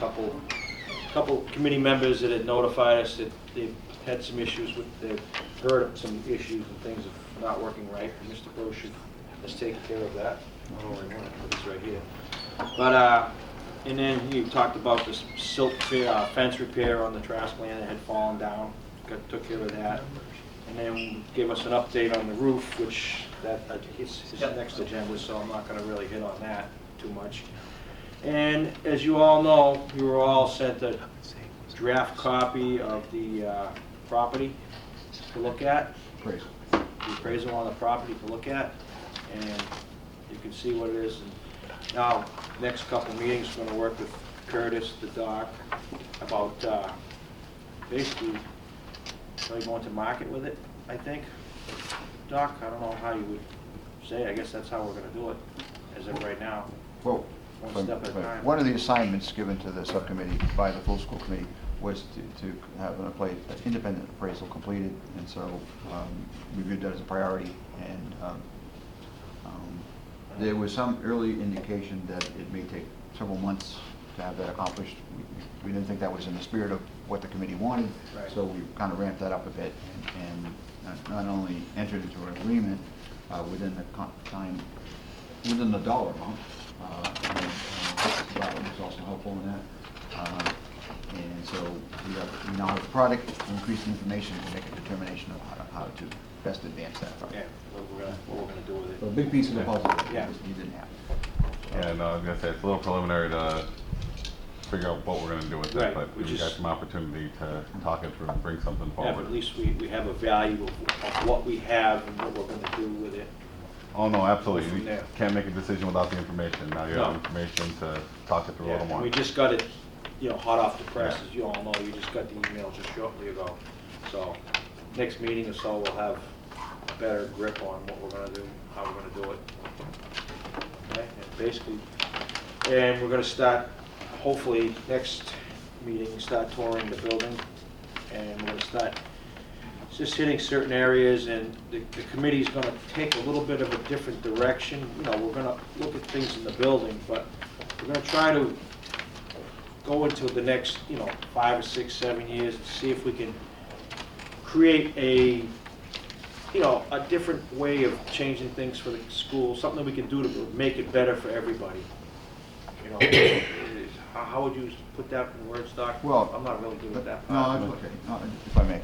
Speaker 13: couple committee members that had notified us that they've had some issues with, they've heard of some issues and things of not working right. And Mr. Brocher has taken care of that. I don't really want it, but it's right here. But, and then he talked about this silt fence repair on the trash land that had fallen down. Took care of that. And then gave us an update on the roof, which that is next agenda, so I'm not going to really hit on that too much. And as you all know, you were all sent a draft copy of the property to look at.
Speaker 3: Appraisal.
Speaker 13: The appraisal on the property to look at, and you can see what it is. And now, next couple meetings, we're going to work with Curtis, the doc, about basically really going to market with it, I think. Doc, I don't know how you would say, I guess that's how we're going to do it, as of right now.
Speaker 3: Well,
Speaker 13: One step at a time.
Speaker 3: one of the assignments given to the subcommittee by the full school committee was to have an independent appraisal completed, and so we viewed that as a priority. And there was some early indication that it may take several months to have that accomplished. We didn't think that was in the spirit of what the committee wanted,
Speaker 13: Right.
Speaker 3: so we kind of ramped that up a bit and not only entered into an agreement within the time, within the dollar amount. That was also helpful in that. And so we now have a product, increased information to make a determination of how to best advance that project.
Speaker 13: Yeah, what we're going to do with it.
Speaker 3: So a big piece of the puzzle that
Speaker 13: Yeah.
Speaker 3: you didn't have.
Speaker 6: Yeah, no, I was gonna say, it's a little preliminary to figure out what we're gonna do with it,
Speaker 13: Right,
Speaker 6: but
Speaker 13: we
Speaker 6: we
Speaker 13: just-
Speaker 6: got some opportunity to talk it through and bring something
Speaker 13: Yeah, but
Speaker 6: forward.
Speaker 13: at least we have a value of what we have and what we're going to do with it.
Speaker 6: Oh, no, absolutely,
Speaker 13: From
Speaker 6: you
Speaker 13: there.
Speaker 6: can't make a decision without the information, now you have
Speaker 13: No.
Speaker 6: information to talk it through a
Speaker 13: Yeah,
Speaker 6: little more.
Speaker 13: and we just got it, you know, hot off the press, as you all know. You just got the email just shortly ago. So next meeting or so, we'll have a better grip on what we're going to do, how we're going to do it. Okay, and basically, and we're going to start, hopefully, next meeting, start touring the building. And we're going to start just hitting certain areas, and the committee's going to take a little bit of a different direction. You know, we're going to look at things in the building, but we're going to try to go into the next, 5 or 6, 7 years and see if we can create a different way of changing things for the school, something we can do to make it better for everybody. How would you put that in words, Doc?
Speaker 3: Well,
Speaker 13: I'm not really good with that.
Speaker 3: No, that's okay. If I may.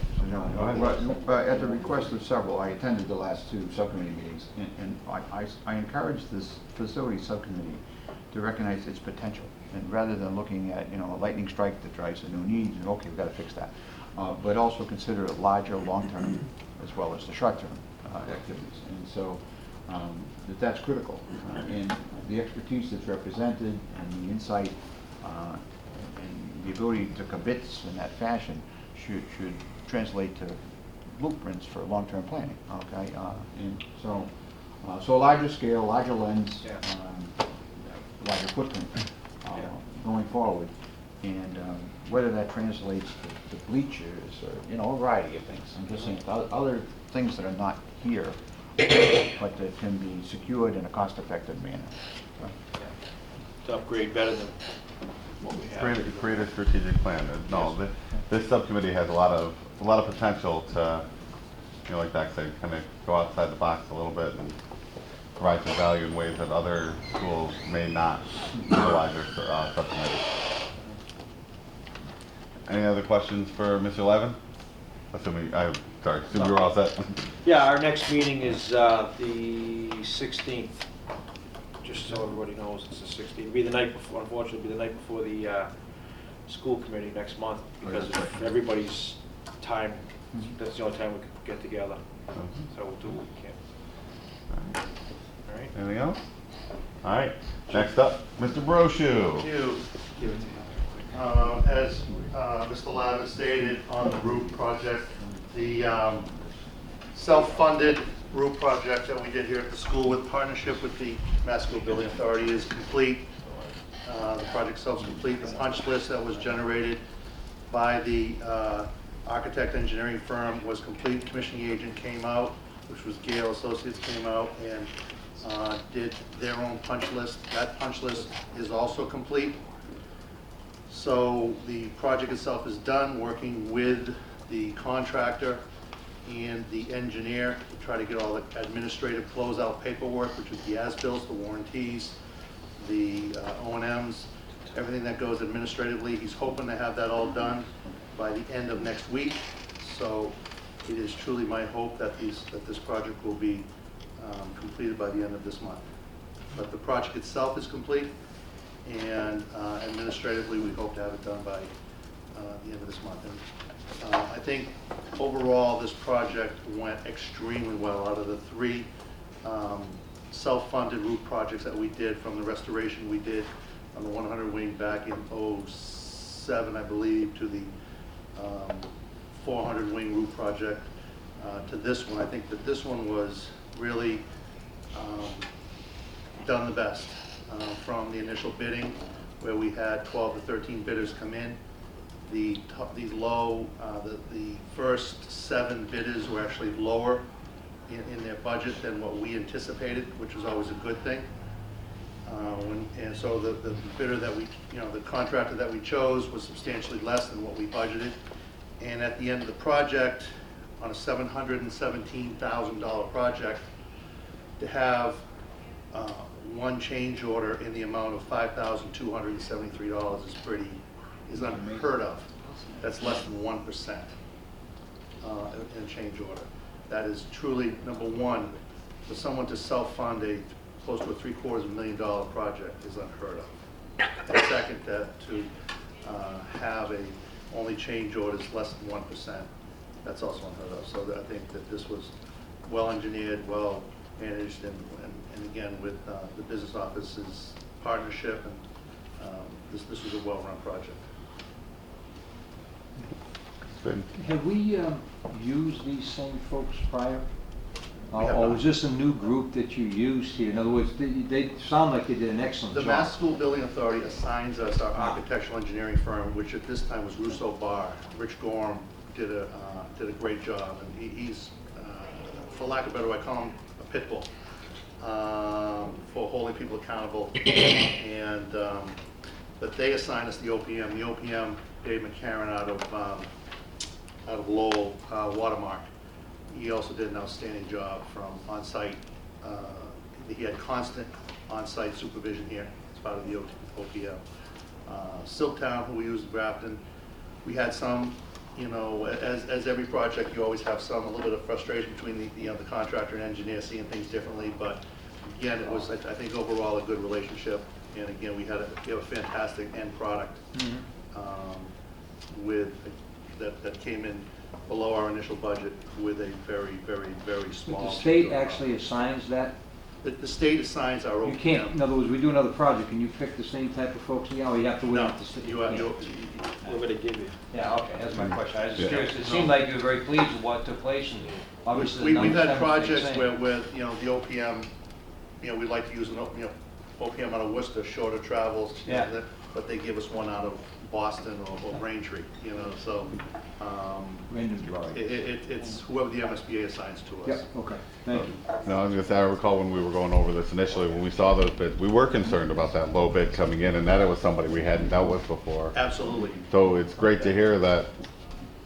Speaker 3: At the request of several, I attended the last two subcommittee meetings, and I encouraged this facility subcommittee to recognize its potential. And rather than looking at, a lightning strike that drives a new need, okay, we've got to fix that. But also consider larger, long-term, as well as the short-term activities. And so that's critical. And the expertise that's represented and the insight and the ability to commit in that fashion should translate to blueprints for long-term planning. Okay, and so So larger scale, larger lens, larger footprint going forward. And whether that translates to bleachers or, you know, a variety of things. I'm just saying, other things that are not here, but that can be secured in a cost-effective manner.
Speaker 13: To upgrade better than what we have.
Speaker 6: Create a strategic plan. No, this subcommittee has a lot of potential to, you know, like Doc said, kind of go outside the box a little bit and provide some value in ways that other schools may not utilize their subcommittee. Any other questions for Mr. Levin? Assuming you were all set.
Speaker 13: Yeah, our next meeting is the 16th. Just so everybody knows, it's the 16th. It'll be the night before, unfortunately, it'll be the night before the school committee next month because of everybody's time. That's the only time we can get together. So we'll do what we can. All right.
Speaker 6: Anything else? All right. Next up, Mr. Brochu.
Speaker 19: Thank you. As Mr. Lavin stated on the roof project, the self-funded roof project that we did here at the school with partnership with the Mass School Building Authority is complete. The project itself is complete. The punch list that was generated by the architect engineering firm was complete. Commissioning agent came out, which was Gale Associates, came out and did their own punch list. That punch list is also complete. So the project itself is done, working with the contractor and the engineer to try to get all the administrative closeout paperwork, which is the as-bills, the warranties, the O&Ms, everything that goes administratively. He's hoping to have that all done by the end of next week. So it is truly my hope that this project will be completed by the end of this month. But the project itself is complete, and administratively we hope to have it done by the end of this month. And I think overall this project went extremely well. Out of the 3 self-funded roof projects that we did, from the restoration we did on the 100 wing back in '07, I believe, to the 400 wing roof project to this one, I think that this one was really done the best. From the initial bidding, where we had 12 to 13 bidders come in, the first 7 bidders were actually lower in their budget than what we anticipated, which was always a good thing. And so the bidder that the contractor that we chose was substantially less than what we budgeted. And at the end of the project, on a $717,000 project, to have one change order in the amount of $5,273 is unheard of. That's less than 1% in change order. That is truly, number one, for someone to self-fund a close to a $750,000 project is unheard of. And second, to have only change orders less than 1%, that's also unheard of. So I think that this was well engineered, well managed, and again with the business office's partnership, and this was a well-run project.
Speaker 1: Have we used these same folks prior? Or was this a new group that you used here? In other words, they sound like they did an excellent job.
Speaker 19: The Mass School Building Authority assigns us our architectural engineering firm, which at this time was Russo Barr. Rich Gorham did a great job, and he's, for lack of a better word, I call him a pit bull for holding people accountable. And but they assigned us the OPM. The OPM, Dave McCarron out of Lowell, Watermark. He also did an outstanding job from on-site. He had constant on-site supervision here as part of the OPM. Silktown, who we used in Grafton, we had some, as every project, you always have a little bit of frustration between the contractor and engineer seeing things differently. But again, it was, I think, overall a good relationship. And again, we have a fantastic end product that came in below our initial budget with a very, very, very small.
Speaker 1: But the state actually assigns that
Speaker 19: the state assigns our OPM.
Speaker 1: You can't, in other words, we do another project, can you pick the same type of folks, or you have to wait?
Speaker 19: No,
Speaker 1: until the state-
Speaker 19: you have,
Speaker 1: can't.
Speaker 13: Whatever they give you.
Speaker 1: Yeah, okay, that's my question, I was
Speaker 6: Yeah.
Speaker 1: just curious, it seemed like you were very pleased with what took place, and obviously the
Speaker 19: We've
Speaker 1: numbers
Speaker 19: had
Speaker 1: demonstrate the
Speaker 19: projects
Speaker 1: same.
Speaker 19: where, you know, the OPM, you know, we like to use an, OPM out of Worcester, shorter travels. you know,
Speaker 1: Yeah.
Speaker 19: But they give us one out of Boston or Braintree, you know, so,
Speaker 1: Random drawing.
Speaker 19: it's whoever the MSBA assigns to us.
Speaker 1: Yep, okay, thank you.
Speaker 6: No, I was gonna say, I recall when we were going over this initially, when we saw those bids, we were concerned about that low bid coming in, and that it was somebody we hadn't dealt with before.
Speaker 19: Absolutely.
Speaker 6: So it's great to hear that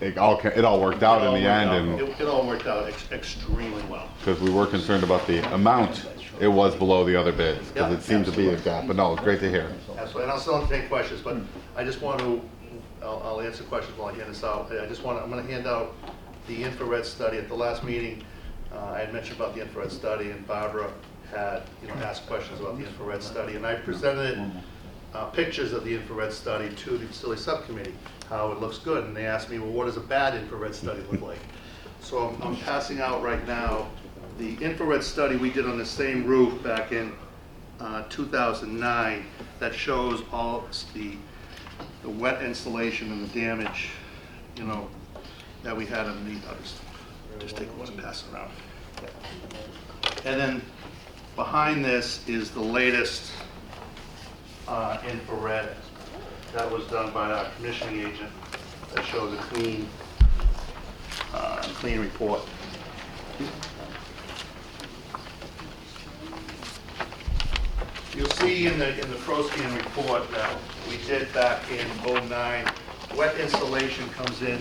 Speaker 6: it all worked out in the end, and,
Speaker 19: It all worked out extremely well.
Speaker 6: because we were concerned about the amount, it was below the other bids, because
Speaker 19: Yeah,
Speaker 6: it seemed to be a gap, but no, it's great to hear.
Speaker 19: Absolutely, and I'll still entertain questions, but I just want to, I'll answer questions while I hand this out. I'm gonna hand out the infrared study. At the last meeting, I had mentioned about the infrared study, and Barbara had, you know, asked questions about the infrared study, and I presented pictures of the infrared study to the facility subcommittee, how it looks good, and they asked me, well, what does a bad infrared study look like? So I'm passing out right now the infrared study we did on the same roof back in 2009 that shows all the wet insulation and the damage, you know, that we had underneath. I'll just take one and pass it around. And then behind this is the latest infrared that was done by our commissioning agent that shows a clean report. You'll see in the ProScan report that we did back in '09, wet insulation comes in,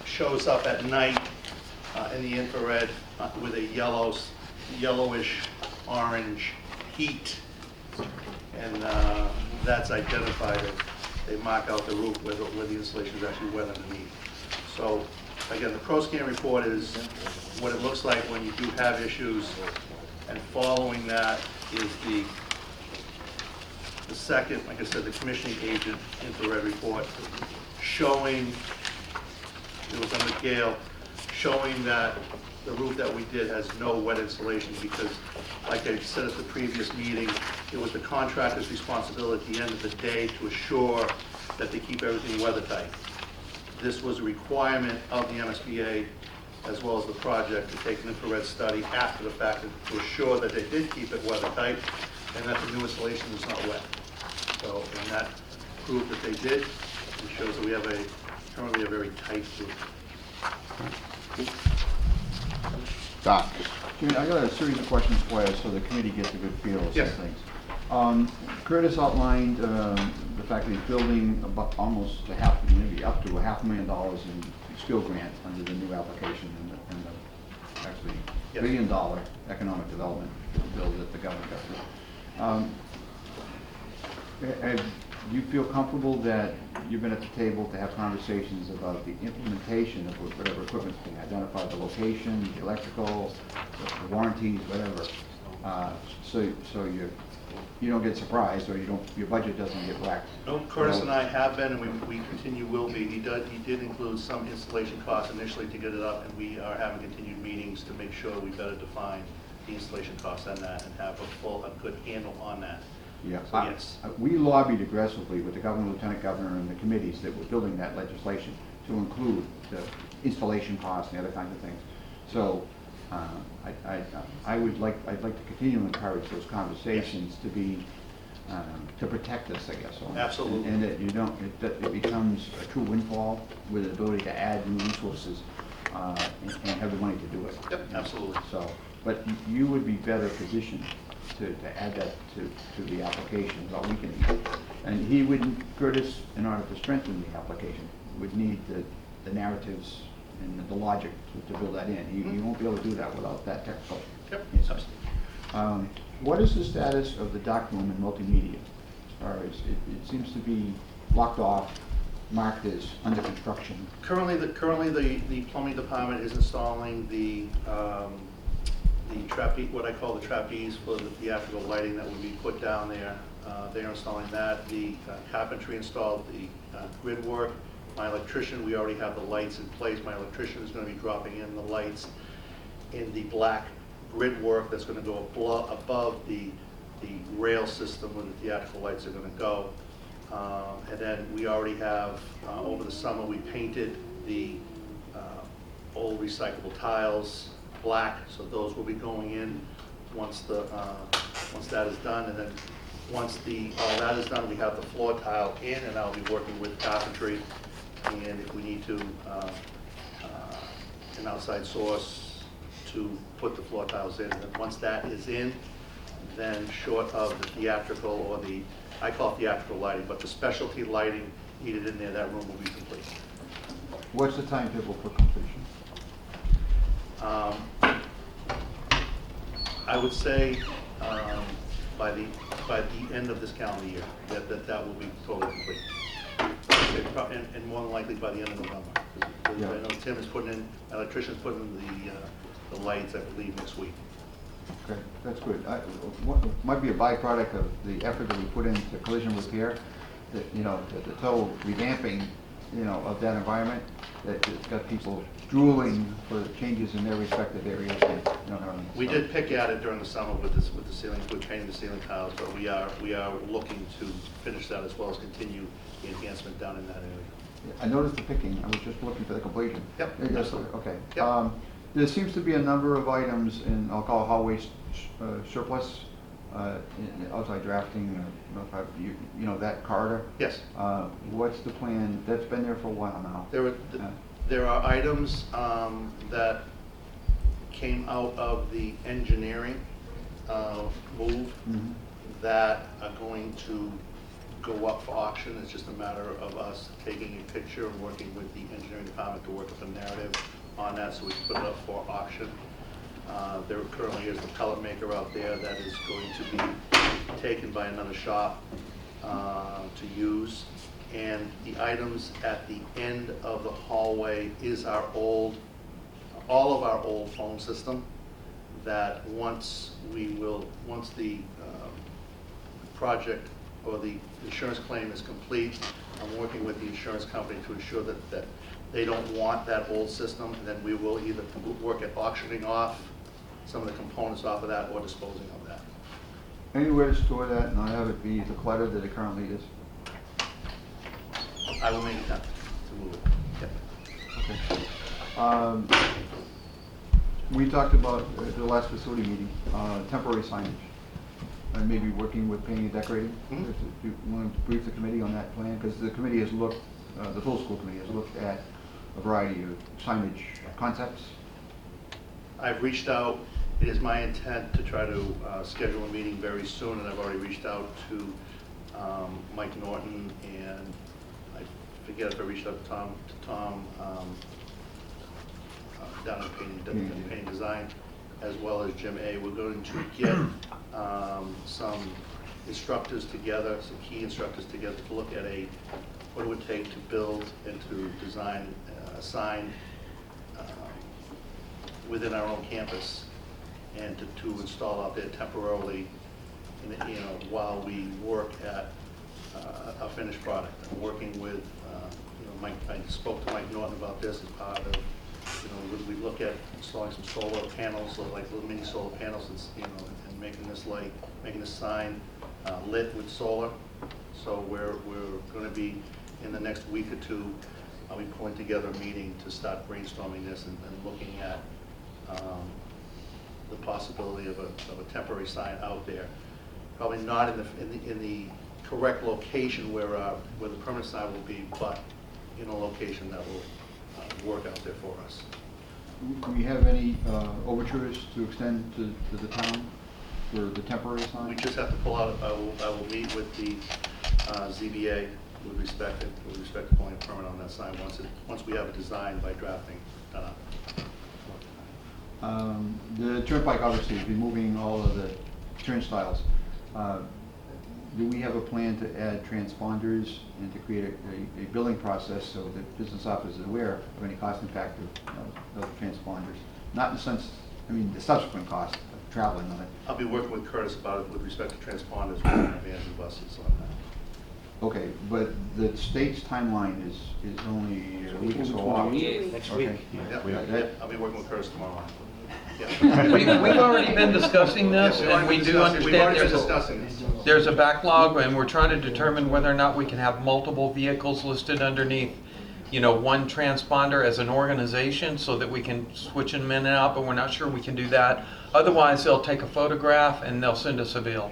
Speaker 19: shows up at night in the infrared with a yellowish orange heat, and that's identified as they mark out the roof where the insulation is actually wet underneath. So again, the ProScan report is what it looks like when you do have issues, and following that is the second, like I said, the commissioning agent infrared report showing, it was under Gale, showing that the roof that we did has no wet insulation because, like I said at the previous meeting, it was the contractor's responsibility at the end of the day to assure that they keep everything weather tight. This was a requirement of the MSBA as well as the project to take an infrared study after the fact to assure that they did keep it weather tight and that the new installation was not wet. So, and that proved that they did. It shows that we have currently a very tight roof.
Speaker 6: Doc?
Speaker 3: Jimmy, I got a series of questions for you so the committee gets a good feel of some
Speaker 19: Yes.
Speaker 3: things. Curtis outlined the fact that he's building about almost maybe up to $500,000 in skill grant under the new application and the actually
Speaker 19: Yes.
Speaker 3: $1 billion economic development bill that the governor got through. Do you feel comfortable that you've been at the table to have conversations about the implementation of whatever equipment's being identified, the location, the electrical, the warranties, whatever, so you don't get surprised or your budget doesn't get whacked?
Speaker 19: No, Curtis and I have been, and we continue will be. He did include some installation costs initially to get it up, and we are having continued meetings to make sure we better define the installation costs on that and have a good handle on that.
Speaker 3: Yeah,
Speaker 19: So, yes.
Speaker 3: we lobbied aggressively with the governor, lieutenant governor, and the committees that were building that legislation to include the installation costs and the other kinds of things. So I'd like to continue to encourage those conversations to be to protect us, I guess.
Speaker 19: Absolutely.
Speaker 3: And that it becomes a true windfall with the ability to add new resources and have the money to do it.
Speaker 19: Yep, absolutely.
Speaker 3: So, but you would be better positioned to add that to the application, but we can, and he wouldn't, Curtis, in order to strengthen the application, would need the narratives and the logic to build that in. He won't be able to do that without that technical insight. What is the status of the dock room and multimedia? As far as it seems to be blocked off, marked as under construction.
Speaker 19: Currently, the plumbing department is installing the trapeze, what I call the trapeze for the theatrical lighting that would be put down there. They're installing that. The carpentry installed the grid work. My electrician, we already have the lights in place. My electrician is going to be dropping in the lights in the black grid work that's gonna go above the rail system where the theatrical lights are gonna go. And then we already have, over the summer, we painted the old recyclable tiles black, so those will be going in once that is done. And then once all that is done, we have the floor tile in, and I'll be working with carpentry. And if we need to, an outside source to put the floor tiles in. And once that is in, then short of the theatrical or I call it theatrical lighting, but the specialty lighting needed in there, that room will be complete.
Speaker 3: What's the timetable for completion?
Speaker 19: I would say by the end of this calendar year, that will be totally complete. And more than likely by the end of November. I know Tim is putting in, electrician's putting in the lights, I believe, next week.
Speaker 3: Okay, that's good. Might be a byproduct of the effort that we put into collision repair, that, you know, the total revamping, you know, of that environment, that it's got people drooling for changes in their respective areas. And, you know,
Speaker 19: We did pick at it during the summer with the ceiling, with painting the ceiling tiles, but we are looking to finish that as well as continue the enhancement down in that area.
Speaker 3: I noticed the picking. I was just looking for the completion.
Speaker 19: Yep.
Speaker 3: Yes, okay.
Speaker 19: Yep.
Speaker 3: There seems to be a number of items in, I'll call it hallway surplus, in outside drafting, you know, that corridor.
Speaker 19: Yes.
Speaker 3: What's the plan? That's been there for a while now.
Speaker 19: There are items that came out of the engineering move that are going to go up for auction. It's just a matter of us taking a picture and working with the engineering department to work up a narrative on that so we can put it up for auction. There currently is the pellet maker out there that is going to be taken by another shop to use. And the items at the end of the hallway is all of our old phone system that once the project or the insurance claim is complete, I'm working with the insurance company to ensure that they don't want that old system, and then we will either work at auctioning off some of the components off of that or disposing of that.
Speaker 3: Anywhere to store that and not have it be the clutter that it currently is?
Speaker 19: I will make an attempt to move it. Yep.
Speaker 3: Okay. We talked about at the last facility meeting, temporary signage. And maybe working with painting and decorating. Do you want to brief the committee on that plan? Because the committee has looked, the full school committee has looked at a variety of signage concepts.
Speaker 19: I've reached out. It is my intent to try to schedule a meeting very soon, and I've already reached out to Mike Norton, and I forget if I reached out to Tom down at Painting Design, as well as Jim A. We're going to get some instructors together, some key instructors together to look at what it would take to build and to design a sign within our own campus, and to install out there temporarily, while we work at a finished product. I'm working with, Mike. I spoke to Mike Norton about this as part of, we look at installing some solar panels, like little mini solar panels, and making this sign lit with solar. So we're going to be in the next week or two. I'll be pulling together a meeting to start brainstorming this and looking at the possibility of a temporary sign out there. Probably not in the correct location where the permanent sign will be, but in a location that will work out there for us.
Speaker 3: Do we have any overtures to extend to the town for the temporary sign?
Speaker 19: We just have to pull out. I will meet with the ZBA with respect to pulling a permit on that sign once we have a design by drafting.
Speaker 3: The turnpike obviously is removing all of the turnstiles. Do we have a plan to add transponders and to create a billing process so that business officers are aware of any cost impact of the transponders? Not in the sense, the subsequent cost of traveling on it.
Speaker 19: I'll be working with Curtis about it with respect to transponders with vans and buses on that.
Speaker 3: Okay, but the state's timeline is only a week or so off.
Speaker 13: Next week.
Speaker 19: Yep. I'll be working with Curtis tomorrow.
Speaker 17: We've already been discussing this,
Speaker 19: We've
Speaker 17: and
Speaker 19: already
Speaker 17: we do
Speaker 19: discussed- we've
Speaker 17: understand
Speaker 19: already been
Speaker 17: there's
Speaker 19: discussing this.
Speaker 17: there's a backlog, and we're trying to determine whether or not we can have multiple vehicles listed underneath, you know, one transponder as an organization, so that we can switch them in and out, but we're not sure we can do that. Otherwise, they'll take a photograph and they'll send us a bill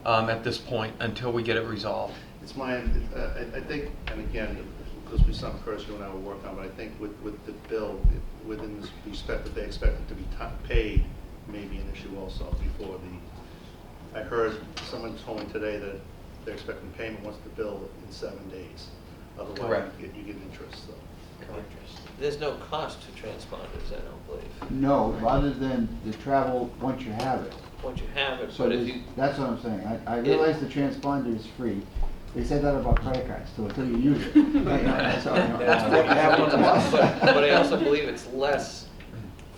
Speaker 17: at this point until we get it resolved.
Speaker 19: It's my, I think, and again, because we some course you and I will work on, but I think with the bill, within this respect that they expect it to be paid, may be an issue also before the, I heard someone told me today that they're expecting payment once the bill in 7 days. Otherwise,
Speaker 17: Correct.
Speaker 19: you get interest, so.
Speaker 20: There's no cost to transponders, I don't believe.
Speaker 3: No, rather than the travel once you have it.
Speaker 20: Once you have it,
Speaker 3: So
Speaker 20: but if
Speaker 3: there's-
Speaker 20: you,
Speaker 3: that's what I'm saying. I realize the transponder is free. They said that about credit cards too, until you use it. That's how,
Speaker 20: that's what happens, but I also believe it's less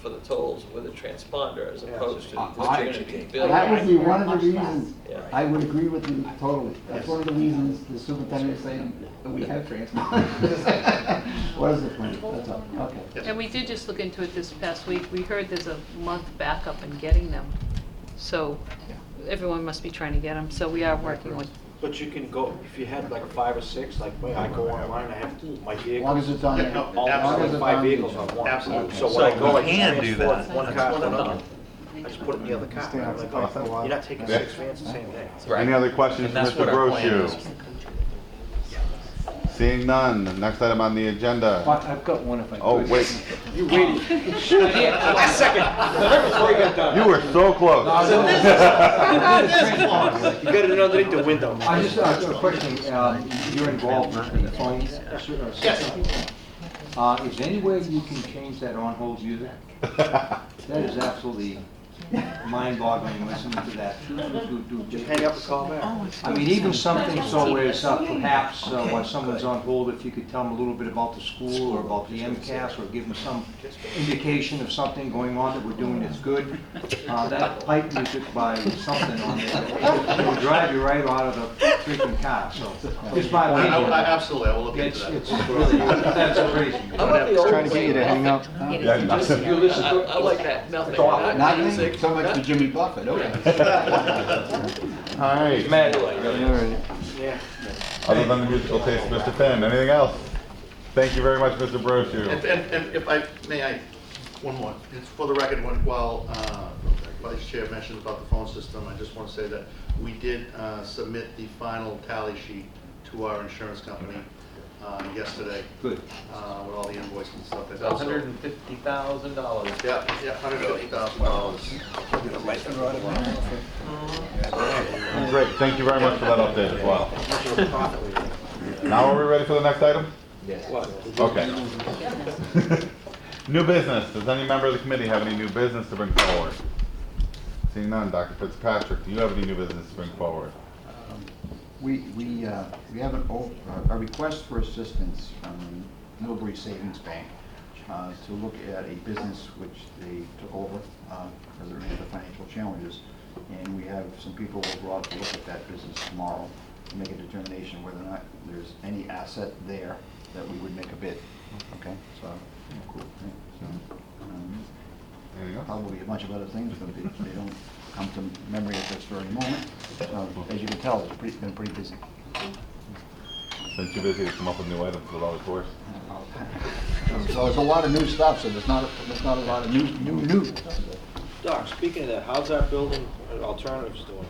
Speaker 20: for the tolls with a transponder as opposed to what you're gonna be billed.
Speaker 3: That would be one of the reasons,
Speaker 20: Yeah.
Speaker 3: I would agree with you totally. That's one of the reasons the superintendent is saying that we have transponders. What is the point? That's all, okay.
Speaker 18: And we did just look into it this past week. We heard there's a month backup in getting them. So everyone must be trying to get them. So we are working with.
Speaker 13: But you can go, if you had like 5 or 6, like I go online, I have my vehicles.
Speaker 3: As long as it's on
Speaker 19: Yeah,
Speaker 3: there.
Speaker 19: no,
Speaker 13: All
Speaker 19: absolutely.
Speaker 13: 5 vehicles on one.
Speaker 19: Absolutely.
Speaker 13: So when I go, I
Speaker 17: you can
Speaker 13: just
Speaker 17: do
Speaker 13: transport
Speaker 17: that.
Speaker 13: one
Speaker 17: That's
Speaker 13: car
Speaker 17: what
Speaker 13: to
Speaker 17: I'm
Speaker 13: another.
Speaker 17: doing.
Speaker 13: I just put it in the other car.
Speaker 3: Stay on
Speaker 13: Like,
Speaker 3: the bus a while.
Speaker 13: you're not taking
Speaker 6: Yeah.
Speaker 13: 6 vans the same day.
Speaker 17: Right.
Speaker 6: Any other questions
Speaker 17: And
Speaker 6: for
Speaker 17: that's
Speaker 6: Mr.
Speaker 17: what our plan
Speaker 6: Brochu?
Speaker 17: is.
Speaker 6: Seeing none, next item on the agenda.
Speaker 1: I've got one if I could.
Speaker 6: Oh, wait,
Speaker 13: You waited. Last second. Right before you got done.
Speaker 6: you were so close.
Speaker 13: You got it underneath the window.
Speaker 1: I just, a question, you're involved in the funds?
Speaker 19: Yes.
Speaker 1: Is there any way you can change that on-hold music? That is absolutely mind-boggling listening to that.
Speaker 13: Just hang up and call back.
Speaker 1: I mean, even something so as perhaps while someone's on hold, if you could tell them a little bit about the school or about the MCAS or give them some indication of something going on that we're doing that's good. That pipe music by something on there, it will drive you right out of the freaking car, so. Just my opinion.
Speaker 19: Absolutely, I will look into that.
Speaker 1: It's really, that's crazy.
Speaker 20: How about the old
Speaker 4: Trying to get you to hang up.
Speaker 6: Yeah, nothing.
Speaker 1: You listen to it.
Speaker 20: I like that, nothing,
Speaker 3: Not
Speaker 20: not music.
Speaker 3: so much to Jimmy Buffett, okay.
Speaker 6: All right,
Speaker 1: Mad.
Speaker 4: All right.
Speaker 13: Yeah.
Speaker 6: other than the musical taste, Mr. Finn, anything else? Thank you very much, Mr. Brochu.
Speaker 19: And if I, one more, it's for the record, while Vice Chair mentioned about the phone system, I just want to say that we did submit the final tally sheet to our insurance company yesterday.
Speaker 1: Good.
Speaker 19: With all the invoices and stuff.
Speaker 17: It's $150,000.
Speaker 19: Yeah, $150,000.
Speaker 6: Great, thank you very much for that update as well. Now are we ready for the next item? Okay. New business. Does any member of the committee have any new business to bring forward? Seeing none, Dr. Fitzpatrick, do you have any new business to bring forward?
Speaker 3: We have a request for assistance from Middlebury Savings Bank to look at a business which they took over because they're in the financial challenges. And we have some people who will go out to look at that business tomorrow to make a determination whether or not there's any asset there that we would make a bid. Okay, so, cool. So, probably a bunch of other things, but they don't come to memory at this very moment. As you can tell, it's been pretty busy.
Speaker 6: Been too busy to come up with new items with all the tours.
Speaker 3: So there's a lot of new stuff, so there's not a lot of new.
Speaker 13: Doc, speaking of that, how's our building alternatives doing?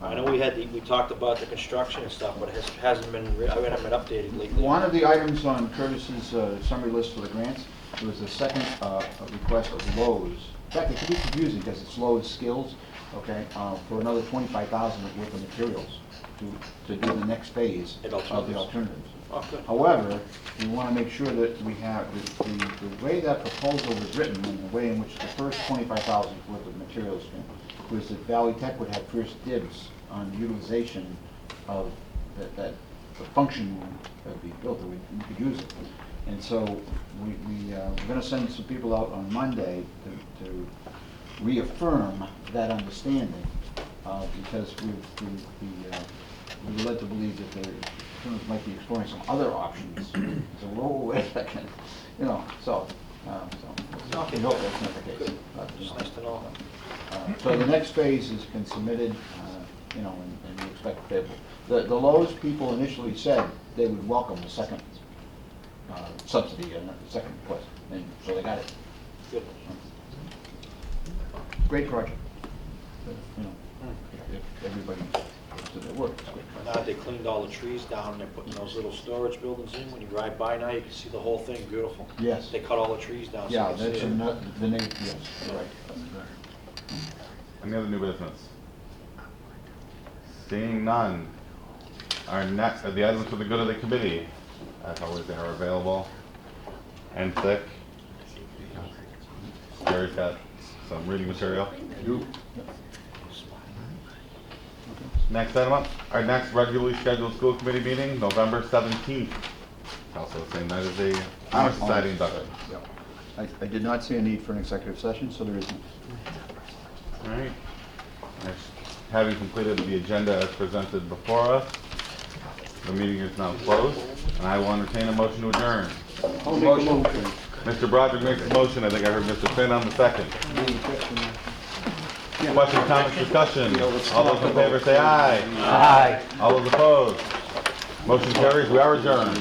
Speaker 13: I know we talked about the construction and stuff, but it hasn't been updated lately.
Speaker 3: One of the items on Curtis's summary list for the grants was the second request of Lowe's. In fact, it could be confusing because it's Lowe's Skills, okay, for another $25,000 worth of materials to do the next phase of the alternatives.
Speaker 13: Oh, good.
Speaker 3: However, we want to make sure that we have the way that proposal was written and the way in which the first $25,000 worth of materials was that Valley Tech would have first dibs on the utilization of the function room that would be built, that we could use it. And so we're going to send some people out on Monday to reaffirm that understanding because we were led to believe that the firms might be exploring some other options. So, whoa, wait a second, so So, we hope that's not the case.
Speaker 13: It's nice to know.
Speaker 3: So the next phase has been submitted, you know, and we expect that, the Lowe's people initially said they would welcome a second subsidy and a second request, and so they got it.
Speaker 13: Good.
Speaker 3: Great project. You know, if everybody does their work, it's great.
Speaker 13: Now they cleaned all the trees down, they're putting those little storage buildings in. When you ride by now, you can see the whole thing, beautiful.
Speaker 3: Yes.
Speaker 13: They cut all the trees down. so
Speaker 3: Yeah,
Speaker 13: you can
Speaker 3: that's
Speaker 13: see it.
Speaker 3: the name, yes, you're right.
Speaker 6: Any other new business? Seeing none. Our next, the items for the good of the committee, as always, they are available and thick. Gary's got some reading material. Next item up, our next regularly scheduled school committee meeting, November 17th. Also the same night as the Honor Society induction.
Speaker 3: Yep. I did not see a need for an executive session, so there isn't.
Speaker 6: All right. Next, having completed the agenda as presented before us, the meeting is now closed, and I will entertain a motion to adjourn.
Speaker 13: Motion.
Speaker 6: Mr. Broderick makes the motion. I think I heard Mr. Finn on the second. Question, comments, discussion. All those in favor say aye.
Speaker 13: Aye.
Speaker 6: All those opposed. Motion carries. We are adjourned.